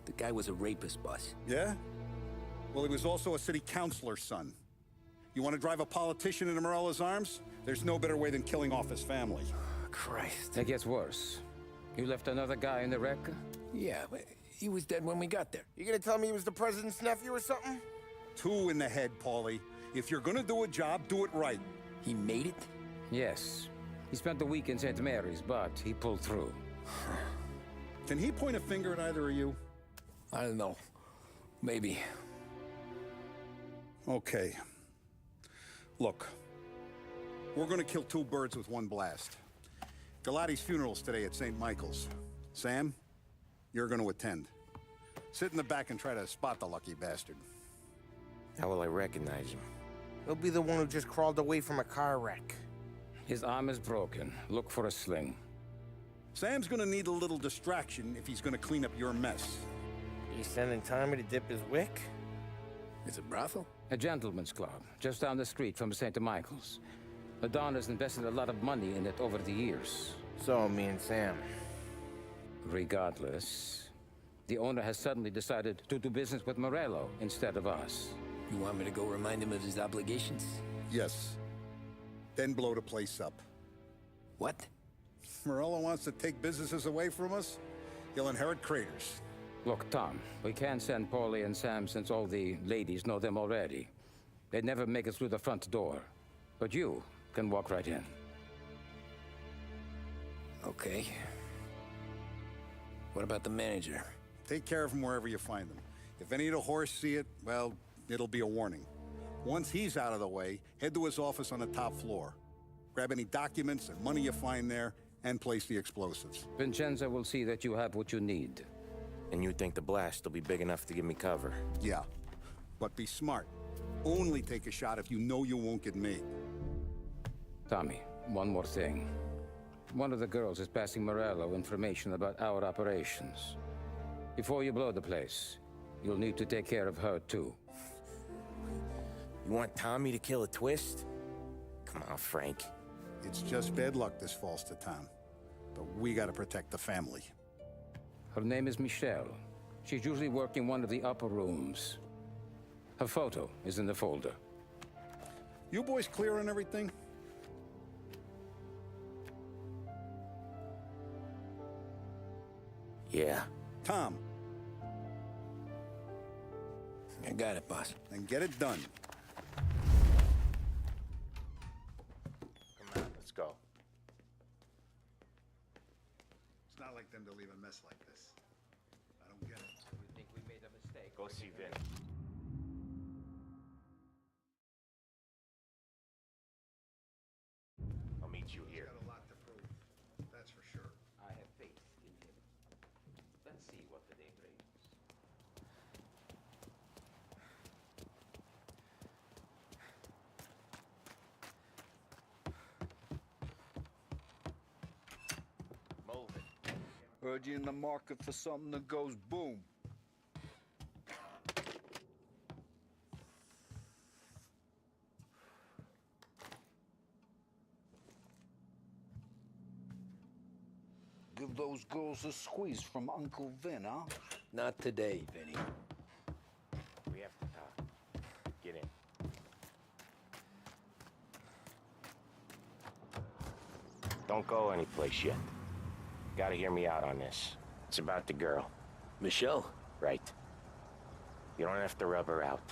The guy was a rapist, boss. Yeah? Well, he was also a city councilor's son. You want to drive a politician into Morella's arms? There's no better way than killing off his family. Christ. It gets worse. You left another guy in the wreck? Yeah, but he was dead when we got there. You gonna tell me he was the president's nephew or something? 2 in the head, Paulie. If you're gonna do a job, do it right. He made it? Yes. He spent the week in St. Mary's, but he pulled through. Can he point a finger at either of you? I don't know. Maybe. Okay. Look. We're gonna kill 2 birds with 1 blast. Galati's funeral's today at St. Michael's. Sam, you're gonna attend. Sit in the back and try to spot the lucky bastard. How will I recognize him? He'll be the one who just crawled away from a car wreck. His arm is broken. Look for a sling. Sam's gonna need a little distraction if he's gonna clean up your mess. You sending Tommy to dip his wick? It's a brothel? A gentleman's club, just down the street from St. Michael's. The Don has invested a lot of money in it over the years. So, me and Sam. Regardless, the owner has suddenly decided to do business with Morello instead of us. You want me to go remind him of his obligations? Yes. Then blow the place up. What? Morello wants to take businesses away from us? He'll inherit craters. Look, Tom, we can't send Paulie and Sam since all the ladies know them already. They'd never make it through the front door. But you can walk right in. Okay. What about the manager? Take care of him wherever you find him. If any of the horse see it, well, it'll be a warning. Once he's out of the way, head to his office on the top floor. Grab any documents and money you find there, and place the explosives. Vincenzo will see that you have what you need. And you think the blast will be big enough to give me cover? Yeah, but be smart. Only take a shot if you know you won't get made. Tommy, one more thing. One of the girls is passing Morello information about our operations. Before you blow the place, you'll need to take care of her, too. You want Tommy to kill a twist? Come on, Frank. It's just bad luck this falls to Tom. But we gotta protect the family. Her name is Michelle. She's usually working one of the upper rooms. Her photo is in the folder. You boys clear on everything? Yeah. Tom. I got it, boss. Then get it done. Come on, let's go. It's not like them to leave a mess like this. I don't get it. We think we made a mistake. Go see Vin. I'll meet you here. He's got a lot to prove. That's for sure. I have faith in him. Let's see what the day brings. Move it. Heard you in the market for something that goes boom. Give those girls a squeeze from Uncle Vin, huh? Not today, Vinny. We have to talk. Get in. Don't go anyplace yet. Gotta hear me out on this. It's about the girl. Michelle? Right. You don't have to rub her out.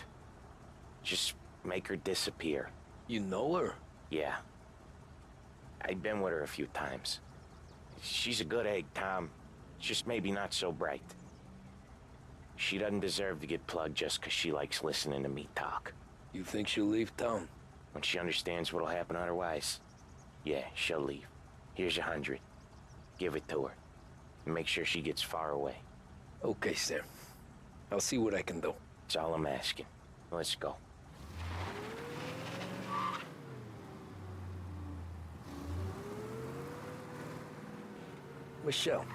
Just make her disappear. You know her? Yeah. I've been with her a few times. She's a good egg, Tom. Just maybe not so bright. She doesn't deserve to get plugged just 'cause she likes listening to me talk. You think she'll leave town? When she understands what'll happen otherwise, yeah, she'll leave. Here's 100. Give it to her. And make sure she gets far away. Okay, Sam. I'll see what I can do. That's all I'm asking. Let's go. Michelle.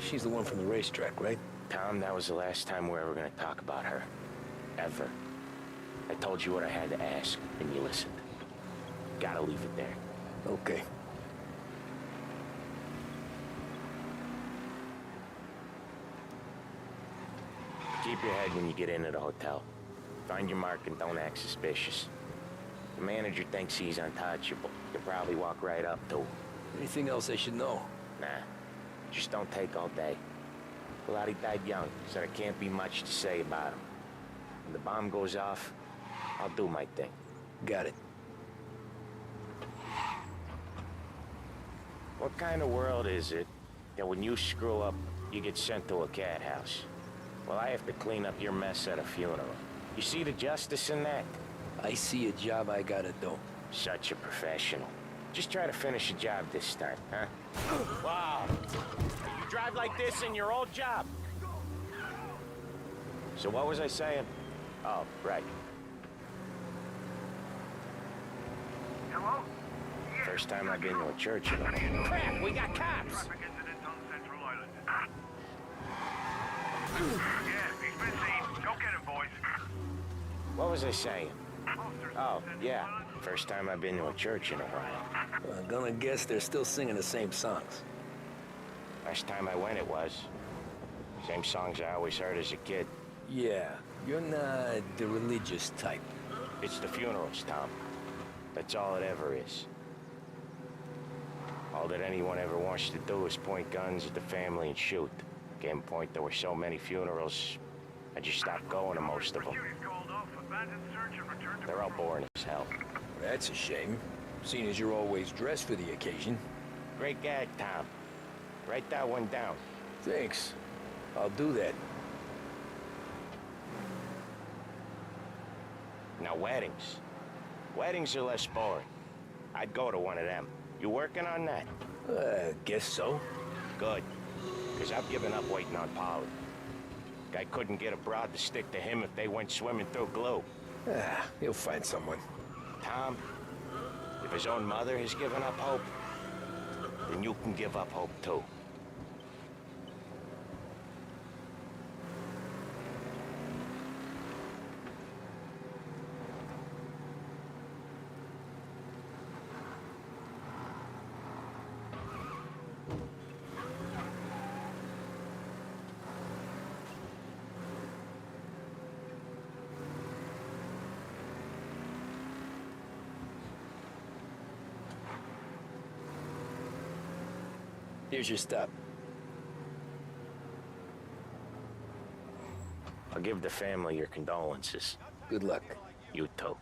She's the one from the racetrack, right? Tom, that was the last time we're ever gonna talk about her. Ever. I told you what I had to ask, and you listened. Gotta leave it there. Okay. Keep your head when you get into the hotel. Find your mark and don't act suspicious. The manager thinks he's untouchable. You'll probably walk right up to him. Anything else I should know? Nah. Just don't take all day. Lottie died young, so there can't be much to say about him. When the bomb goes off, I'll do my thing. Got it. What kind of world is it that when you screw up, you get sent to a cat house? Well, I have to clean up your mess at a funeral. You see the justice in that? I see a job I gotta do. Such a professional. Just try to finish the job this time, huh? Wow. You drive like this in your old job. So what was I saying? Oh, right. Hello? First time I've been to a church in a while. Crap, we got cops. Traffic incident on Central Island. Yeah, he's been seen. Go get him, boys. What was I saying? Oh, yeah. First time I've been to a church in a while. I'm gonna guess they're still singing the same songs. Last time I went it was. Same songs I always heard as a kid. Yeah, you're not the religious type. It's the funerals, Tom. That's all it ever is. All that anyone ever wants to do is point guns at the family and shoot. Came a point there were so many funerals, I just stopped going to most of them. They're all boring as hell. That's a shame, seeing as you're always dressed for the occasion. Great gag, Tom. Write that one down. Thanks. I'll do that. Now, weddings. Weddings are less boring. I'd go to one of them. You working on that? Guess so. Good. Because I've given up waiting on Polly. Guy couldn't get a broad to stick to him if they went swimming through glue. He'll find someone. Tom, if his own mother has given up hope, then you can give up hope too. Here's your stub. I'll give the family your condolences. Good luck. You too.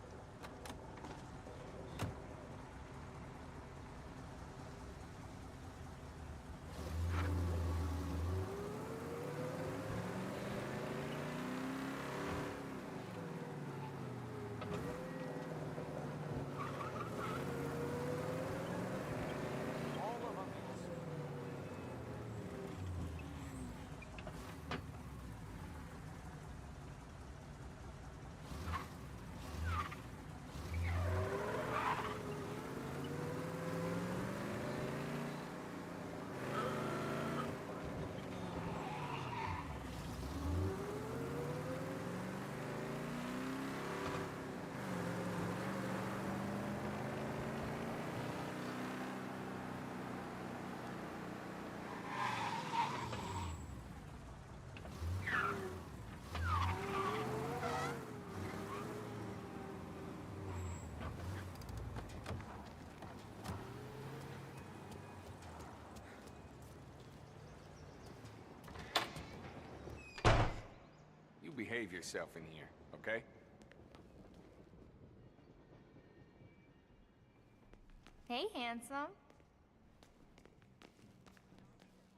You behave yourself in here, okay? Hey, handsome.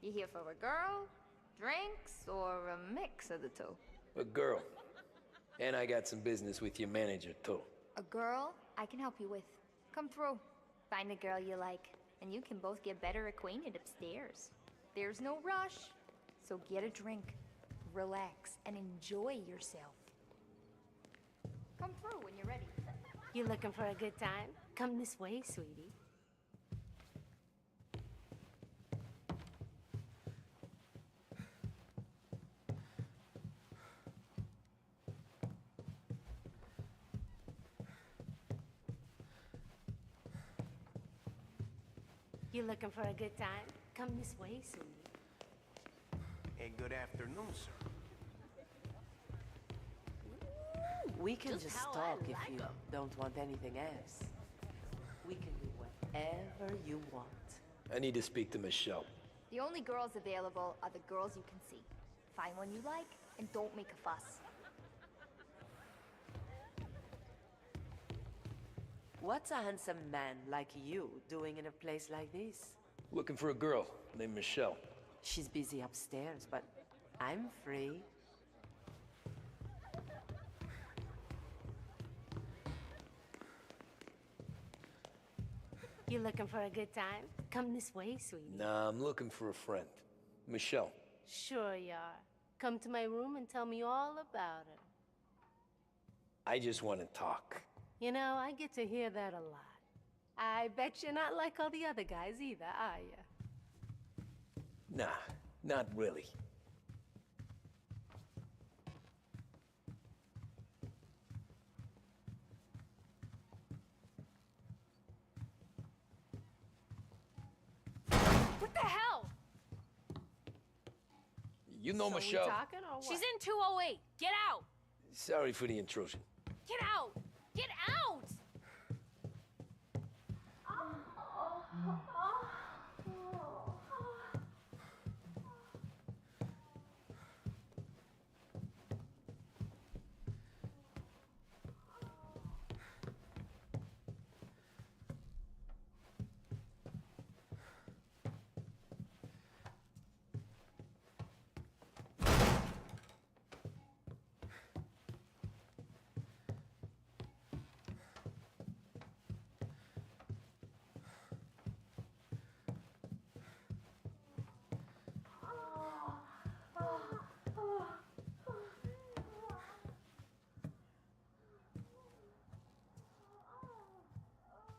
You here for a girl, drinks, or a mix of the two? A girl. And I got some business with your manager, too. A girl I can help you with. Come through. Find a girl you like, and you can both get better acquainted upstairs. There's no rush, so get a drink, relax, and enjoy yourself. Come through when you're ready. You looking for a good time? Come this way, sweetie. You looking for a good time? Come this way, sweetie. Hey, good afternoon, sir. We can just how talk I if like you 'em. don't want anything else. We can do whatever you want. I need to speak to Michelle. The only girls available are the girls you can see. Find one you like, and don't make a fuss. What's a handsome man like you doing in a place like this? Looking for a girl named Michelle. She's busy upstairs, but I'm free. You looking for a good time? Come this way, sweetie. Nah, I'm looking for a friend. Michelle. Sure you are. Come to my room and tell me all about her. I just want to talk. You know, I get to hear that a lot. I bet you're not like all the other guys either, are you? Nah, not really. What the hell? You know Michelle. We talking or what? She's in 208. Get out! Sorry for the intrusion. Get out! Get out!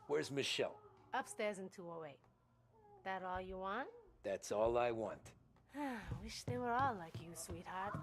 Where's Michelle? Upstairs in 208. That all you want? That's all I want. Wish they were all like you, sweetheart.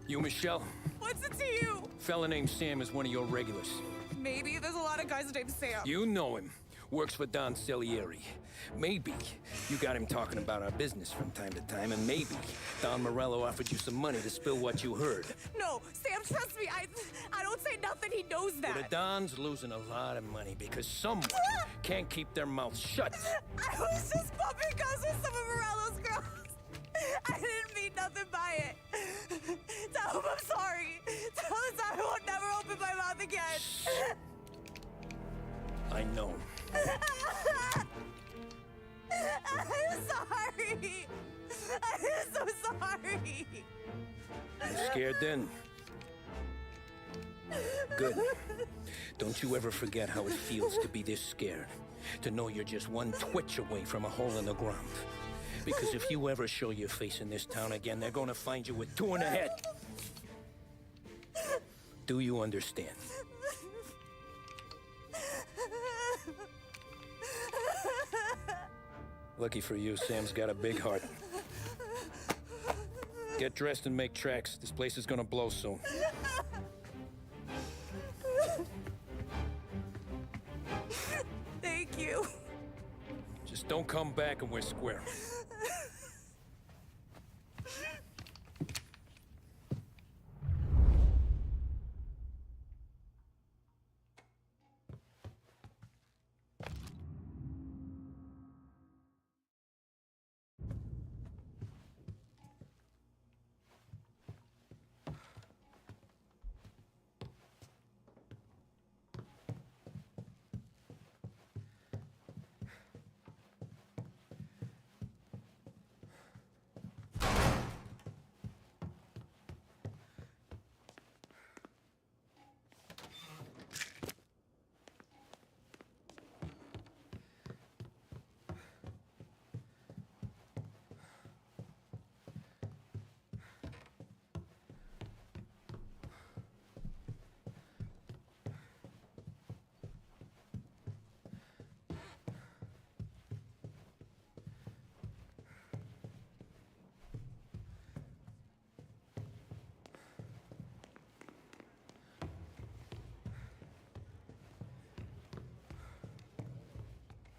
You, Michelle? What's it to you? Fella named Sam is one of your regulars. Maybe there's a lot of guys named Sam. You know him. Works for Don Celieri. Maybe you got him talking about our business from time to time, and maybe Don Morello offered you some money to spill what you heard. No, Sam, trust me. I don't say nothing. He knows that. Well, the Don's losing a lot of money because someone can't keep their mouth shut. I was just bumping guns with some of Morello's girls. I didn't mean nothing by it. Tell him I'm sorry. Tell him I won't never open my mouth again. I know. I'm sorry. I'm so sorry. You scared then? Good. Don't you ever forget how it feels to be this scared. To know you're just one twitch away from a hole in the ground. Because if you ever show your face in this town again, they're gonna find you with 2 in the head. Do you understand? Lucky for you, Sam's got a big heart. Get dressed and make tracks. This place is gonna blow soon. Thank you. Just don't come back and we're square.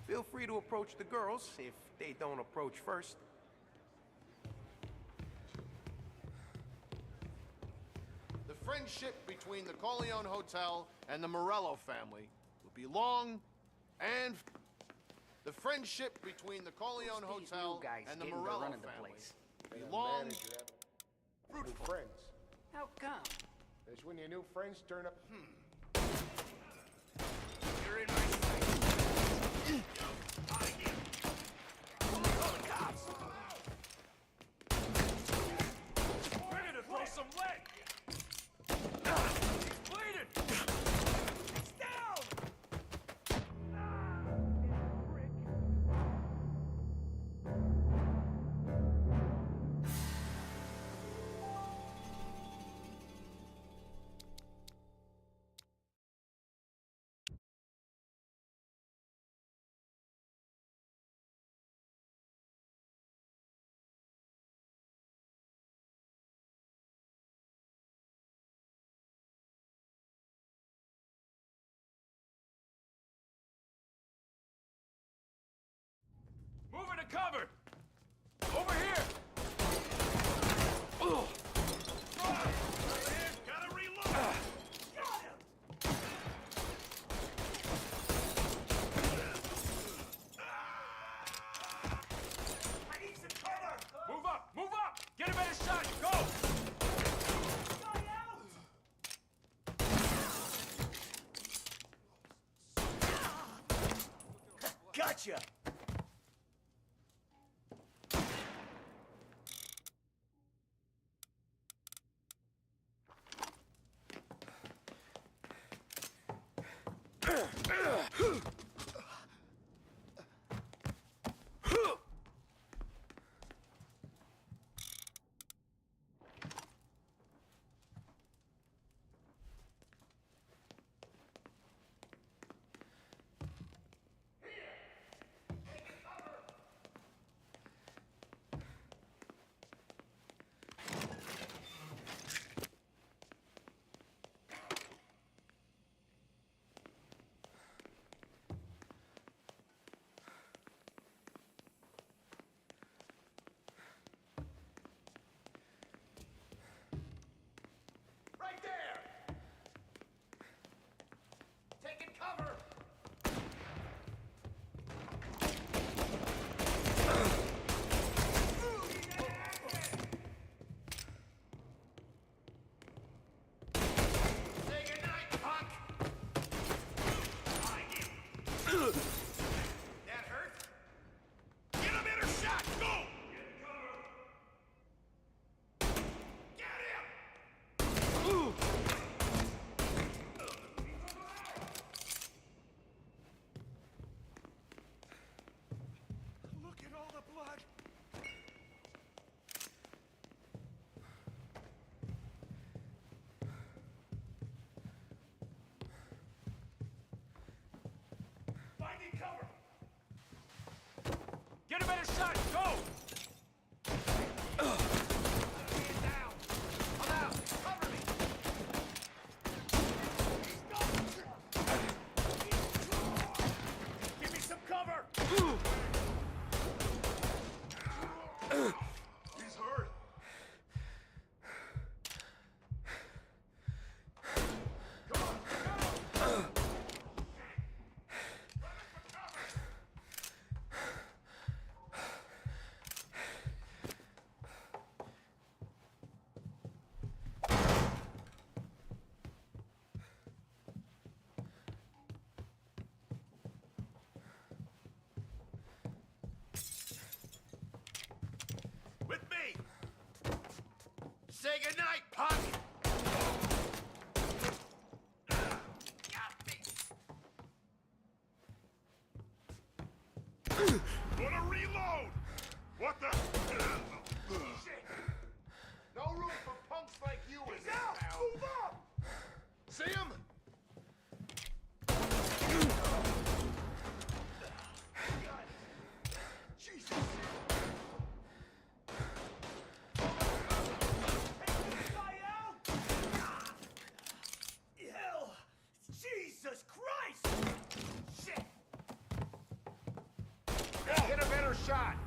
Feel free to approach the girls if they don't approach first. The friendship between the Corleone Hotel and the Morello family will be long and... The friendship between the Corleone Hotel and the Morello family will be long... Fruitful. Friends. How come? That's when your new friends turn up... You're in my sight. Call the cops. Ready to throw some lead. He's bleeding. He's down. Moving to cover! Over here! Ugh. Gotta reload! Got him! I need some cover! Move up! Move up! Get a better shot! Go! Gotcha! Get a better shot! Go! Give me some cover! He's hurt. With me! Say goodnight, punk! Wanna reload! What the? Shit! No room for punks like you in this town. Move up! See him? Jesus! Hell! Jesus Christ! Shit! Get a better shot!